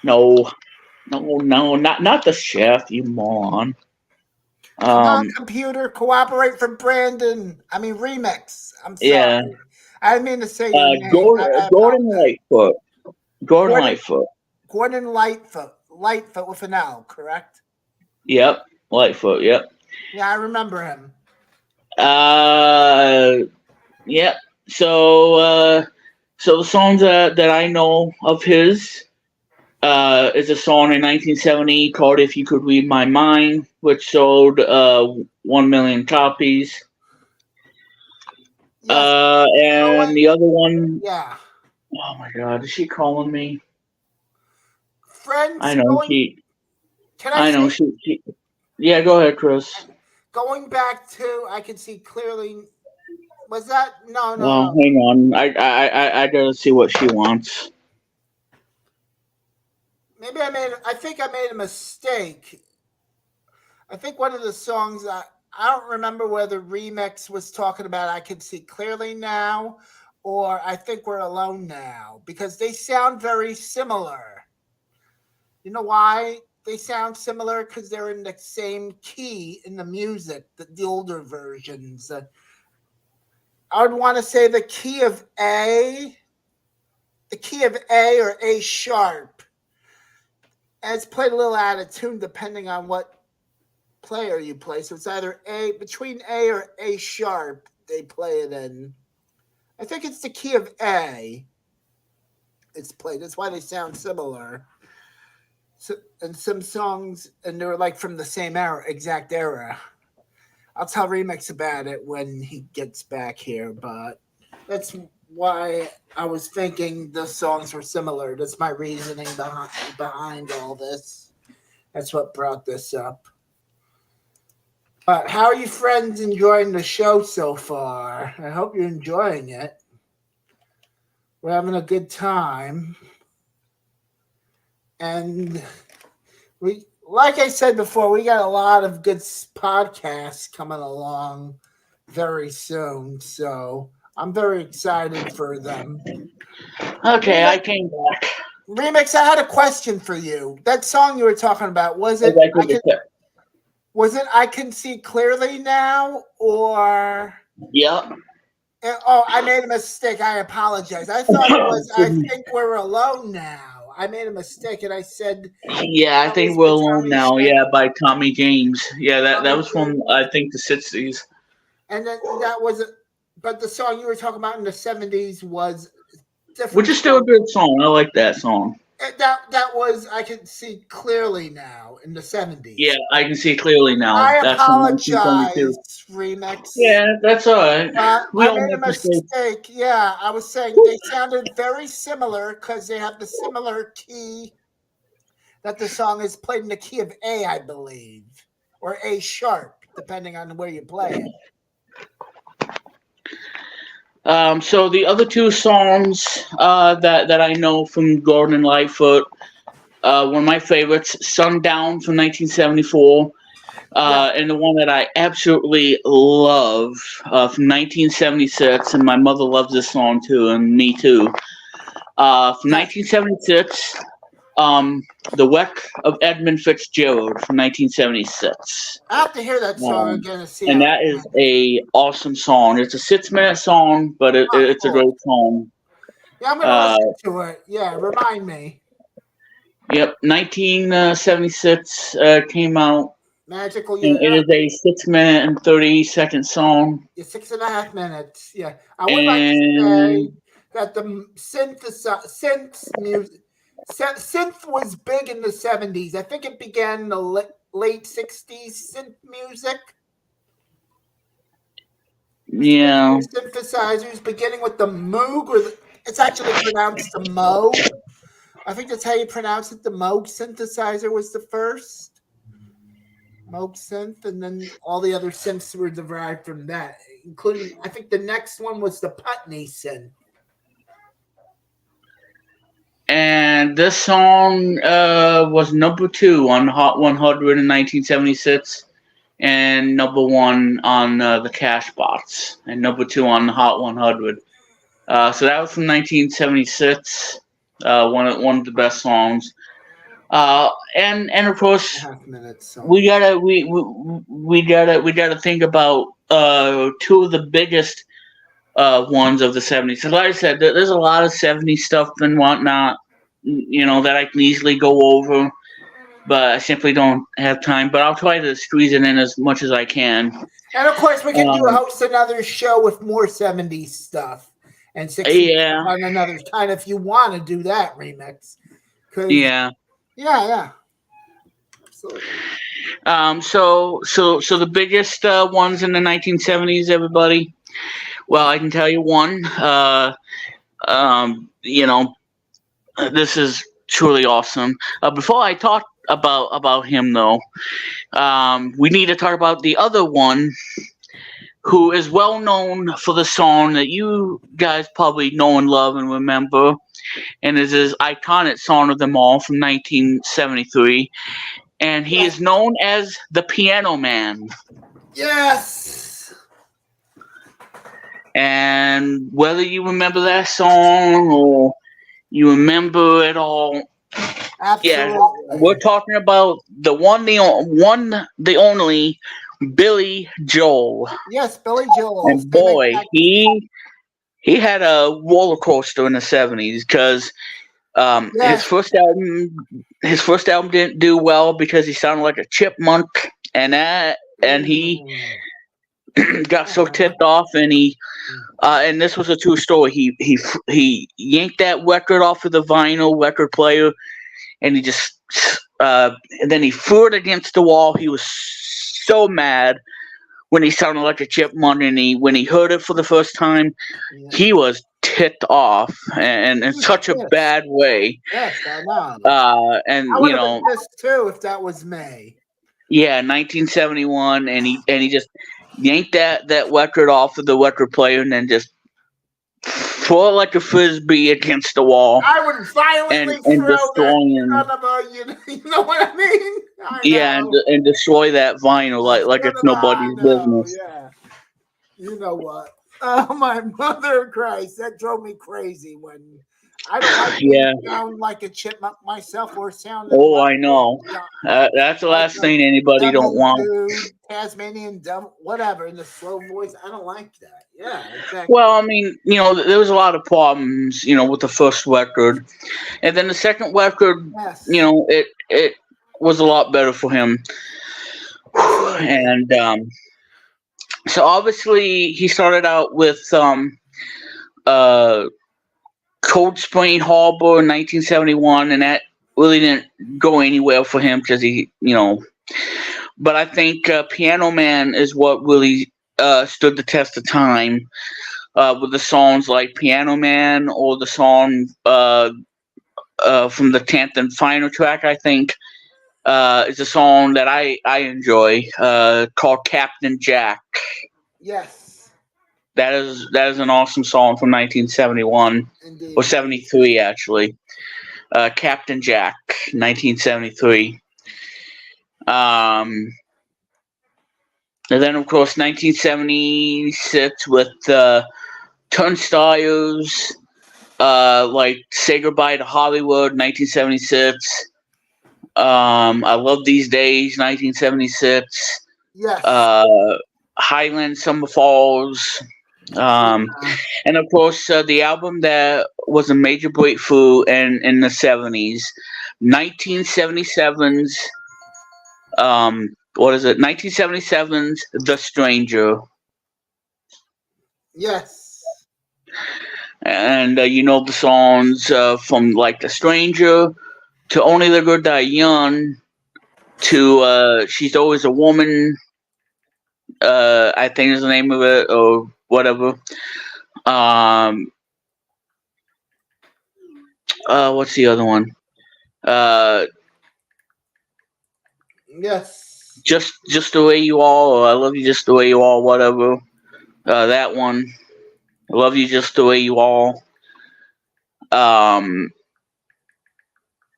No, not the chef, you moron. Come on, computer, cooperate for Brandon. I mean, Remix. I'm sorry. Yeah. I didn't mean to say your name. Gordon Lightfoot. Gordon Lightfoot. Gordon Lightfoot. Lightfoot with an L, correct? Yep. Lightfoot, yep. Yeah, I remember him. Yep. So the songs that I know of his is a song in 1970 called "If You Could Read My Mind," which sold 1 million copies. Yes. And the other one. Yeah. Oh my God, is she calling me? Friends. I know she. Can I know she. Yeah, go ahead, Chris. Going back to, I can see clearly. Was that no? Well, hang on. I gotta see what she wants. Maybe I think I made a mistake. I think one of the songs I don't remember whether Remix was talking about "I Can See Clearly Now" or "I Think We're Alone Now," because they sound very similar. You know why they sound similar? Because they're in the same key in the music, the older versions. I would want to say the key of A or A sharp. And it's played a little out of tune depending on what player you play. So it's either between A or A sharp they play it in. I think it's the key of A. It's played. That's why they sound similar. So, and some songs, and they're like from the same exact era. I'll tell Remix about it when he gets back here, but that's why I was thinking the songs were similar. That's my reasoning behind all this. That's what brought this up. But how are you friends enjoying the show so far? I hope you're enjoying it. We're having a good time. And we, like I said before, we got a lot of good podcasts coming along very soon. So I'm very excited for them. Okay, I came back. Remix, I had a question for you. That song you were talking about, was it I Can See Clearly Now, or... Yep. Oh, I made a mistake. I apologize. I thought it was I Think We're Alone Now. I made a mistake and I said... Yeah, I think We're Alone Now, by Tommy James. Yeah, that was from, I think, the 60s. And then that was... But the song you were talking about in the 70s was different. Which is still a good song. I like that song. That was I Can See Clearly Now in the 70s. Yeah, I Can See Clearly Now. I apologize, Remix. Yeah, that's all right. I made a mistake. Yeah, I was saying they sounded very similar because they have the similar key that the song is played in the key of A, I believe, or A sharp, depending on where you play it. So the other two songs that I know from Gordon Lightfoot, one of my favorites, "Sundown" from 1974, and the one that I absolutely love from 1976, and my mother loves this song too, and me too. From 1976, "The Wreck of Edmund Fitzgerald" from 1976. I have to hear that song again to see. And that is a awesome song. It's a 6-minute song, but it's a great song. Yeah, I'm gonna listen to it. Yeah, remind me. Yep, 1976 came out. Magical, And it is a 6-minute and 30-second song. 6.5 minutes. Yeah, I would like to And say that the synth was big in the 70s. I think it began in the late 60s. Synth music. yeah, Synthesizers, beginning with the Moog, it's actually pronounced the Moog. I think that's how you pronounce it. The Moog synthesizer was the first. Moog synth, and then all the other synths were derived from that, including, I think the next one was the Putney synth. and this song was number 2 on Hot 100 in 1976, and number 1 on the Cashbox, and number 2 on the Hot 100. So that was from 1976. One of the best songs. And of course, we gotta think about 2 of the biggest ones of the 70s. So like I said, there's a lot of 70s stuff and whatnot, that I can easily go over, but I simply don't have time. But I'll try to squeeze it in as much as I can. And of course, we can host another show with more 70s stuff and 60s on another time if you want to do that remix. Yeah. Absolutely. So the biggest ones in the 1970s, everybody. Well, I can tell you one. This is truly awesome. Before I talk about him, though, we need to talk about the other one, who is well known for the song that you guys probably know and love and remember, and is his iconic song of them all from 1973. And he is known as the Piano Man. Yes. And whether you remember that song or you remember it all, absolutely. We're talking about the the only Billy Joel. Yes, Billy Joel. And boy, he had a roller coaster in the 70s because his first album didn't do well because he sounded like a chipmunk, and he got so tipped off, and and this was a true story. He yanked that record off of the vinyl record player, and he just and then he threw it against the wall. He was so mad when he sounded like a chipmunk, and when he heard it for the first time, he was ticked off, and in such a bad way. Yes, I know. And I would have been pissed too if that was me. Yeah, 1971, and he just yanked that record off of the record player, and then just throw it like a frisbee against the wall. I would violently and throw destroying, you know what I mean? And destroy that vinyl like it's nobody's business. Yeah. You know what? Oh my mother of Christ, that drove me crazy when I don't sound like a chipmunk myself or sound. I know. That's the last thing anybody don't want. Dude, Tasmanian dumb, whatever, in the slow voice. I don't like that. Yeah, exactly. Well, I mean, there was a lot of problems, with the first record, and then the second record, it was a lot better for him, and so obviously he started out with Cold Spring Harbor in 1971, and that really didn't go anywhere for him because but I think Piano Man is what really stood the test of time with the songs like Piano Man, or the song from the 10th and final track, I think, is a song that I enjoy called Captain Jack. Yes. That is an awesome song from 1971. Indeed. Or 73 actually. Captain Jack, 1973. And then of course 1976 with Turnstiles, like Say Goodbye to Hollywood, 1976. I Love These Days, 1976. Yes. Highland Summer Falls. And of course, the album that was a major breakthrough in the 70s, 1977's what is it? 1977's The Stranger. Yes. And you know the songs from like The Stranger to Only the Good Die Young to She's Always a Woman. I think is the name of it or whatever. What's the other one? Yes. Just the way you are, or I love you just the way you are, whatever. That one. I love you just the way you are.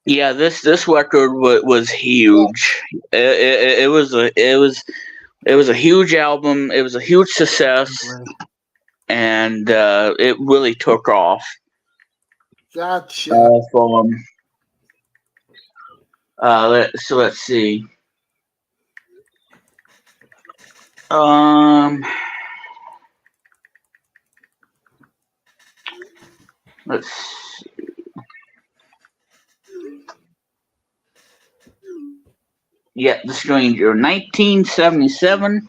Yeah, this record was huge. It was a huge album. It was a huge success, and it really took off. Gotcha. Let's see. Let's see. Yeah, The Stranger, 1977.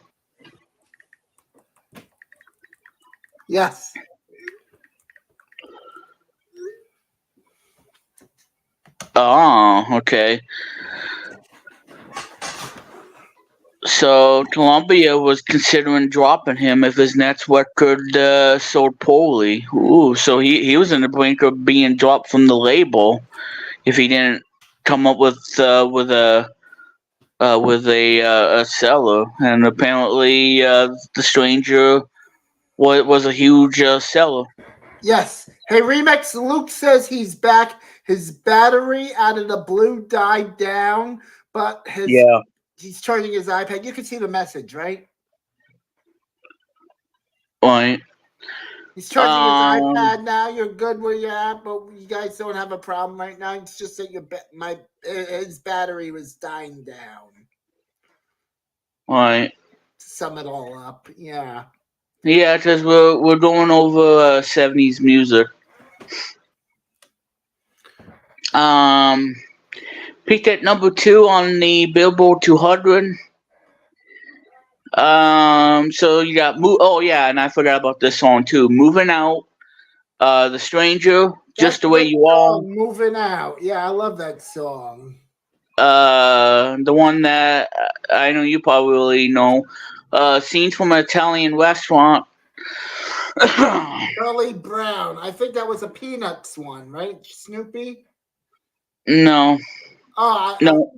Yes. Oh, okay. So Columbia was considering dropping him if his next record sold poorly. Ooh, so he was in the brink of being dropped from the label if he didn't come up with a seller. And apparently, The Stranger was a huge seller. Yes. Hey, Remix, Luke says he's back. His battery out of the blue died down, but he's charging his iPad. You can see the message, right? Right. He's charging his iPad now. You're good where you're at, but you guys don't have a problem right now. It's just that his battery was dying down. Right. To sum it all up, yeah. Yeah, because we're going over 70s music. Peaked at number 2 on the Billboard 200. So you got and I forgot about this song too. Moving Out, The Stranger, Just the Way You Are. Moving Out. Yeah, I love that song. The one that I know you probably know. Scenes from an Italian Restaurant. Charlie Brown. I think that was a Peanuts one, right? Snoopy? No. Oh, no.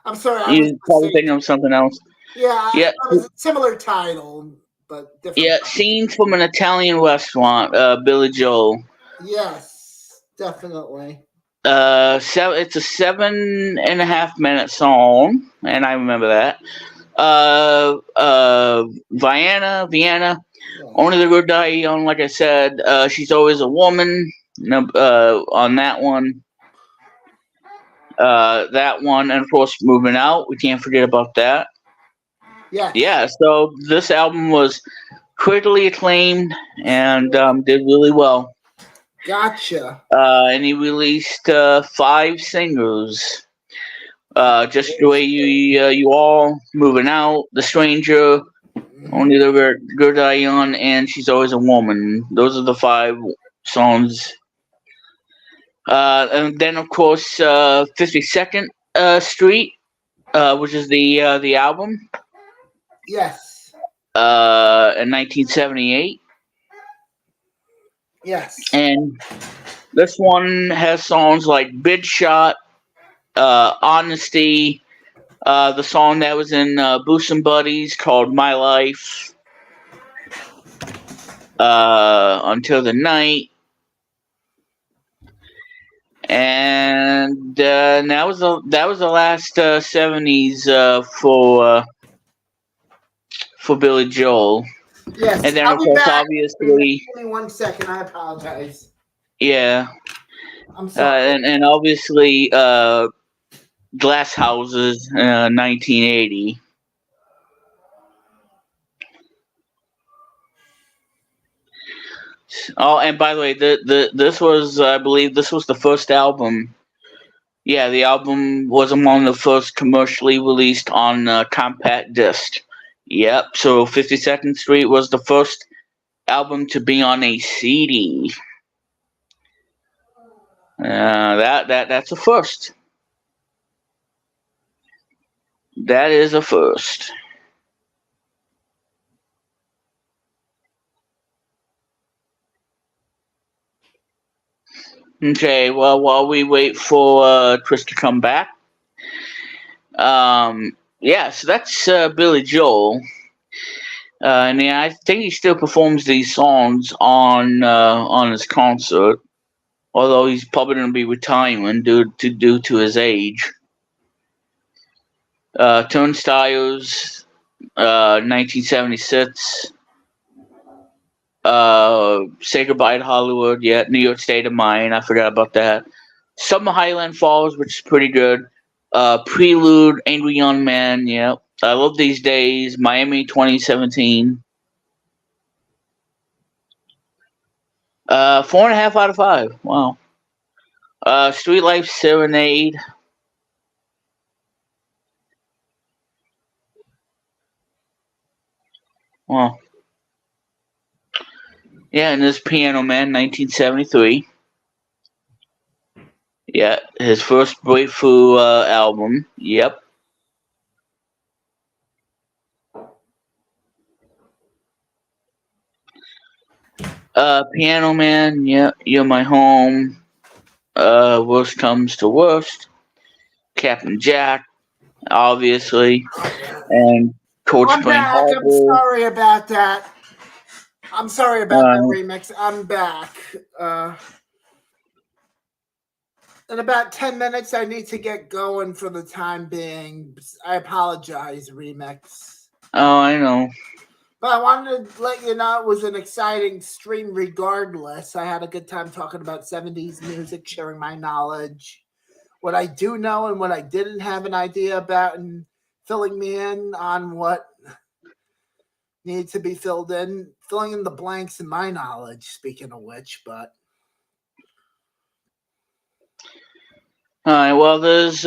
I'm sorry. You're probably thinking of something else. Yeah, it was a similar title, but different. Yeah, Scenes from an Italian Restaurant, Billy Joel. Yes, definitely. It's a 7.5 minute song, and I remember that. Vienna, yeah. Only the Good Die Young, like I said. She's Always a Woman, on that one. That one, and of course, Moving Out. We can't forget about that. Yeah. Yeah, so this album was critically acclaimed and did really well. Gotcha. And he released 5 singles. Just the Way You All, Moving Out, The Stranger, Only the Good Die Young, and She's Always a Woman. Those are the 5 songs. And then of course 52nd Street, which is the album. Yes. In 1978. Yes. And this one has songs like Big Shot, Honesty, the song that was in Boots and Buddies called My Life, Until the Night. And that was the last 70s for Billy Joel. Yes. And then of course, obviously. Give me 1 second. I apologize. Yeah. I'm sorry. And obviously, Glass Houses, 1980. Oh, and by the way, this was, I believe, this was the first album Yeah, the album was among the first commercially released on compact disc. Yep, so 52nd Street was the first album to be on a CD. That's a first. That is a first. Okay, well, while we wait for Chris to come back, yeah, so that's Billy Joel, and yeah, I think he still performs these songs on his concert, although he's probably going to be retiring due to his age. Turnstiles, 1976. Say Goodbye to Hollywood, yeah. New York State of Mind, I forgot about that. Summer Highland Falls, which is pretty good. Prelude, Angry Young Man, yeah. I Love These Days, Miami 2017. 4.5 out of 5. Wow. Street Life Serenade. Wow. Yeah, and this Piano Man, 1973. Yeah, his first breakthrough album. Yep. Piano Man, yeah, You're My Home. Worst Comes to Worst. Captain Jack, obviously. And Cold I'm Spring back. Harbor. I'm sorry about that. I'm sorry about that remix. I'm back. In about 10 minutes, I need to get going for the time being. I apologize, remix. Oh, I know. But I wanted to let you know it was an exciting stream regardless. I had a good time talking about 70s music, sharing my knowledge, what I do know and what I didn't have an idea about, and filling me in on what needed to be filled in, filling in the blanks in my knowledge, speaking of which, but... All right. Well, there's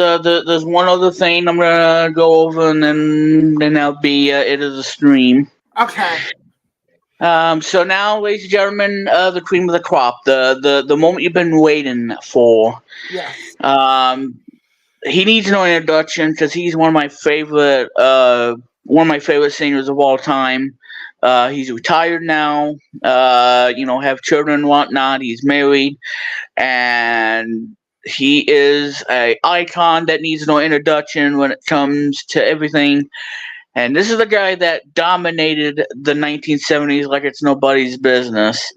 one other thing I'm gonna go over, and then that'll be it as a stream. Okay. So now, ladies and gentlemen, the cream of the crop, the moment you've been waiting for. Yes. He needs no introduction because he's one of my favorite singers of all time. He's retired now. Have children and whatnot. He's married, and he is a icon that needs no introduction when it comes to everything. And this is the guy that dominated the 1970s like it's nobody's business.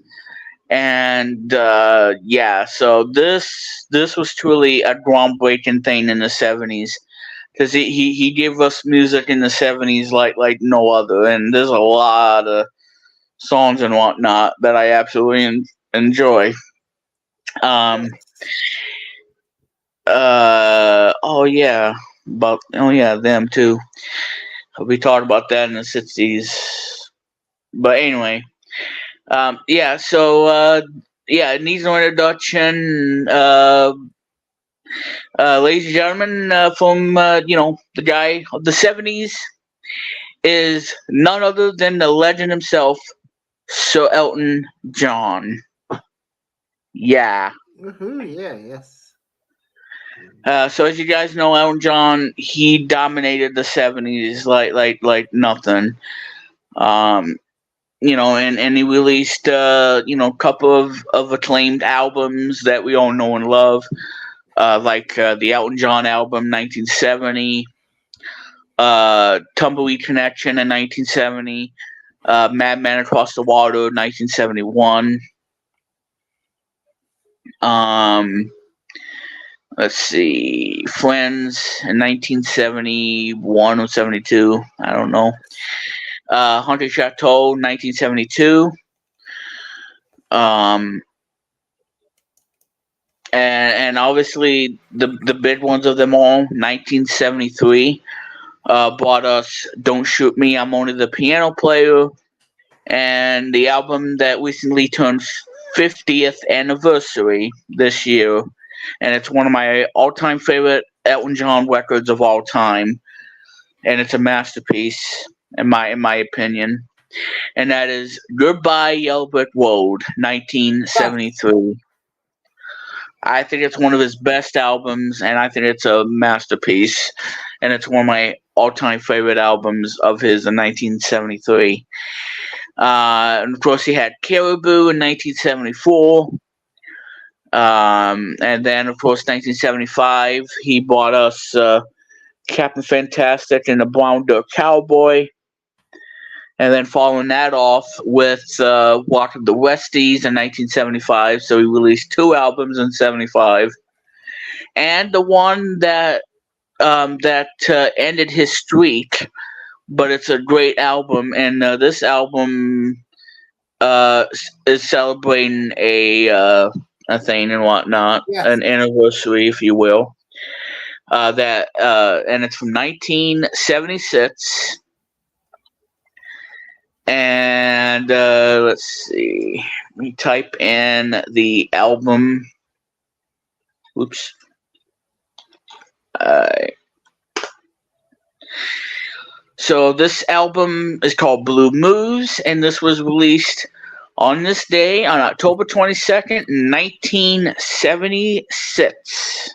And so this was truly a groundbreaking thing in the 70s, because he gave us music in the 70s like no other. And there's a lot of songs and whatnot that I absolutely enjoy. Them too. We talked about that in the 60s. But anyway, it needs no introduction. Ladies and gentlemen, from the guy of the 70s is none other than the legend himself, Sir Elton John. Yeah. Yes. So as you guys know, Elton John, he dominated the 70s like nothing. And he released a couple of acclaimed albums that we all know and love, like the Elton John album 1970, Tumbleweed Connection in 1970, Madman Across the Water 1971. Let's see, Friends in 1971 or 72, I don't know. Haunted Chateau 1972. And obviously the big ones of them all, 1973, brought us Don't Shoot Me, I'm Only the Piano Player, and the album that recently turned 50th anniversary this year, and it's one of my all-time favorite Elton John records of all time, and it's a masterpiece in my opinion. And that is Goodbye Yellow Brick Road, 1973. I think it's one of his best albums, and I think it's a masterpiece. And it's one of my all-time favorite albums of his in 1973. And of course, he had Caribou in 1974. And then, of course, 1975, he brought us Captain Fantastic and the Brown Dirt Cowboy. And then following that off with Walk of the Westies in 1975. So he released 2 albums in 75. And the one that ended his streak, but it's a great album. And this album is celebrating a thing and whatnot, Yes. an anniversary, if you will. And it's from 1976. And let's see. Let me type in the album. Oops. So this album is called Blue Moves, and this was released on this day on October 22nd, 1976.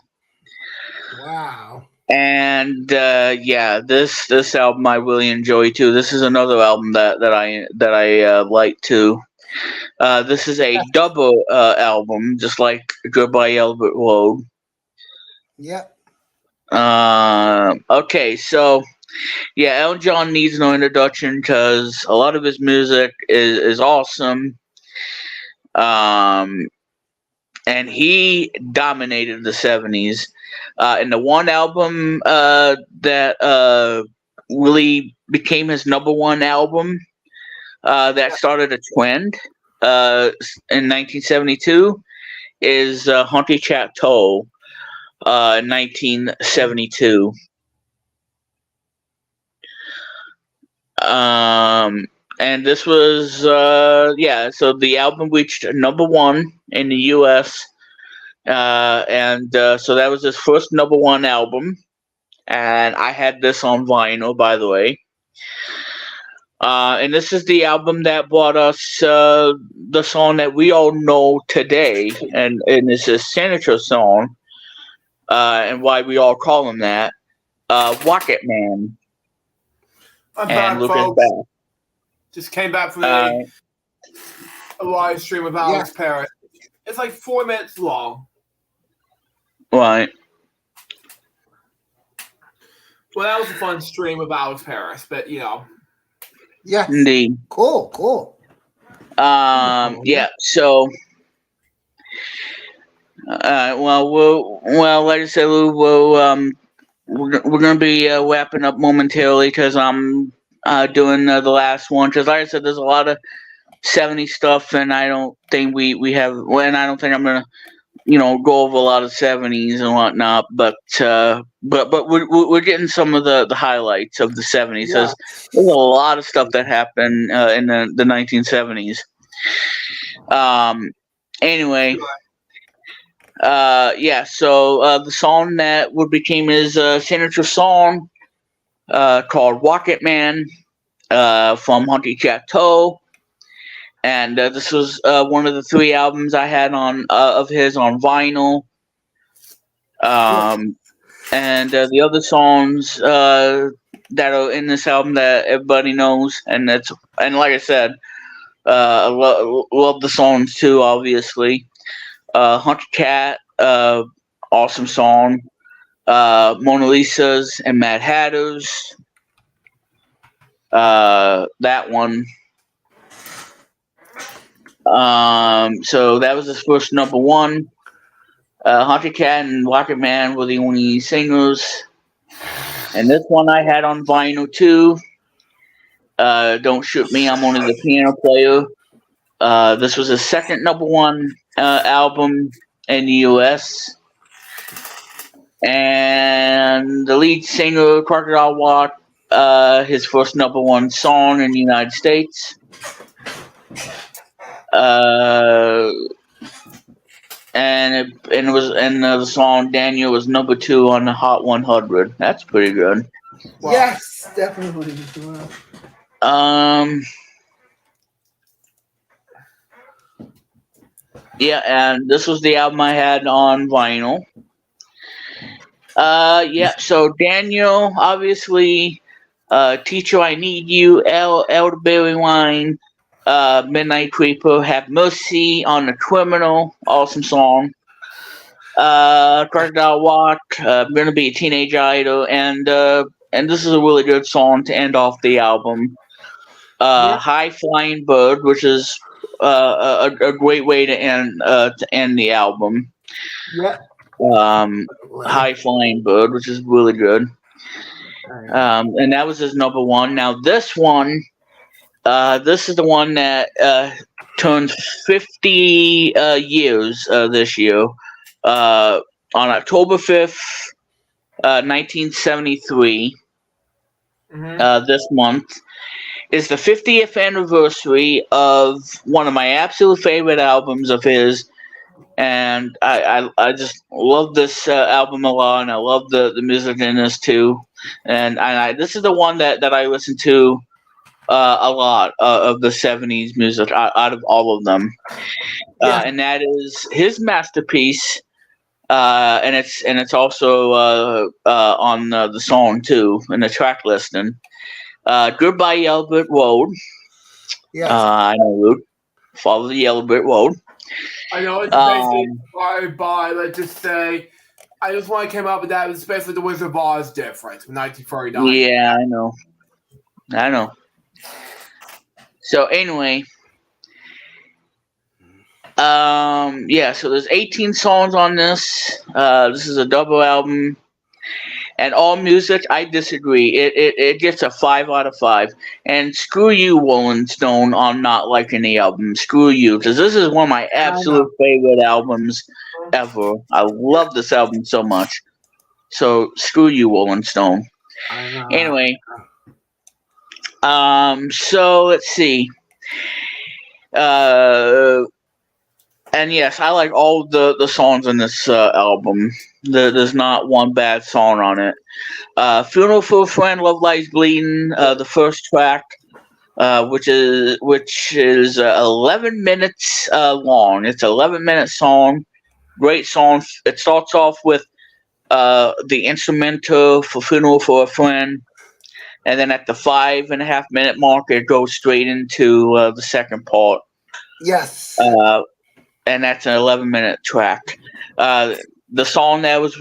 Wow. And this album I really enjoy too. This is another album that I like too. This is a double album, just like Goodbye Yellow Brick Road. Yep. Okay, so yeah, Elton John needs no introduction because a lot of his music is awesome. And he dominated the 70s. And the one album that really became his number one album that started a trend in 1972 is Honky Chateau in 1972. And this was so the album reached number one in the U.S. So that was his first number one album, and I had this on vinyl, by the way. And this is the album that brought us the song that we all know today, and this is Senator song, and why we all call him that, Rocket Man. I'm and back, Lucas folks. back. Just came back from a live stream with Alex Parrott. It's like 4 minutes long. Right. Well, that was a fun stream with Alex Paris, but you know. Yes. Indeed. Cool. Yeah. So. Well, like I said, we're gonna be wrapping up momentarily because I'm doing the last one. Because like I said, there's a lot of 70s stuff, and I don't think we have. And I don't think I'm gonna, go over a lot of 70s and whatnot. But we're getting some of the highlights of the 70s. Yeah. There's a lot of stuff that happened in the 1970s. Anyway. So the song that would became his signature song, called Rocket Man, from Honky Chateau, and this was one of the 3 albums I had on of his on vinyl. And the other songs that are in this album that everybody knows, and like I said, I love the songs too, obviously. Hunter Cat, awesome song. Mona Lisa's and Mad Hatters. That one. So that was his first number one. Hunter Cat and Rocket Man were the only singers. And this one I had on vinyl too. Don't Shoot Me, I'm only the piano player. This was his second number one album in the U.S. And the lead singer, Crocodile Rock, his first number one song in the United States. the song Daniel was number 2 on the Hot 100. That's pretty good. Wow. Yes, definitely. Yeah, and this was the album I had on vinyl. Yeah, so Daniel, obviously, Teacher I Need You, Elderberry Wine, Midnight Creeper, Have Mercy on the Criminal, awesome song. Crocodile Walk, Gonna Be a Teenage Idol, and this is a really good song to end off the album. High Flying Bird, which is a great way to end the album. Yeah. High Flying Bird, which is really good. And that was his number 1. Now this one, this is the one that turns 50 years this year. On October 5th, 1973, this month, is the 50th anniversary of one of my absolute favorite albums of his. And I just love this album a lot, and I love the music in this too. And this is the one that I listen to a lot of the 70s music out of all of them. And that is his masterpiece. And it's also on the song too, in the track listing. Goodbye Yellow Brick Road. Yes. I know Root. Follow the Yellow Brick Road. I know it's basically inspired by, let's just say, I just want to come up with that. It's basically the Wizard of Oz difference from 1949. Yeah, I know. So anyway, yeah. So there's 18 songs on this. This is a double album, and all music. I disagree. It gets a 5 out of 5. And screw you, Rolling Stone, on not liking the album. Screw you, because this is one of my absolute favorite albums ever. I love this album so much. So screw you, Rolling Stone. Anyway, so let's see. And yes, I like all the songs in this album. There's not one bad song on it. Funeral for a Friend, Love Lies Bleeding, the first track, which is 11 minutes long. It's an 11-minute song. Great song. It starts off with the instrumental for Funeral for a Friend, and then at the 5.5-minute mark, it goes straight into the second part. Yes. And that's an 11-minute track. The song that was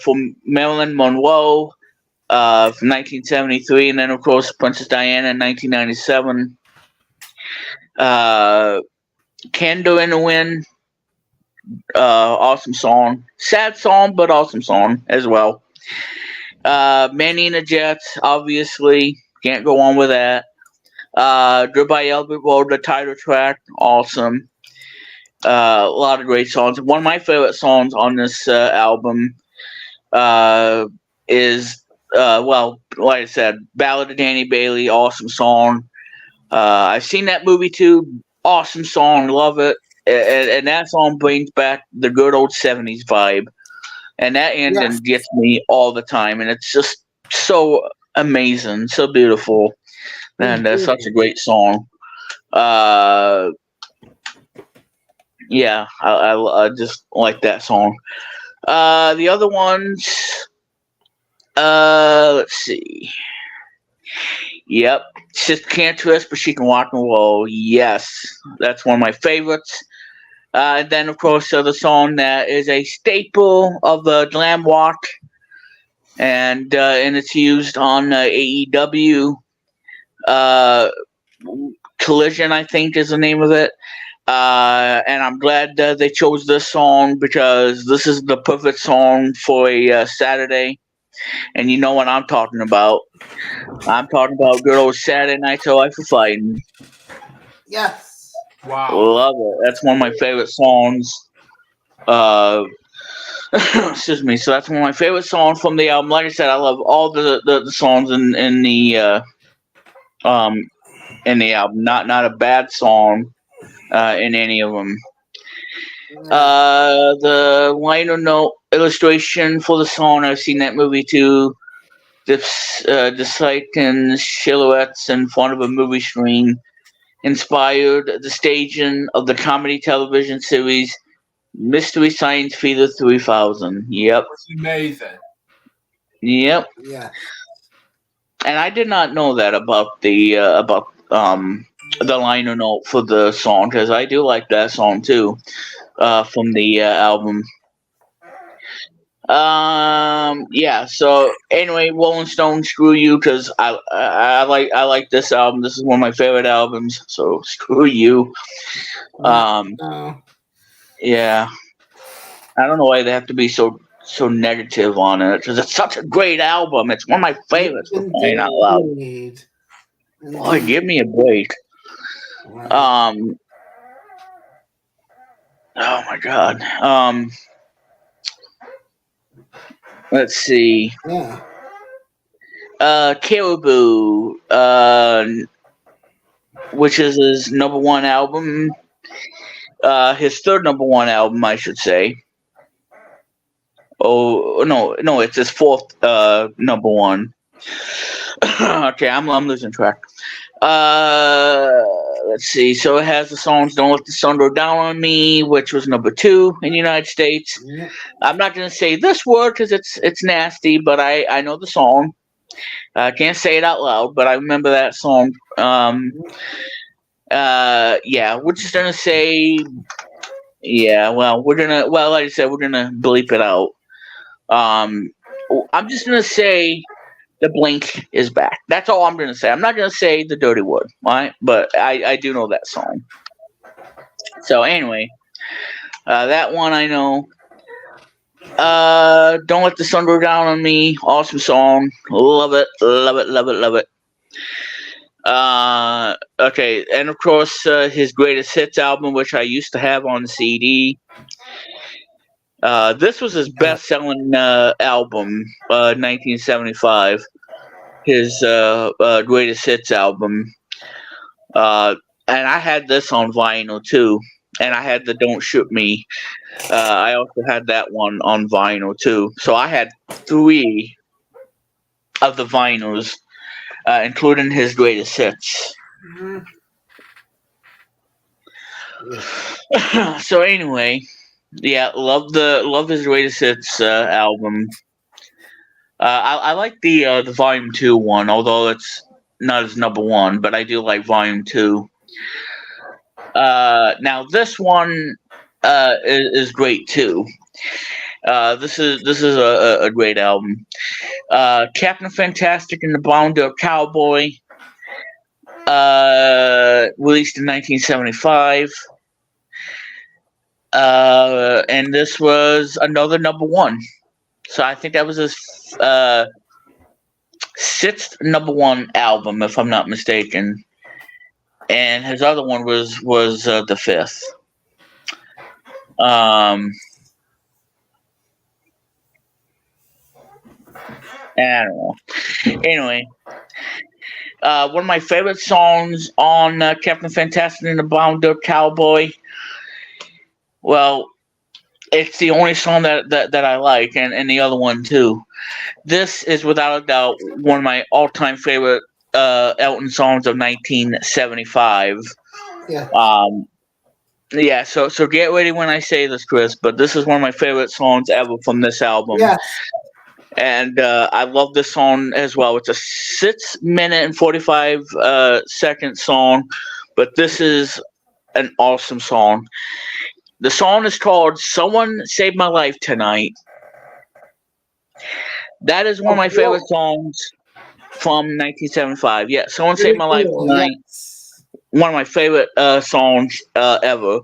from Marilyn Monroe from 1973, and then of course Princess Diana in 1997. Candle in the Wind, awesome song. Sad song, but awesome song as well. Manny and the Jets, obviously, can't go on with that. Goodbye Albert Road, the title track, awesome. A lot of great songs. One of my favorite songs on this album is, well, like I said, Ballad of Danny Bailey, awesome song. I've seen that movie too, awesome song, love it. And that song brings back the good old 70s vibe. And that ending gets me all the time. And it's just so amazing, so beautiful. And such a great song. Yeah, I just like that song. The other ones, let's see. Yep, Sister Can't Twist, but She Can Rock and Roll. Yes, that's one of my favorites. And then, of course, the song that is a staple of the glam rock, and it's used on AEW. Collision, I think, is the name of it. And I'm glad they chose this song because this is the perfect song for a Saturday. And you know what I'm talking about. I'm talking about good old Saturday Night's Life of Fighting. Yes. Wow. Love it. That's one of my favorite songs. Excuse me. So that's one of my favorite songs from the album. Like I said, I love all the songs in the album. Not a bad song in any of them. The liner note illustration for the song, I've seen that movie too. The sight and silhouettes in front of a movie screen inspired the staging of the comedy television series Mystery Science Theater 3000. Yep. It's amazing. Yep. Yeah. And I did not know that about the liner note for the song, because I do like that song too, from the album. Yeah. So anyway, Rolling Stone, screw you, because I like this album. This is one of my favorite albums. So screw you. Yeah. I don't know why they have to be so negative on it, because it's such a great album. It's one of my favorites, for crying out loud. Boy, give me a break. Oh my God. Let's see. Yeah. Caribou, which is his number one album. His third number one album, I should say. Oh no, it's his fourth number one. Okay, I'm losing track. Let's see. So it has the songs "Don't Let the Sun Go Down on Me," which was number 2 in the United States. Yeah. I'm not gonna say this word because it's nasty, but I know the song. I can't say it out loud, but I remember that song. Yeah, we're just gonna say. Yeah, well, like I said, we're gonna bleep it out. I'm just gonna say the Blink is back. That's all I'm gonna say. I'm not gonna say the Dirty Word, right? But I do know that song. So anyway, that one I know. Don't Let the Sun Go Down on Me. Awesome song. Love it. Okay, and of course his greatest hits album, which I used to have on CD. This was his best-selling album, 1975. His greatest hits album. And I had this on vinyl too, and I had the Don't Shoot Me. I also had that one on vinyl too. So I had 3 of the vinyls, including his greatest hits. So anyway, yeah, love his greatest hits album. I like the volume 2 one, although it's not his number 1, but I do like volume 2. Now this one is great too. This is a great album. Captain Fantastic and the Brown-Dirt Cowboy, released in 1975. And this was another number 1. So I think that was his 6th number 1 album, if I'm not mistaken. And his other one was the 5th. I don't know. Anyway, one of my favorite songs on Captain Fantastic and the Brown-Dirt Cowboy. Well, it's the only song that I like, and the other one too. This is without a doubt one of my all-time favorite Elton songs of 1975. Yeah. Yeah. So get ready when I say this, Chris. But this is one of my favorite songs ever from this album. Yes. And I love this song as well. It's a 6-minute and 45-second song, but this is an awesome song. The song is called "Someone Saved My Life Tonight." That is one of my favorite songs from 1975. Yeah, "Someone Saved My Life Tonight." Yes. One of my favorite songs ever.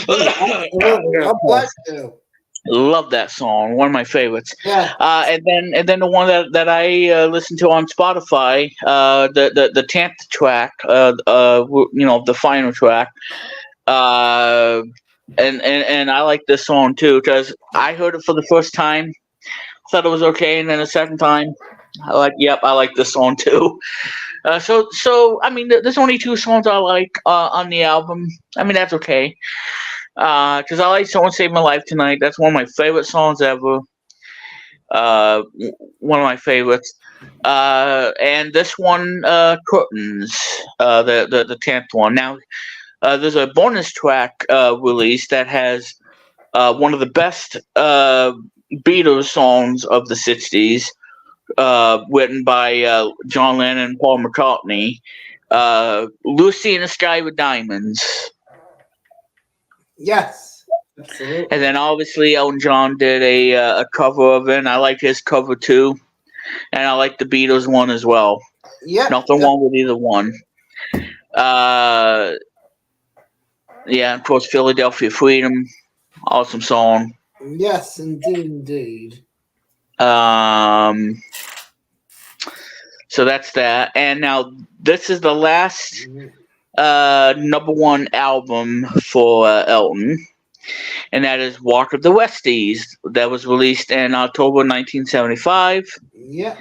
God bless you. Love that song. One of my favorites. Yeah. And then the one that I listened to on Spotify, the 10th track, the final track. And I like this song too, because I heard it for the first time, thought it was okay, and then the second time, I like this song too. So I mean, there's only 2 songs I like on the album. I mean, that's okay. Because I like "Someone Saved My Life Tonight." That's one of my favorite songs ever. One of my favorites. And this one, "Curtains," the 10th one. Now, there's a bonus track release that has one of the best Beatles songs of the '60s, written by John Lennon and Paul McCartney. "Lucy in the Sky with Diamonds." Yes, absolutely. And then obviously Elton John did a cover of it, and I like his cover too. And I like the Beatles one as well. Yeah, Nothing wrong with either one. Yeah, of course, "Philadelphia Freedom," awesome song. yes, indeed. So that's that. And now this is the last number one album for Elton, and that is "Walk of the Westies." That was released in October 1975. Yeah.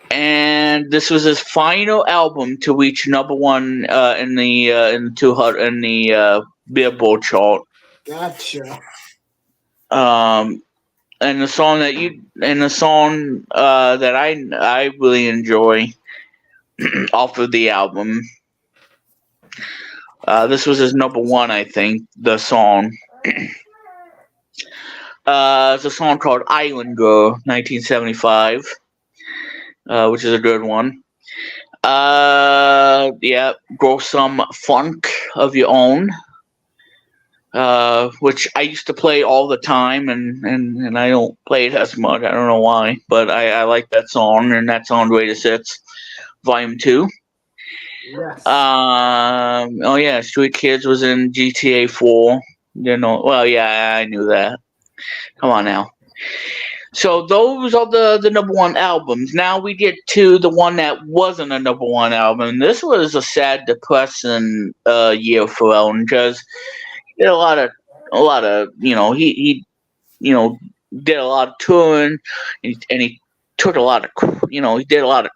And this was his final album to reach number one in the Billboard chart. Gotcha. And the song that I really enjoy off of the album. This was his number one, I think. The song. It's a song called "Island Girl," 1975. Which is a good one. Yeah, "Grow Some Funk of Your Own," which I used to play all the time, and I don't play it as much. I don't know why, but I like that song, and that's on Greatest Hits, Volume 2. Yes. Oh yeah, "Street Kids" was in GTA 4. You know, well, yeah, I knew that. Come on now. So those are the number one albums. Now we get to the one that wasn't a number one album. This was a sad, depressing year for Elton, because he did a lot of he did a lot of touring, and he took a lot of he did a lot of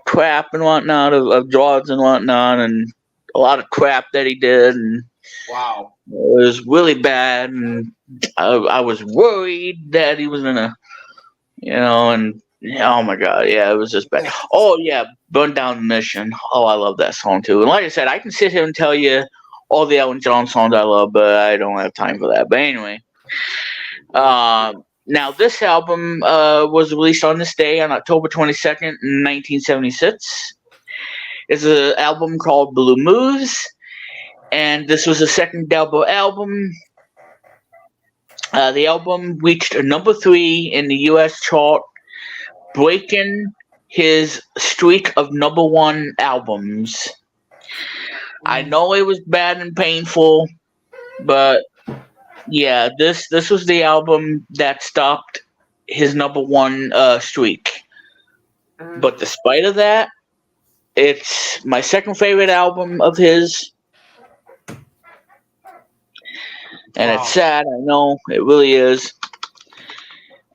crap and whatnot, of drugs and whatnot, and a lot of crap that he did, and Wow. it was really bad, and I was worried that he was gonna. And oh my god, yeah, it was just bad. Oh yeah, "Burn Down the Mission." Oh, I love that song too. And like I said, I can sit here and tell you all the Elton John songs I love, but I don't have time for that. But anyway, now this album was released on this day, on October 22nd, 1976. It's an album called "Blue Moves," and this was a second double album. The album reached number 3 in the U.S. chart, breaking his streak of number 1 albums. I know it was bad and painful, but yeah, this was the album that stopped his number 1 streak. But despite of that, it's my second favorite album of his. And It's sad, I know, it really is.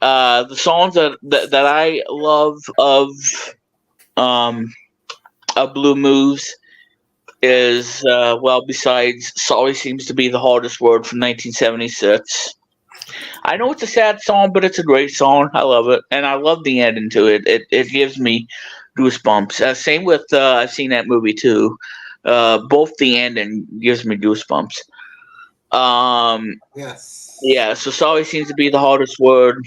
The songs that I love of Blue Moves is, besides "Sorry Seems to Be the Hardest Word" from 1976. I know it's a sad song, but it's a great song. I love it, and I love the ending to it. It gives me goosebumps. Same with I've seen that movie too. Both the ending gives me goosebumps. Yes. Yeah, so "Sorry Seems to Be the Hardest Word."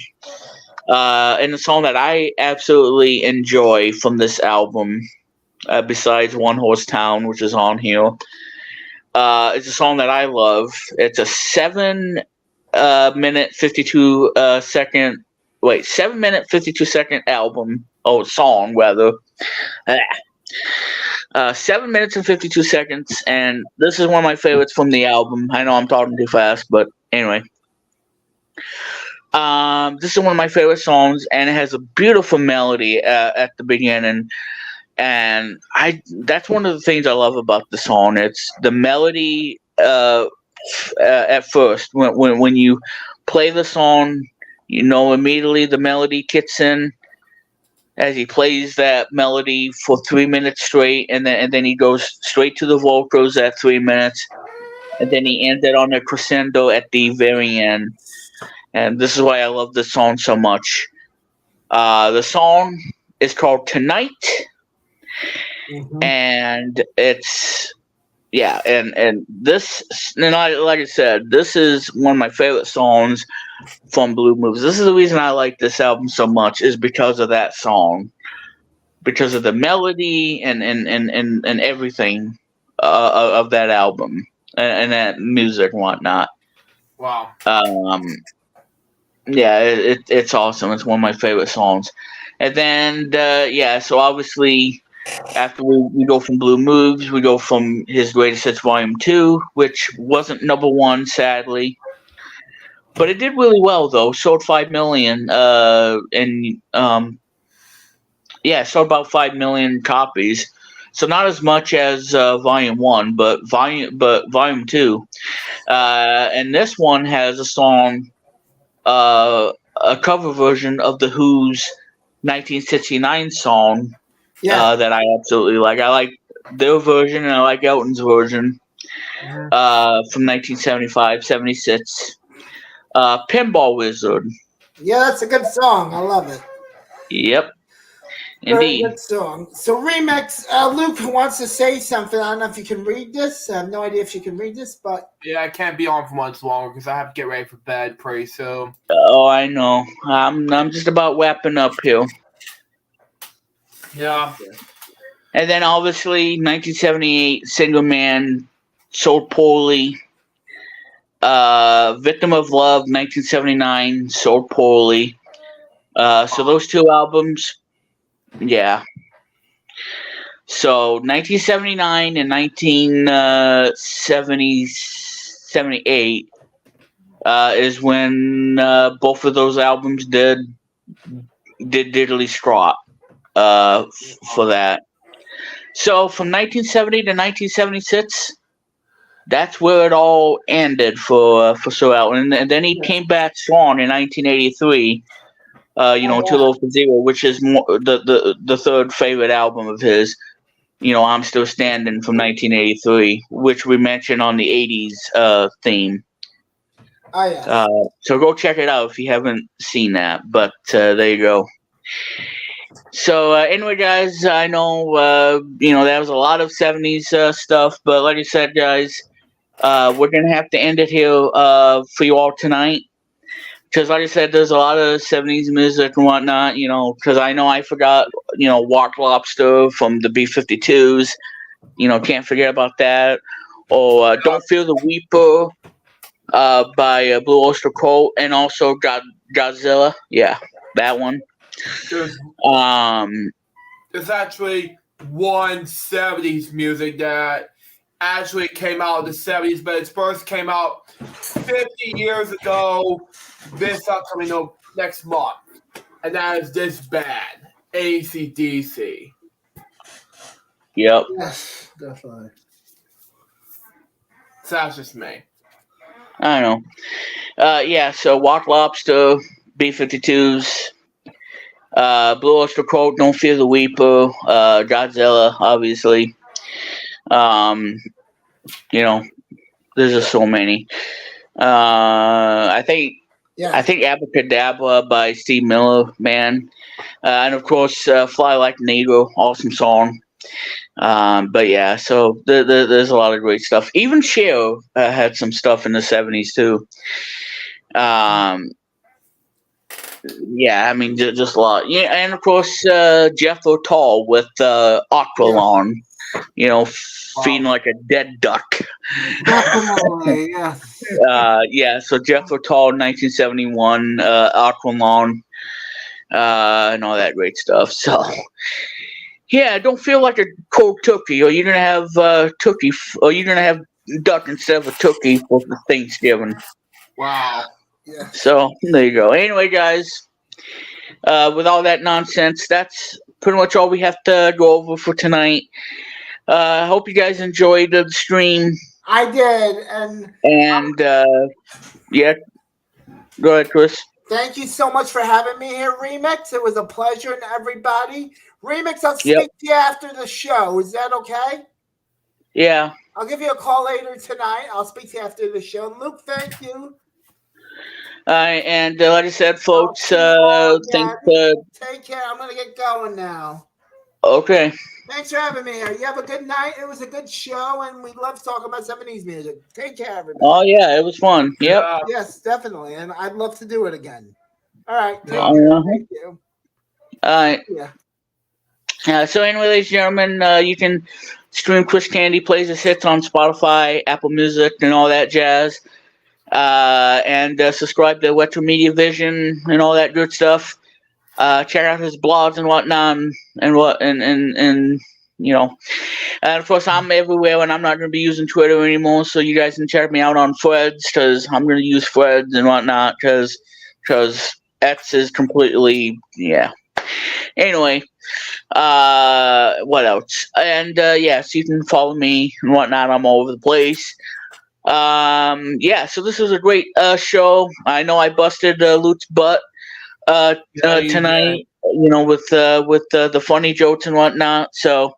And the song that I absolutely enjoy from this album, besides "One Horse Town," which is on here, it's a song that I love. It's a 7 minute 52 second. Wait, 7 minute 52 second album. Oh, song rather. 7 minutes and 52 seconds, and this is one of my favorites from the album. I know I'm talking too fast, but anyway. This is one of my favorite songs, and it has a beautiful melody at the beginning, and that's one of the things I love about the song. It's the melody at first. When you play the song, immediately the melody kicks in, as he plays that melody for 3 minutes straight, and then he goes straight to the vocals at 3 minutes, and then he ended on a crescendo at the very end. And this is why I love this song so much. The song is called Tonight, and it's and this, and like I said, this is one of my favorite songs from Blue Moves. This is the reason I like this album so much, is because of that song, because of the melody and everything of that album and that music and whatnot. Wow. It's awesome. It's one of my favorite songs. And then so obviously after we go from Blue Moves, we go from his Greatest Hits Volume 2, which wasn't number one, sadly. But it did really well, though. Sold 5 million. Sold about 5 million copies. So not as much as Volume 1, but Volume 2. And this one has a song, a cover version of The Who's 1969 song. That I absolutely like. I like their version and I like Elton's version from 1975, 76. Pinball Wizard. Yeah, that's a good song. I love it. Yep. Very Indeed. good song. So Remix, Luke wants to say something. I don't know if you can read this. I have no idea if you can read this, but yeah, I can't be on for much longer because I have to get ready for bed pretty soon. Oh, I know. I'm just about wrapping up here. Yeah. And then obviously 1978, Single Man, sold poorly. Victim of Love, 1979, sold poorly. So those two albums, yeah. So 1979 and 1978 is when both of those albums did diddly squat for that. So from 1970 to 1976, that's where it all ended for Sir Elton, and then he came back strong in 1983. Too Low for Zero, which is more, the third favorite album of his. I'm Still Standing from 1983, which we mentioned on the 80s theme. Oh yeah. So go check it out if you haven't seen that. But there you go. So anyway, guys, I know that was a lot of 70s stuff, but like I said, guys, we're gonna have to end it here for you all tonight. Because, like I said, there's a lot of 70s music and whatnot, because I know I forgot, Walk Lobster from the B-52s. Can't forget about that. Or Don't Fear the Reaper by Blue Oyster Cult, and also Godzilla. Yeah, that one. There's actually one 70s music that actually came out of the 70s, but it first came out 50 years ago this upcoming next month. And that is this band, AC/DC. Yep. Yes, definitely. So that's just me. I know. So Walk Lobster, B-52s, Blue Oyster Cult, Don't Fear the Reaper, Godzilla, obviously. There's just so many. I think Abracadabra by Steve Miller, man. And of course, Fly Like an Eagle, awesome song. But yeah, so there's a lot of great stuff. Even Cher had some stuff in the 70s too. Just a lot. Yeah, and of course, Jethro Tull with Aqualung. Feeding like a dead duck. Definitely, yes. So Jethro Tull, 1971, Aqualung, and all that great stuff. So, yeah, don't feel like a cold turkey, or you're gonna have turkey, or you're gonna have duck instead of a turkey for Thanksgiving. Wow. Yeah. So there you go. Anyway, guys, with all that nonsense, that's pretty much all we have to go over for tonight. I hope you guys enjoyed the stream. I did, and yeah, go ahead, Chris. Thank you so much for having me here, Remix. It was a pleasure, and everybody. Remix, I'll speak to you after the show. Is that okay? Yeah, I'll give you a call later tonight. I'll speak to you after the show. Luke, thank you. And like I said, folks, Take care. I'm gonna get going now. Okay. Thanks for having me here. You have a good night. It was a good show, and we love talking about 70s music. Take care, everybody. Oh yeah, it was fun. Yep. Yes, definitely, and I'd love to do it again. All right. Take care. Thank you. All right. Yeah. So anyway, ladies and gentlemen, you can stream Chris Candy Plays His Hits on Spotify, Apple Music, and all that jazz. And subscribe to Retro Media Vision and all that good stuff. Check out his blogs and whatnot, and you know. And of course, I'm everywhere, and I'm not going to be using Twitter anymore. So you guys can check me out on Threads, because I'm going to use Threads and whatnot, because X is completely Anyway, what else? And yes, you can follow me and whatnot. I'm all over the place. So this was a great show. I know I busted Luke's butt tonight, with the funny jokes and whatnot. So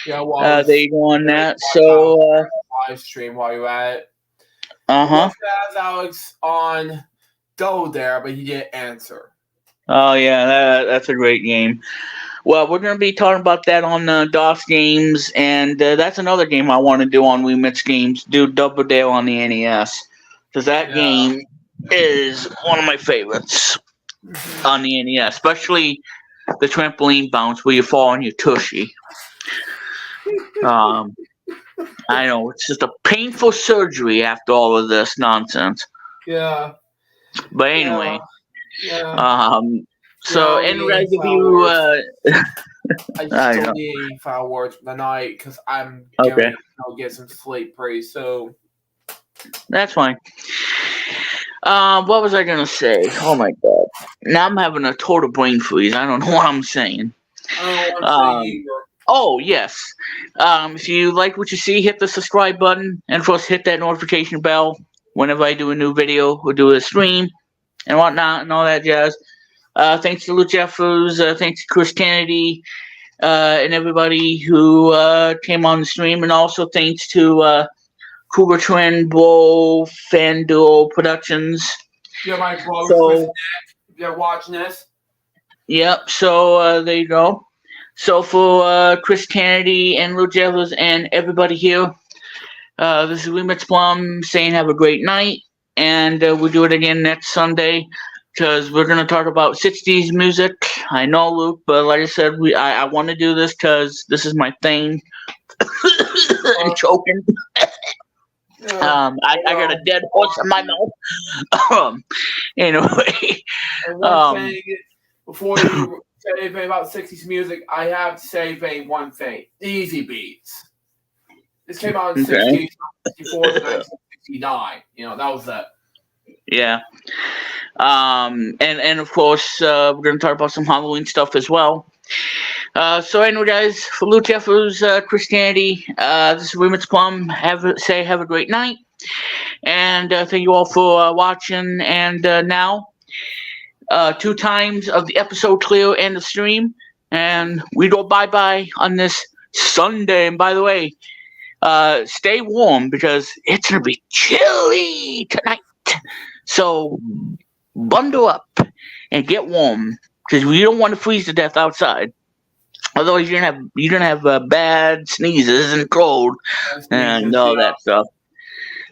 there you go on that. So live stream while you're at it. Has Alex on Go there, but he didn't answer. Oh yeah, that's a great game. Well, we're going to be talking about that on DOS Games, and that's another game I want to do on Remix Games, do Double Dare on the NES, because that game is one of my favorites on the NES, especially the trampoline bounce where you fall on your tushy. I know, it's just a painful surgery after all of this nonsense. Yeah. But anyway, so anyway, if you I still need fireworks tonight because I'm going to get some sleep pretty soon. That's fine. What was I gonna say? Oh my god! Now I'm having a total brain freeze. I don't know what I'm saying. Oh yes. If you like what you see, hit the subscribe button, and of course hit that notification bell whenever I do a new video or do a stream and whatnot and all that jazz. Thanks to Luke Jeffers, thanks to Chris Kennedy, and everybody who came on the stream, and also thanks to Cougar Twin Bull Fan Duo Productions. Yeah, my brother, they're watching this. Yep, so there you go. So for Chris Kennedy and Luke Jeffers and everybody here, this is Remix Plum saying have a great night, and we'll do it again next Sunday. Because we're going to talk about 60s music. I know, Luke, but like I said, I want to do this because this is my thing. I'm choking. I got a dead horse in my mouth. Anyway. Before you say anything about 60s music, I have to say one thing. Easy Beats. This came out in 64 to 1969. That was that. Yeah. And of course, we're going to talk about some Halloween stuff as well. So anyway, guys, for Luke Jeffers, Chris Kennedy, this is Remix Plum. Have a great night. And thank you all for watching. And now, 2 times of the episode clear and the stream. And we go bye-bye on this Sunday. And by the way, stay warm because it's going to be chilly tonight. So bundle up and get warm because we don't want to freeze to death outside. Otherwise, you're gonna have bad sneezes and cold and all that stuff.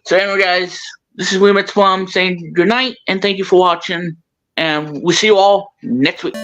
So anyway, guys, this is Remix Plum saying good night and thank you for watching, and we'll see you all next week.